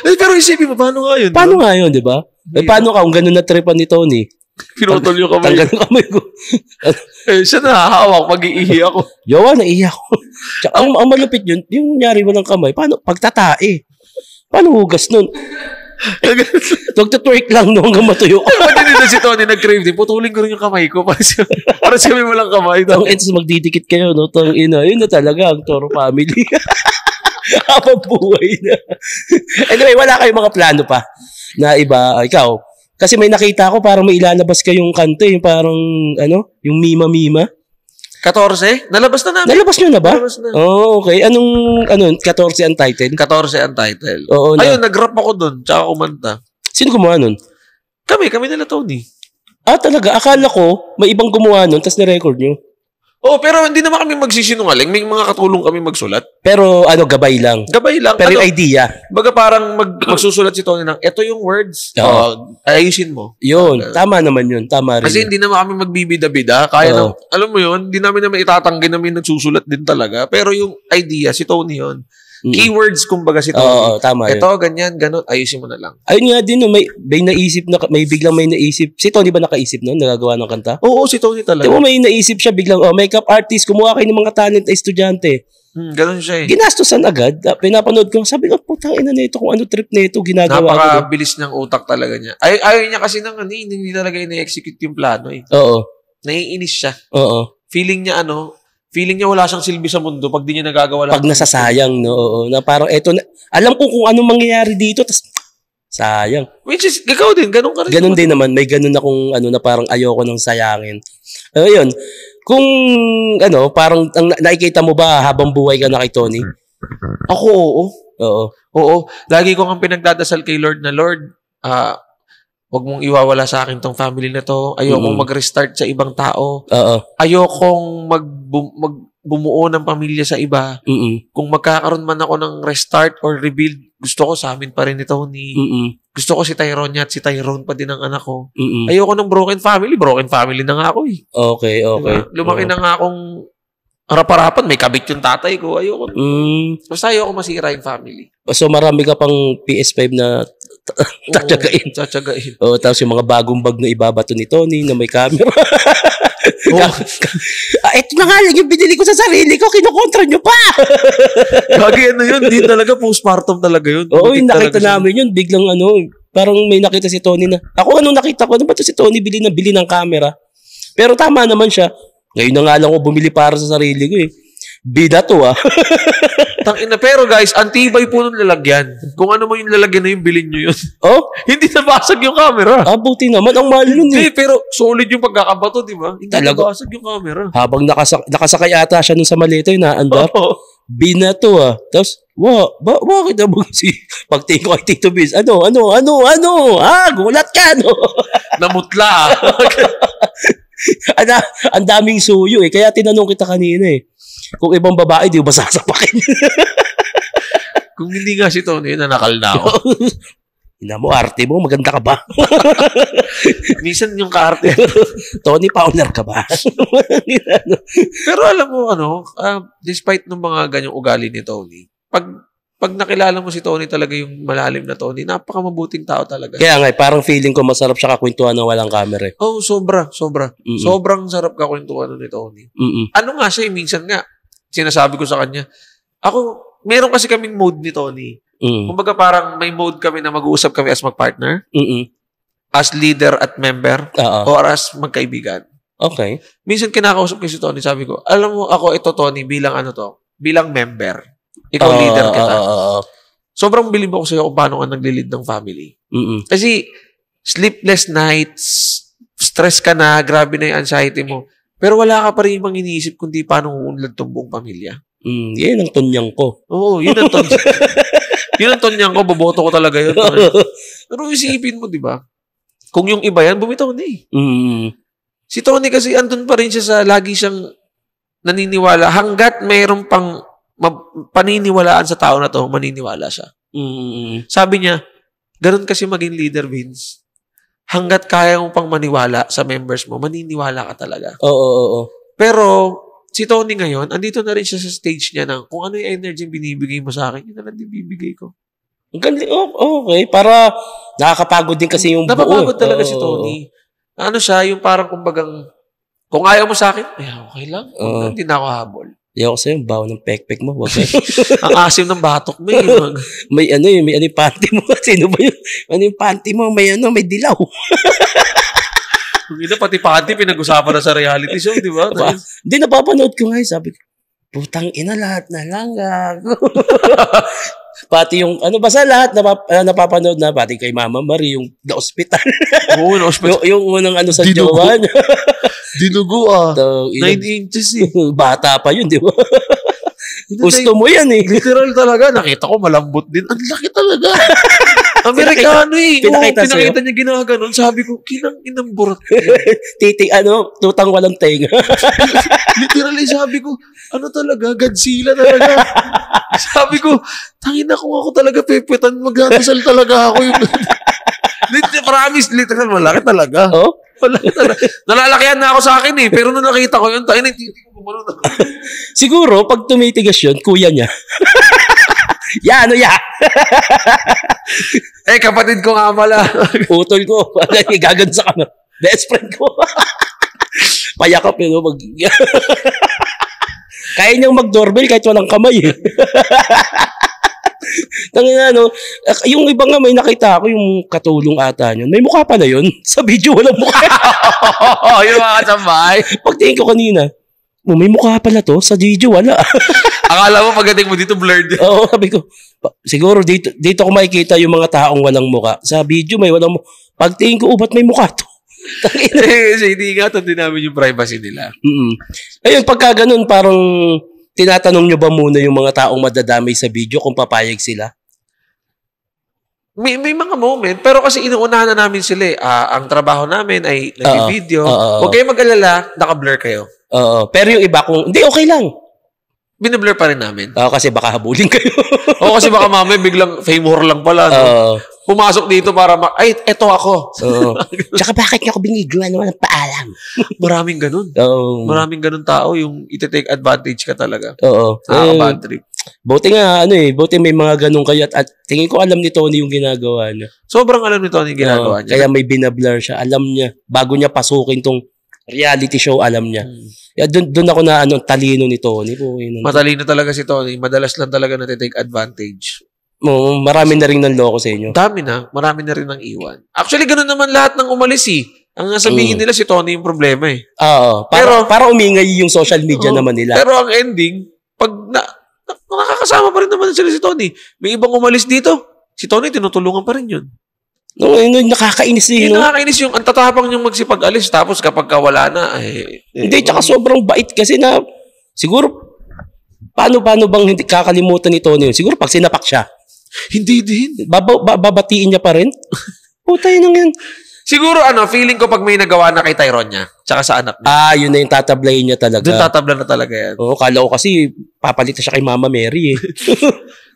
Pero isipin mo, paano nga yun? Paano nga yun, di ba? Paano ka kung ganun na tripan ni Tony? Pinutol yung kamay. Tanggal yung kamay ko. Siya nahahawak pag iihi ako. Yawa, naiihi ako. Tsaka, ang malupit yun, yung nangyari walang kamay, paano? Pagtatae. Paano hugas nun? Twerk lang no hanggang matuyo. Pati nila si Tony nag-crave din. Putulin ko rin yung kamay ko para siya may walang kamay. Ito magdidikit kayo, no? Yun na talaga ang Toro family. Habang buhay na. Anyway, wala kayong mga plano pa na iba. Ikaw, kasi may nakita ko parang may ilalabas kayong kanto, yung parang, yung Mima. 14? Nalabas na namin. Nalabas nyo na ba? Nalabas na. Okay. Anong 14 ang title? 14 ang title. Oo, ayun, nag-rap ako dun. Tsaka kumanta. Sino gumawa nun? Kami nila Tony. Talaga? Akala ko, may ibang gumawa nun, tapos nirecord nyo. Oh, pero hindi naman kami magsisinungaling. May mga katulong kami magsulat. Pero gabay lang. Gabay lang. Pero yung idea. Baga parang magsusulat si Tony ng, eto yung words. Ayusin mo. Yun. Tama naman yun. Tama rin. Kasi hindi naman kami magbibida-bida. Kaya alam mo yun, hindi namin itatanggi namin nagsusulat din talaga. Pero yung idea, si Tony yun. Keywords, kumbaga si Tony. Oo, tama yun. Ito, ganyan, ganun. Ayusin mo na lang. Ayun nga din, may biglang may naisip. Si Tony ba nakaisip nun? Nagagawa ng kanta? Oo, si Tony talaga. Diba may naisip siya biglang, makeup artist, kumuha kayo ng mga talent na estudyante. Ganun siya eh. Ginastosan agad. Pinapanood ko, sabi ko, putang ina na ito, kung ano trip na ito, ginagawa. Napakabilis ng utak talaga niya. Ayaw niya kasi hindi talaga ina-execute yung plano eh. Oo. Naiinis siya. Oo. Feeling niya wala siyang silbi sa mundo pag di niya nagagawa lang. Pag nasasayang, no? Oo, na parang eto na, alam ko kung ano mangyayari dito, tas sayang. Which is, ikaw din, ganun ka rin. Ganun din naman, may ganun akong na parang ayoko nang sayangin. Ayun, kung parang nakikita mo ba habang buhay ka na kay Tony? Ako, oo. Oo. Lagi ko ang pinagdadasal kay Lord na, Lord, wag mong iwawala sa akin tong family na to. Ayokong mag-restart sa ibang tao. Ayokong bumuo ng pamilya sa iba. Kung magkakaroon man ako ng restart or rebuild, gusto ko sa amin pa rin ni Tony. Gusto ko si Tyrone at si Tyrone pa din ang anak ko. Ayoko ng broken family. Broken family na nga ako eh. Okay. Diba? Lumaki na nga akong harap-harapan. May kabit yung tatay ko. Ayoko. Basta ayoko masira yung family. So marami ka pang PS5 na tatsagain. Tapos yung mga bagong bag na ibabato ni Tony na may camera. Ito na nga lang yung binili ko sa sarili ko, kinukontra nyo pa. Bagay yun, di talaga postpartum talaga yun. Oo, yung nakita namin yun, biglang parang may nakita si Tony na, ako nakita ko, ba ito si Tony bili ng camera. Pero tama naman siya. Ngayon na nga lang ako bumili para sa sarili ko eh. Bida to Tangina, pero guys, antibay po ng lalagyan. Kung ano mo yung lalagyan na yung bilhin nyo yun. Hindi nabasag yung camera. Buti naman. Ang mahal nun eh. Pero solid yung pagkakabato, di ba? Hindi nabasag yung camera. Habang nakasakay ata siya nun sa malito, naandar. Bina to Tapos, bakit na si pagtingin ko kay Tito Biz, gulat ka, Namutla, Ang daming suyo eh. Kaya tinanong kita kanina eh. Kung ibang babae, di ba sasapakin? Kung hindi nga si Tony, nanakal na ako. Ina mo, arte mo, maganda ka ba? Minsan yung kaarte. Tony, pa-owner ka ba? Pero alam mo, despite ng mga ganyang ugali ni Tony, pag nakilala mo si Tony talaga yung malalim na Tony, napakamabuting tao talaga. Kaya nga, parang feeling ko masarap siya kakwentuhan na walang camera eh. Sobra. Sobrang sarap kakwentuhan ni Tony. Ano nga siya, minsan nga, sinasabi ko sa kanya, meron kasi kaming mode ni Tony. Kumbaga parang may mode kami na mag-uusap kami as mag-partner, as leader at member, or as magkaibigan. Okay. Minsan kinakausap ko si Tony, sabi ko, alam mo ako ito Tony, bilang member. Ikaw leader kita. Sobrang bilib ako sa'yo kung paano ka nagli-lead ng family. Kasi sleepless nights, stress ka na, grabe na yung anxiety mo. Pero wala ka pa rin ibang iniisip kundi paano uunlad tong buong pamilya. Yan ang tonyang ko. Oo, yun ang tonyang. Yun ang tonyang ko, boboto ko talaga yun. Pero isipin mo, di ba? Kung yung iba yan, bumitaw na eh. Si Tony kasi andun pa rin siya sa lagi siyang naniniwala. Hanggat mayroong pang paniniwalaan sa tao na to, maniniwala siya. Sabi niya, ganun kasi maging leader, Vince. Hanggat kaya mo pang maniwala sa members mo, maniniwala ka talaga. Oo. Pero, si Tony ngayon, andito na rin siya sa stage niya ng kung ano yung energy binibigay mo sa akin, yun na lang din bibigay ko. Okay. Para nakakapagod din kasi yung napapagod talaga si Tony. Ano siya, yung parang kumbagang, kung ayaw mo sa akin, okay lang. Hindi na ako habol. Ayaw ko sa'yo, bawa ng pek-pek mo. Ang asim ng batok mo. May yung panty mo. Sino ba yun? Ano yung panty mo? May dilaw. Pati panty, pinag-usapan na sa reality show, di ba? Hindi, napapanood ko nga. Sabi ko, putang ina, lahat na lang. Pati yung, basta lahat napapanood na, pati kay Mama Marie, yung the hospital. Oo, the hospital. yung unang sa jowa niya. Dinugo 9 inches eh. Bata pa yun, di ba? Gusto mo yan eh. Literal talaga. Nakita ko malambot din. Ang laki talaga. Amerikano eh. Pinakita niya ginaganon. Sabi ko, kinang inamburat. Tutang walang tenga. Literally, sabi ko, ano talaga? Godzilla talaga. Sabi ko, tangina kung ako talaga pepetan, magdadasal talaga ako yung... Promise, literal, malaki talaga. Oh? Malaki talaga. Nalalakihan na ako sa akin eh. Pero nung nakita ko yun, tangina, titi ko gumano na. Siguro, pag tumitigas yun, kuya niya. Ya, ano ya? Kapatid ko nga pala. Utol ko. Gagansa ka na. Best friend ko. Payakap yun. Kaya niyang mag-doorbell kahit walang kamay eh. Tangina, no? Yung iba nga may nakita ako, yung katulong ata yun. May mukha pala yun. Sa video walang mukha. Yung mga kasambay. Pagtingin ko kanina, may mukha pala to. Sa video wala. Akala mo pagdating mo dito blurred. Oo, sabi ko. Siguro dito ko makikita yung mga taong walang mukha. Sa video may walang mukha. Pagtingin ko, ba't may mukha to? Kasi hindi nga din namin yung privacy nila. Ayun, pagka ganun, parang tinatanong nyo ba muna yung mga taong madadamay sa video kung papayag sila? May mga moment, pero kasi inuunahan na namin sila eh. Ang trabaho namin ay nag-video. Huwag kayo mag-alala, naka-blur kayo. Oo. Pero yung iba kung, hindi, okay lang. Binablur pa rin namin. Oo, kasi baka habulin kayo. Oo, kasi baka mamaya biglang favor lang pala. No? Pumasok dito para ay, eto ako. Tsaka bakit niyo ako binigyan naman ng paalam? Maraming ganun. Maraming ganun tao yung iti-take advantage ka talaga. Oo. Bad trip. Buti nga, buti may mga ganun kayo at tingin ko alam ni Tony yung ginagawa niya. Sobrang alam ni Tony yung ginagawa niya. Kaya may binablur siya. Alam niya. Bago niya pasukin tong reality show, alam niya. Doon ako na talino ni Tony. Matalino talaga si Tony. Madalas lang talaga natitake advantage. Marami na rin ng loko sa inyo. Marami na rin ng iwan. Actually, ganun naman lahat ng umalis eh. Ang sabihin nila si Tony yung problema eh. Oo. Para umingay yung social media naman nila. Pero ang ending, pag nakakasama pa rin naman sila si Tony. May ibang umalis dito. Si Tony, tinutulungan pa rin yun. Nakakainis eh. Nakakainis yung ang tatapang yung magsipag-alis tapos kapag wala na, hindi, tsaka sobrang bait kasi na, siguro, paano bang hindi kakalimutan ni Tony yun? Siguro pag sinapak siya. Hindi din. Babatiin niya pa rin? Putay nang yan. Siguro, feeling ko pag may nagawa na kay Tyrone niya, tsaka sa anak niya. Yun na yung tatablayin niya talaga. Doon tatabla na talaga yan. Oo, kala ko kasi papalitan siya kay Mama Mary eh.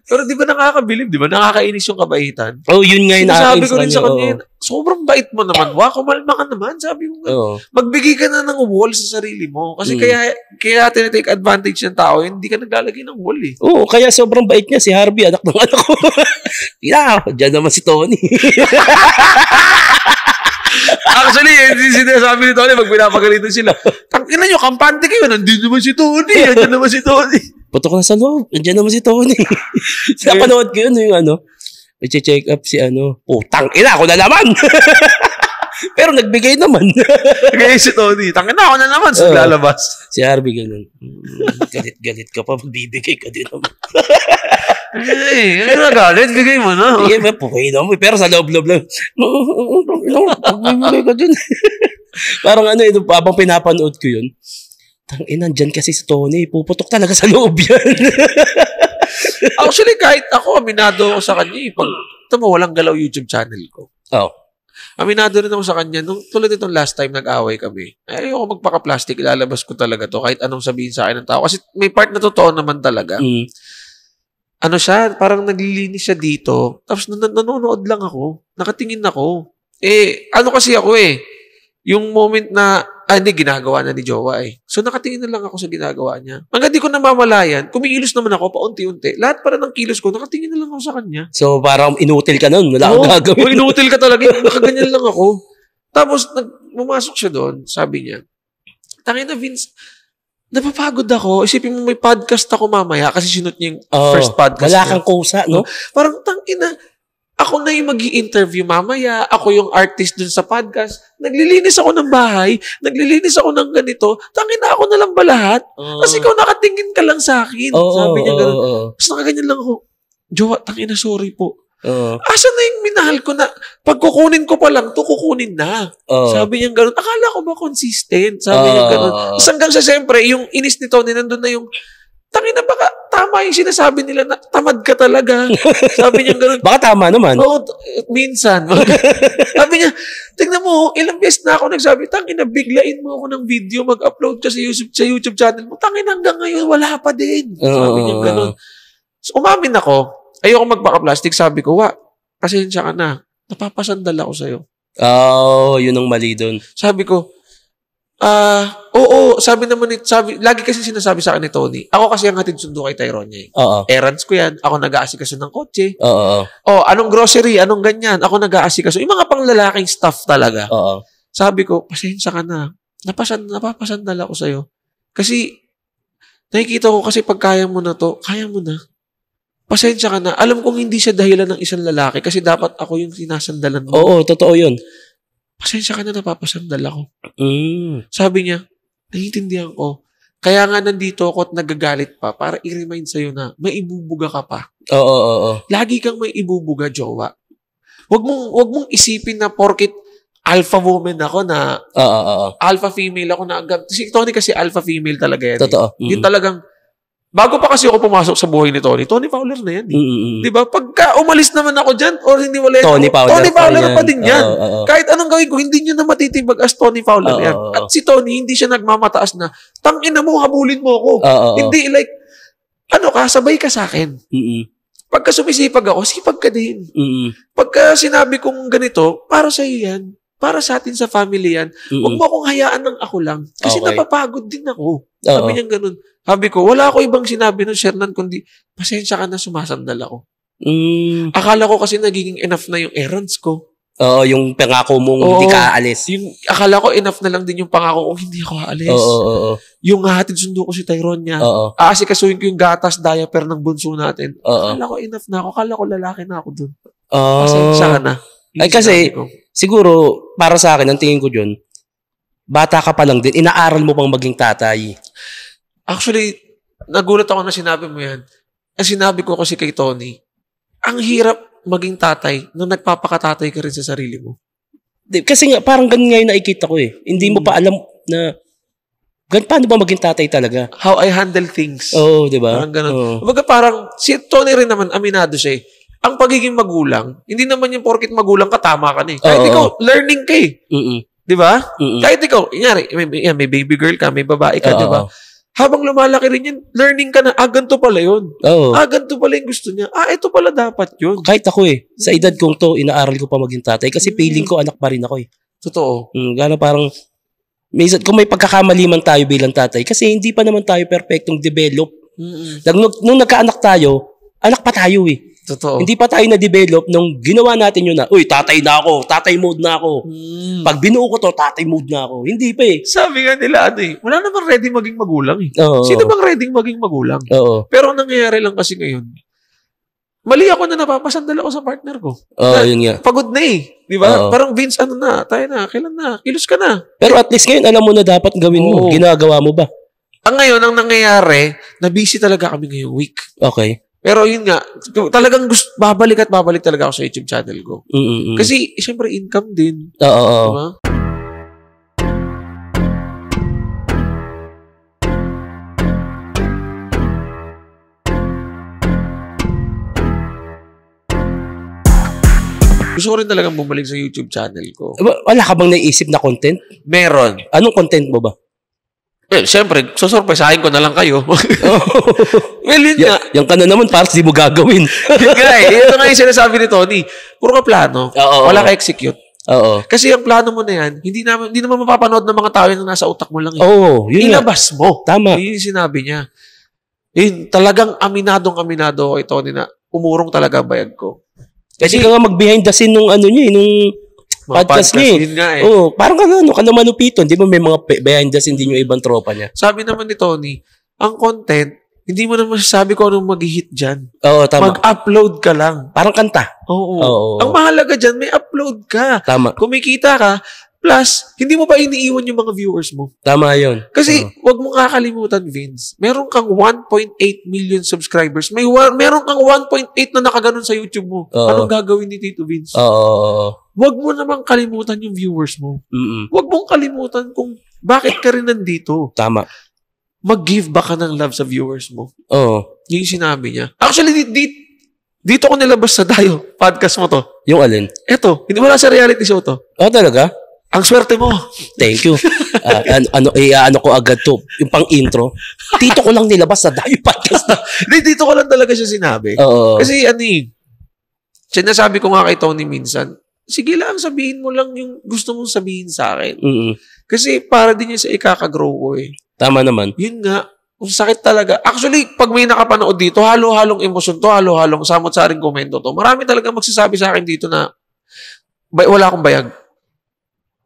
Pero di ba nakakabilib? Di ba nakakainis yung kabaitan? Yun nga yung nakakainis ko rin sa kanya, sobrang bait mo naman. Kumalma ka naman. Sabi mo, magbigay ka na ng wall sa sarili mo. Kasi kaya tinitake advantage ng tao, hindi ka naglalagay ng wall eh. Oo, kaya sobrang bait niya. Si Harvey, anak ng anak ko. Diyan naman si Tony. Actually, sinasabi ni Tony, pag pinapagalitan sila, tangina nyo, kampante kayo, nandun naman si Tony. Nandun naman si Tony. Putok na sa loob. Nandiyan naman si Tony. Napanood ko yun, yung i-check up si putang ina, ako na naman. Pero nagbigay naman. Kaya si Tony, tangina ako na naman sa lalabas. Si Harvey ganun. Galit ka pa, magbibigay ka din naman. Nagalit, bigay mo na. Sige, pukay na mo. Pero sa loob-loob lang. Magbibigay ka din. Parang habang pinapanood ko yun, nandyan kasi si Tony, puputok talaga sa loob yan. Actually, kahit ako, aminado ako sa kanya. Walang galaw YouTube channel ko. Aminado rin ako sa kanya. Tulad itong last time nag-away kami. Ayoko magpaka-plastic, ilalabas ko talaga to kahit anong sabihin sa akin ng tao. Kasi may part na totoo naman talaga. Siya, parang naglilinis siya dito. Tapos nanonood lang ako. Nakatingin ako. Kasi ako yung moment na, hindi, ginagawa na ni Jowa So, nakatingin na lang ako sa ginagawa niya. Hanggang di ko namamalayan, kumikilos naman ako paunti-unti. Lahat para ng kilos ko, nakatingin na lang ako sa kanya. So, parang inutil ka nun. Wala akong gagawin. Inutil ka talaga. Nakaganyan lang ako. Tapos, pumasok siya doon. Sabi niya, tangina Vince, napapagod ako. Isipin mo may podcast ako mamaya kasi sinut niya yung first podcast niya. Wala kang kusa, no? Parang tangina, ako na yung mag-i-interview mamaya. Ako yung artist dun sa podcast. Naglilinis ako ng bahay. Naglilinis ako ng ganito. Tangina ako na lang ba lahat? Kasi ikaw nakatingin ka lang sa akin. Sabi niya gano'n. Tapos nakaganyan lang ako. Jowa, tangina, sorry po. Asan na yung minahal ko na pag kukunin ko pa lang to kukunin na. Sabi niya gano'n. Akala ko ba consistent? Sabi niya gano'n. Tapos hanggang sa siyempre, yung inis ni Tony, nandun na yung tangina baka tama yung sinasabi nila na tamad ka talaga. Sabi niya gano'n. Baka tama naman. Oo, minsan. Sabi niya, tingnan mo, ilang beses na ako nagsabi, tangina, biglain mo ako ng video, mag-upload ka sa YouTube channel mo. Tangina, hanggang ngayon, wala pa din. Sabi niya gano'n. So, umamin ako, ayoko magpaka-plastic. Sabi ko, pasensya ka na. Napapasandal ako sa'yo. Yun ang mali doon. Sabi ko, oo, sabi naman lagi kasi sinasabi sa akin ni Tony, ako kasi ang hatid sundo kay Tyronia. Errands ko yan, ako nag-aasikaso ng kotse. Anong grocery, anong ganyan, ako nag-aasikaso. Yung mga panglalaking stuff talaga. Sabi ko, pasensya ka na. Napapasandal ako sa'yo. Kasi, nakikita ko kasi pag kaya mo na to, kaya mo na. Pasensya ka na. Alam kong hindi siya dahilan ng isang lalaki kasi dapat ako yung sinasandalan mo. Oo, totoo yun. Pasensya ka na, napapasandal ako. Sabi niya, naiintindihan ko. Kaya nga nandito ako at nagagalit pa para i-remind sa'yo na may ibubuga ka pa. Oo. Lagi kang may ibubuga, jowa. Wag mong isipin na porkit alpha woman ako na alpha female ako na si Tony kasi alpha female talaga yan. Totoo. Yun talagang bago pa kasi ako pumasok sa buhay ni Tony Fowler na yan. Di ba? Pagka umalis naman ako dyan, or hindi wala Tony Fowler pa din yan. Kahit anong gawin ko, hindi nyo na matitibag as Tony Fowler yan. At si Tony, hindi siya nagmamataas na, tangina mo, habulin mo ako. Hindi like, sabay ka sa akin. Pagka sumisipag ako, sipag ka din. Pagka sinabi kong ganito, para sa iyo yan. Para sa atin sa family yan. Huwag mo akong hayaan ng ako lang. Kasi napapagod din ako. Sabi niya ganun. Sabi ko, wala ako ibang sinabi nun, Shernan, kundi, pasensya ka na sumasandal ako. Akala ko kasi nagiging enough na yung errands ko. Yung pangako mong hindi ka aalis. Akala ko enough na lang din yung pangako kung hindi ako aalis. Yung hatid sundo ko si Tyronia. Aasikasuhin ko yung gatas, diaper ng bunso natin. Akala ko enough na ako. Akala ko lalaki na ako dun. Pasensya ka na. Ay kasi, siguro, para sa akin, ang tingin ko dyan, bata ka pa lang din, inaaral mo pang maging tatay. Actually, nagulat ako na sinabi mo yan. Ang sinabi ko kasi kay Tony, ang hirap maging tatay nung nagpapakatatay ka rin sa sarili mo. Kasi nga, parang ganun nga yung nakikita ko eh. Hindi mo pa alam na, paano ba maging tatay talaga? How I handle things. Di ba? Parang ganun. Kumbaga parang, si Tony rin naman, aminado siya eh. Ang pagiging magulang, hindi naman yung porkit magulang ka, tama ka na eh. Kahit ikaw, learning ka eh. Di ba? Kahit ikaw, may baby girl ka, may babae ka, di ba? Habang lumalaki rin yan, learning ka na, ganito pala yun. Ganito pala yung gusto niya. Ito pala dapat yun. Kahit ako eh, sa edad kong to, inaaral ko pa maging tatay kasi feeling ko anak pa rin ako eh. Totoo. Gano'n parang, kung may pagkakamali man tayo bilang tatay, kasi hindi pa naman tayo perfectong develop. Nung nagkaanak tayo, anak pa tayo eh. Totoo. Hindi pa tayo na-develop nung ginawa natin yun na, uy, tatay na ako, tatay mode na ako. Pag binuo ko to, tatay mode na ako. Hindi pa eh. Sabi nga nila, wala namang ready maging magulang eh. Sino bang ready maging magulang? Pero ang nangyayari lang kasi ngayon, mali ako na napapasandal ako sa partner ko. Yun nga. Pagod na eh. Di ba? Parang Vince, tayo na, kailan na, kilos ka na. Pero at least ngayon, alam mo na dapat gawin mo. Ginagawa mo ba? Ngayon, ang nangyayari, na-busy talaga kami ngayong week. Okay. Pero yun nga, talagang babalik talaga ako sa YouTube channel ko. Kasi, siyempre, income din. Diba? Gusto ko rin talagang bumalik sa YouTube channel ko. Wala ka bang naisip na content? Meron. Anong content mo ba? Siyempre, susurpresahin ko na lang kayo. Well, yun nga. Yan ka na naman, parang di mo gagawin. Yun nga eh. Ito nga yung sinasabi ni Tony. Puro ka plano. Wala ka execute. Kasi ang plano mo na yan, hindi naman mapapanood ng mga tao na nasa utak mo lang. Yun ilabas mo. Tama. Yun yung sinabi niya. Yun, talagang aminado kay Tony na umurong talaga bayag ko. Kasi ka nga mag-behind the scene nung nung podcast niya eh. Parang ka na manupiton. Di ba may mga behind the scene din yung ibang tropa niya? Sabi naman ni Tony, ang content, hindi mo naman masasabi ko anong mag-hit dyan. Tama. Mag-upload ka lang. Parang kanta. Ang mahalaga dyan, may upload ka. Tama. Kumikita ka, plus, hindi mo pa iniiwan yung mga viewers mo. Tama yun. Kasi, wag mo kakalimutan, Vince. Meron kang 1.8 million subscribers. Meron kang 1.8 na nakaganon sa YouTube mo. Anong gagawin ni Tito Vince? Wag mo namang kalimutan yung viewers mo. Wag mong kalimutan kung bakit ka rin nandito. Tama. mag-give back ka ng love sa viewers mo. Oo. Yung sinabi niya. Actually, dito ko nilabas sa Dayo. Podcast mo to. Yung alin? Eto, hindi wala sa reality show to. Talaga? Ang swerte mo. Thank you. Ano ko agad to, yung pang-intro. Dito ko lang nilabas sa Dayo Podcast. Dito ko lang talaga siya sinabi. Oo. Kasi sinasabi ko nga kay Tony minsan, sige lang, sabihin mo lang yung gusto mong sabihin sa akin. Kasi para din yun sa ikakagrow ko eh. Tama naman. Yun nga, sakit talaga. Actually, pag may nakapanood dito, halo-halong emosyon to, halo-halong samot-saring komento to. Marami talaga magsasabi sa akin dito na wala akong bayag.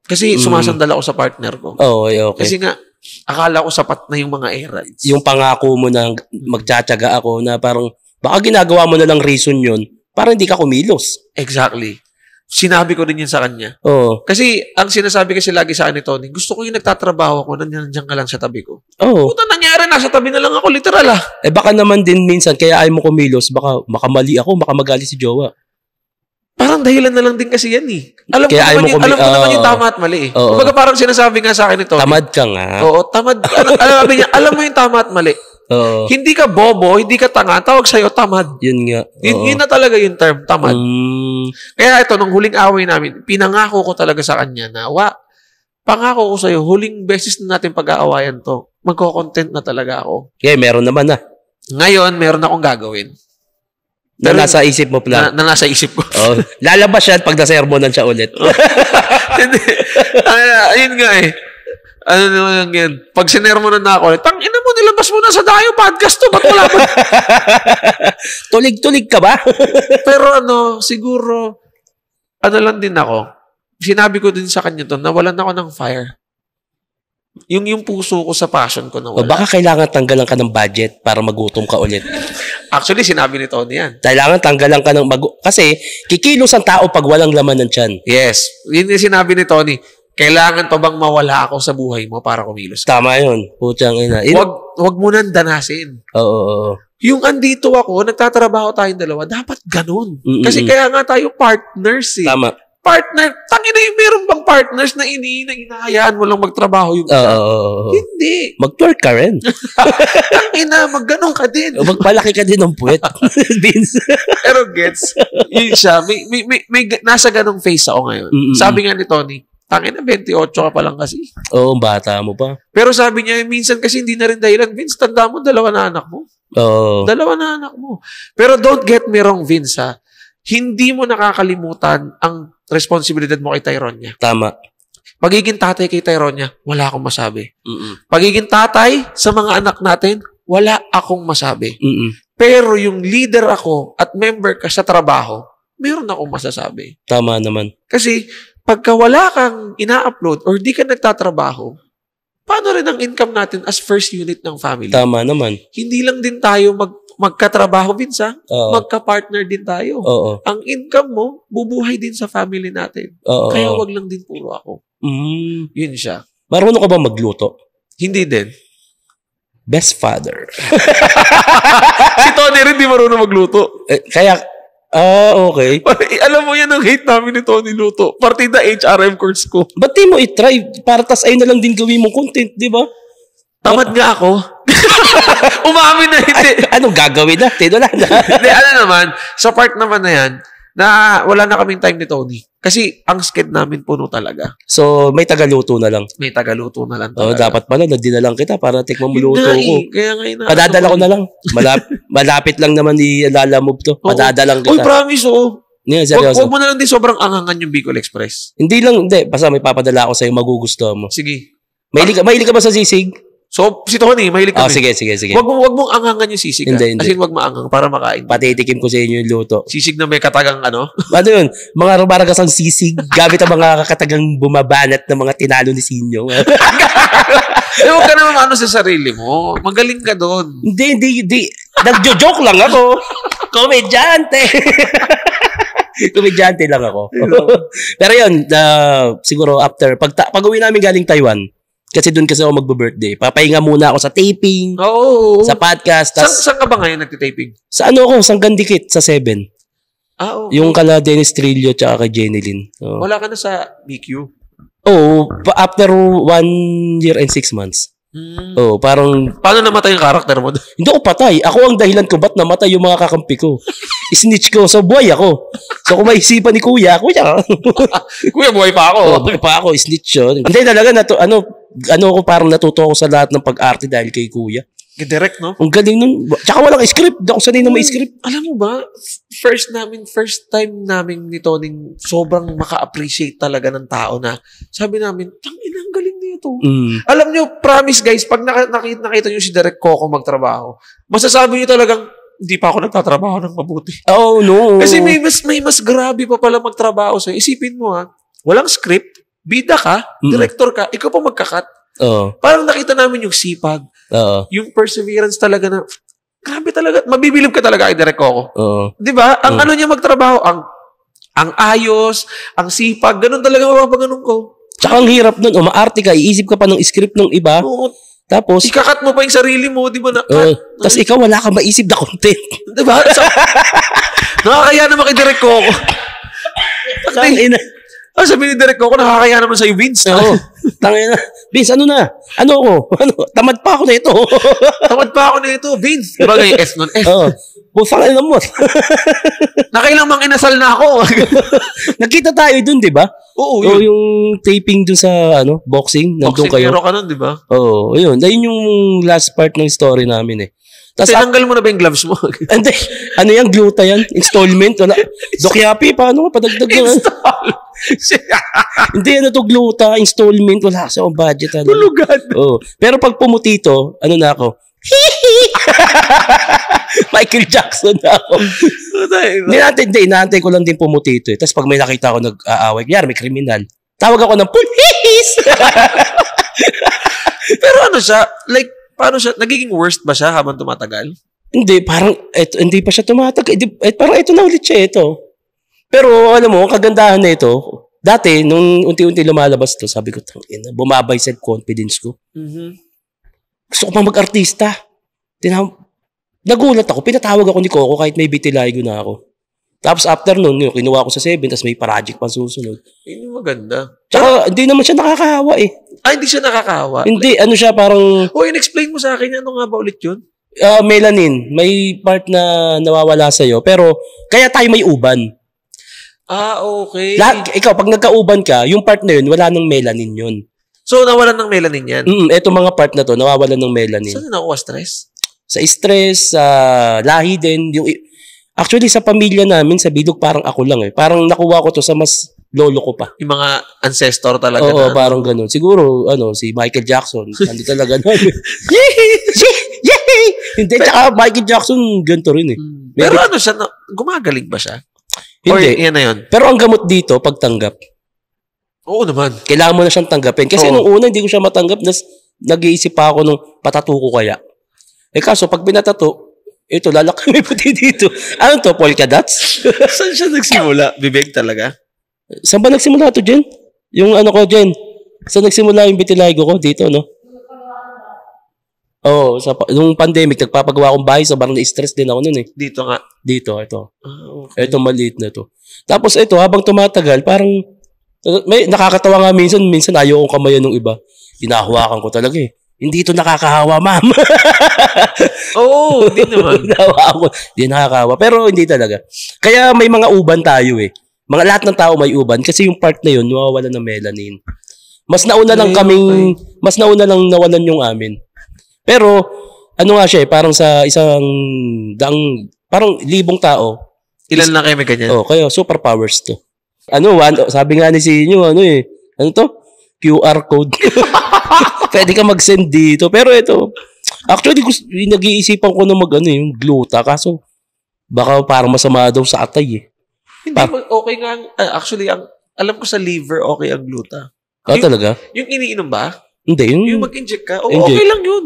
Kasi sumasandal ako sa partner ko. Okay. Kasi nga, akala ko sapat na yung mga errands. Yung pangako mo na magtsatsaga ako na parang baka ginagawa mo na lang reason yun para hindi ka kumilos. Exactly. Sinabi ko din yun sa kanya. Oo. Kasi, ang sinasabi kasi lagi sa akin ni Tony, gusto ko yung nagtatrabaho ako, nandiyan ka lang sa tabi ko. Oo. Puta, nangyari, nasa tabi na lang ako, literal ah. Baka naman din minsan, kaya ayaw mo kumilos, baka makamali ako, makamagalit si jowa. Parang dahilan na lang din kasi yan eh. Alam ko naman yung tama at mali eh. Kumbaga parang sinasabi nga sa akin ni Tony. Tamad ka nga. Oo, tamad. Alam mo yung tama at mali. Hindi ka bobo, hindi ka tanga, tawag sa'yo tamad. Yun nga. Yun na talaga yung term, tamad. Kaya ito, nung huling away namin, pinangako ko talaga sa kanya na, pangako ko sa'yo, huling beses na natin pag-aawayan to, magko-content na talaga ako. Yeah, meron naman na. Ngayon, meron akong gagawin. Pero, na nasa isip mo plan. Na nasa isip ko. Lalabas yan pag nasermonan siya ulit. Ayun nga eh. Ano naman yan? Pag sinermonan na ako ulit, tangina mo, nilabas mo na sa Dayo Podcast to. Ba't wala ba? Tulig-tulig ka ba? Pero siguro, lang din ako. Sinabi ko din sa kanya to, nawalan ako ng fire. Yung puso ko sa passion ko nawala. Baka kailangan tanggalan ka ng budget para magutom ka ulit. Actually, sinabi ni Tony yan. Kailangan tanggalan ka ng kasi kikilos ang tao pag walang laman ng tiyan. Yes. Yun yung sinabi ni Tony. Kailangan pa bang mawala ako sa buhay mo para kumilos? Tama yun. Putyang ina. Wag mo nang danasin. Oo. Yung andito ako, nagtatrabaho tayong dalawa, dapat ganun. Kasi kaya nga tayo partners eh. Tama. Partner, tangina yung meron bang partners na hinahayaan mo lang magtrabaho yung isa? Hindi. Mag-twerk ka rin. Tangina, mag-ganun ka din. Magpalaki ka din ng puwet. Pero gets, yun siya. May nasa ganung phase ako ngayon. Sabi nga ni Tony, tangina, 28 ka pa lang kasi. Oo, bata mo pa. Pero sabi niya, minsan kasi hindi na rin dahilan. Vince, tanda mo, 2 na anak mo. Oo. 2 na anak mo. Pero don't get me wrong, Vince, ha? Hindi mo nakakalimutan ang responsibilidad mo kay Tyronia. Tama. Pagiging tatay kay Tyronia, wala akong masabi. Pagiging tatay sa mga anak natin, wala akong masabi. Pero yung leader ako at member ka sa trabaho, meron akong masasabi. Tama naman. Kasi pagka wala kang ina-upload or di ka nagtatrabaho, paano rin ang income natin as first unit ng family? Tama naman. Hindi lang din tayo magkatrabaho, Vince, magka-partner din tayo. Ang income mo, bubuhay din sa family natin. Kaya wag lang din puro ako. Yun siya. Marunong ka ba magluto? Hindi din. Best father. Si Tony rin di marunong magluto. Okay. Alam mo yan ang hate namin ni Tony Luto. Partida HRM course ko. Ba't di mo i-try? Para tas ay na lang din gawin mong content, di ba? Tamad nga ako. Umamin na hindi. Anong gagawin natin? Wala na. Hindi, naman, sa part naman na yan, na wala na kaming time ni Tony. Kasi ang sked namin puno talaga. So, may tagaluto na lang. May tagaluto na lang talaga. Dapat pala, nagdinalang kita para tikman mo luto ko. Kaya ngayon Padadala ko na lang. Malapit lang naman ni Lala Move to. Padadalang kita. Uy, promise, Yeah, seryoso. Huwag mo na lang din sobrang angangan yung Bicol Express. Hindi. Basta may papadala ako sa'yo, magugustuhan mo. Sige. Mahilig ka ba sa sisig? So, si Tony, mahilig kami. Sige. Wag mong angangan yung sisig. Hindi. As in, wag maangang para makain. Patitikim ko sa inyo yung luto. Sisig na may katagang ano? Ano yun? Mga rumaragasang sisig gamit ang mga katagang bumabanat ng mga tinalo ni Sinyo. Huwag ka naman sa sarili mo. Magaling ka doon. Hindi. Nagjo-joke lang ako. Komedyante. Komedyante lang ako. Pero yun, siguro after, pag-uwi namin galing Taiwan, kasi doon kasi ako magbe-birthday. Papahinga muna ako sa taping, sa podcast. Saan ka ba ngayon nagtitaping? Sa Sanggandikit, sa 7. Okay. Yung kala Dennis Trillo tsaka kay Jenny Lynn. Wala ka na sa BQ? After 1 year and 6 months. Oh, parang... Paano namatay yung karakter mo? Hindi ako patay. Ako ang dahilan ko ba't namatay yung mga kakampi ko. Snitch ko. So, buhay ako. So, kung maisipan ni Kuya, Kuya, buhay pa ako. Buhay pa ako. Snitch yun. Hindi talaga, ano ko parang natuto ako sa lahat ng pag-arte dahil kay Kuya. Direct, no? Ang galing nun. Tsaka walang script. Di ako sanay na may script. Alam mo ba, first time namin ni Toning sobrang maka-appreciate talaga ng tao na sabi namin, tangina, ang galing nito. Alam nyo, promise guys, pag nakita nyo si Direk Coco magtrabaho, masasabi nyo talagang, hindi pa ako nagtatrabaho ng mabuti. Oh, no. Kasi may mas grabe pa pala magtrabaho sa'yo. Isipin mo walang script, bida ka, director ka, ikaw pa magkakat. Parang nakita namin yung sipag, yung perseverance talaga na, grabe talaga, mabibilib ka talaga kay Direk Coco. Diba? Ang ano niya magtrabaho, ang ayos, ang sipag, ganun talaga mapapaganon ko. Tsaka ang hirap nun, umaarte ka, iisip ka pa ng script ng iba. Tapos, ikakat mo pa yung sarili mo, di ba? Tapos ikaw wala kang maisip na content. Di ba? So, nakakaya naman kay Direk Coco. Sabi ni Direk Coco, nakakaya naman sa'yo, Vince. Oo. Tangina. Vince, ano na? Ano ako? Tamad pa ako na ito. Tamad pa ako na ito, Vince. Diba yung S nun? S. Oo. Busang na mo. Nakailang mang inasal na ako. Nakita tayo dun, di ba? Oo, yun. Yung taping dun sa boxing. Nandun kayo. Boxing ka nun, di ba? Oo, yun. Ayun yung last part ng story namin eh. Tinanggal mo na ba yung gloves mo? Hindi. Ano yan? Gluta yan? Installment? Wala. Doc Yapi, paano ka? Padagdag yan. Hindi, ano to gluta? Installment? Wala kasi akong budget. Tulugan. Oo. Pero pag pumuti to, ano na ako? Michael Jackson na ako. Inaantay ko lang din pumuti ito eh. Tapos pag may nakita ako nag-aaway, kaya may kriminal. Tawag ako ng pulis! Pero ano siya, like, paano siya, nagiging worst ba siya habang tumatagal? Hindi, parang, hindi pa siya tumatagal. Parang ito na ulit siya, ito. Pero, alam mo, ang kagandahan na ito, dati, nung unti-unti lumalabas to, sabi ko, bumabay self-confidence ko. Gusto ko pang mag-artista. Nagulat ako, pinatawag ako ni Coco kahit may vitiligo na ako. Tapos after nun, kinuha ko sa 7, tapos may project pang susunod. Hindi maganda. Tsaka, hindi naman siya nakakahawa eh. Hindi siya nakakahawa? Hindi, ano siya parang... in-explain mo sa akin, ano nga ba ulit yun? Melanin. May part na nawawala sa'yo, pero kaya tayo may uban. Okay. Ikaw, pag nagka-uban ka, yung part na yun, wala nang melanin yun. So, nawalan ng melanin yan? Eto mga part na to, nawawalan ng melanin. Saan nakuha stress? Sa stress, sa lahi din. Actually, sa pamilya namin, sa Bidog, parang ako lang eh. Parang nakuha ko to sa mas lolo ko pa. Yung mga ancestor talaga. Oo, parang ganun. Siguro, si Michael Jackson, hindi talaga namin. Hindi, tsaka Michael Jackson, ganito rin eh. Pero ano siya, gumagaling ba siya? Hindi. Yan na yun. Pero ang gamot dito, pagtanggap. Oo naman. Kailangan mo na siyang tanggapin. Kasi nung una, hindi ko siya matanggap. Nag-iisip pa ako nung patatu ko kaya. Kaso, pag pinatato, ito, lalaki may puti dito. Ano to, polka dots? Saan siya nagsimula? Bibig talaga? Saan ba nagsimula to, Jen? Yung ano ko, Jen? Saan nagsimula yung vitiligo ko? Dito, no? Oo, nung pandemic, nagpapagawa akong bahay, sobrang na-stress din ako nun eh. Dito nga? Dito, ito. Okay. Ito, maliit na to. Tapos ito, habang tumatagal, parang, may nakakatawa nga minsan ayaw kong kamayan ng iba. Hinahawakan ko talaga eh. Hindi ito nakakahawa, ma'am. Hindi naman. Hindi nakakahawa. Pero hindi talaga. Kaya may mga uban tayo eh. Lahat ng tao may uban kasi yung part na yun, nawawala ng melanin. Mas nauna lang nawalan yung amin. Pero, ano nga siya eh, parang sa isang parang 1,000 tao. Ilan lang kayo may ganyan? Kaya superpowers to. Sabi nga ni Sinyo, ano to? QR code. Pwede ka mag-send dito. Pero ito, actually, nag-iisipan ko na yung gluta. Kaso, baka parang masama daw sa atay eh. Hindi, okay nga. Actually, alam ko sa liver, okay ang gluta. Talaga? Yung iniinom ba? Hindi. Yung mag-inject ka? Okay lang yun.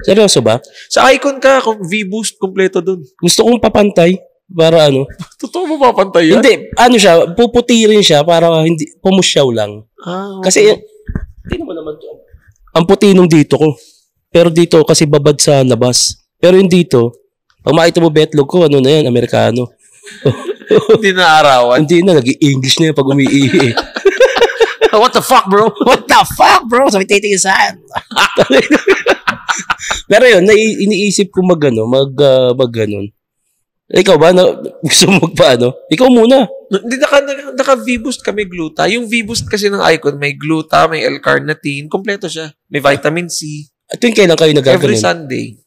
Seryoso ba? Sa Icon ka, V-Boost, kompleto dun. Gusto kong papantay. Para Totoo mo papantay yan? Hindi. Siya, puputi rin siya para hindi, pumusyaw lang. Okay. Kasi, hindi naman to. Ang puti nung dito ko. Pero dito, kasi babad sa labas. Pero yung dito, pag makita mo betlog ko, ano na yan, Amerikano. Hindi na arawan? Hindi na, nag-i-English na yan pag umiihi. What the fuck, bro? What the fuck, bro? Sabi titingin saan? Pero yun, iniisip ko mag ganun. Ikaw ba? Gusto mo magpaano? Ikaw muna. Hindi, naka V-Boost kami gluta. Yung V-Boost kasi ng Icon, may gluta, may L-carnitine, kompleto siya. May vitamin C. Tuwing kailan kayo nagaganon? Every Sunday.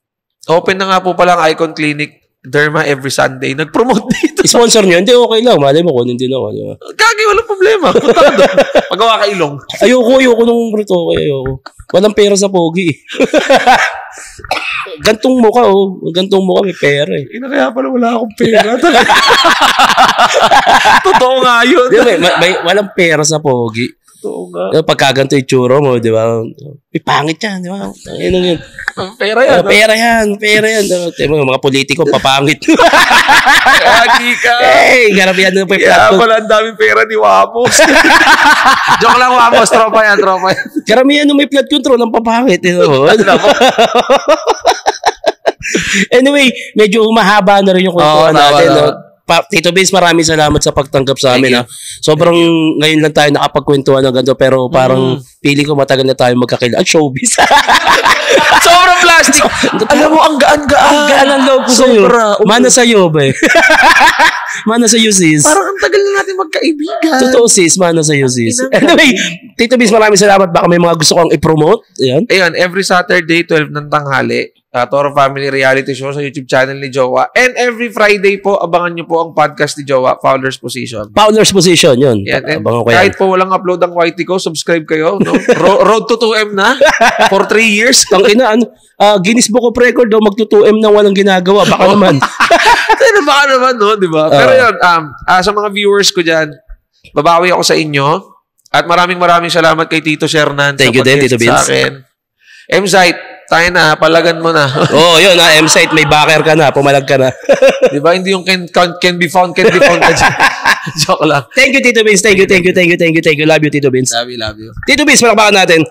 Open na nga po pala ang Icon Clinic Derma every Sunday. Nag-promote dito. Sponsor niyo? Hindi, okay lang. Malay mo kung hindi na ako. Diba? Kagi, walang problema. Punta ka doon. Pagawa ka ilong. Ayoko nung rito. Ayoko. Walang pera sa pogi. Gantong mukha, Gantong mukha, may pera eh. Kaya pala wala akong pera. Totoo nga yun. May walang pera sa pogi. Totoo nga. Pagkaganto yung tsura mo, di ba? May pangit yan, di ba? Yun. Pera yan. Pera yan. Mga politiko, papangit. Kagi ka. Hey, garabihan na pa yung kaya pala ang daming pera ni Wamos. Joke lang, Wamos. Tropa yan. Karamihan na may flood control ang papangit. Anyway, medyo humahaba na rin yung kwentuhan natin. Tito Vince, maraming salamat sa pagtanggap sa amin. Sobrang ngayon lang tayo nakapagkwentuhan ng ganito, pero parang feeling ko matagal na tayo magkakilala. Showbiz. Sobrang plastic. Alam mo, ang gaan-gaan. Ang gaan ang loob ko sa'yo. Mana sa'yo ba eh. Mana sa'yo, sis. Parang ang tagal na natin magkaibigan. Totoo, sis. Mana sa'yo, sis. Anyway, Tito Vince, maraming salamat. Baka may mga gusto kong i-promote. Ayan, every Saturday, 12 ng tanghali, Toro Family Reality Show sa YouTube channel ni Jowa. And every Friday po, abangan nyo po ang podcast ni Jowa, Fowler's Position. Fowler's Position, yun. Yan. Kahit po walang upload ang YT ko, subscribe kayo. No? Road to 2M na for 3 years. Tangina, Guinness Book of Record daw, magto-2M na walang ginagawa. Baka naman. Baka naman, no? Diba? Pero yun, sa mga viewers ko dyan, babawi ako sa inyo. At maraming salamat kay Tito Shernan. Thank you din, Tito Vince. Sa akin. M-Site, tayo na, palagan mo na. Yun M-Site, may backer ka na, pumalag ka na. Diba? Hindi yung can be found. Joke lang. Thank you, Tito Vince. Thank you. Love you, Tito Vince. Love you. Tito Vince, palakpakan natin.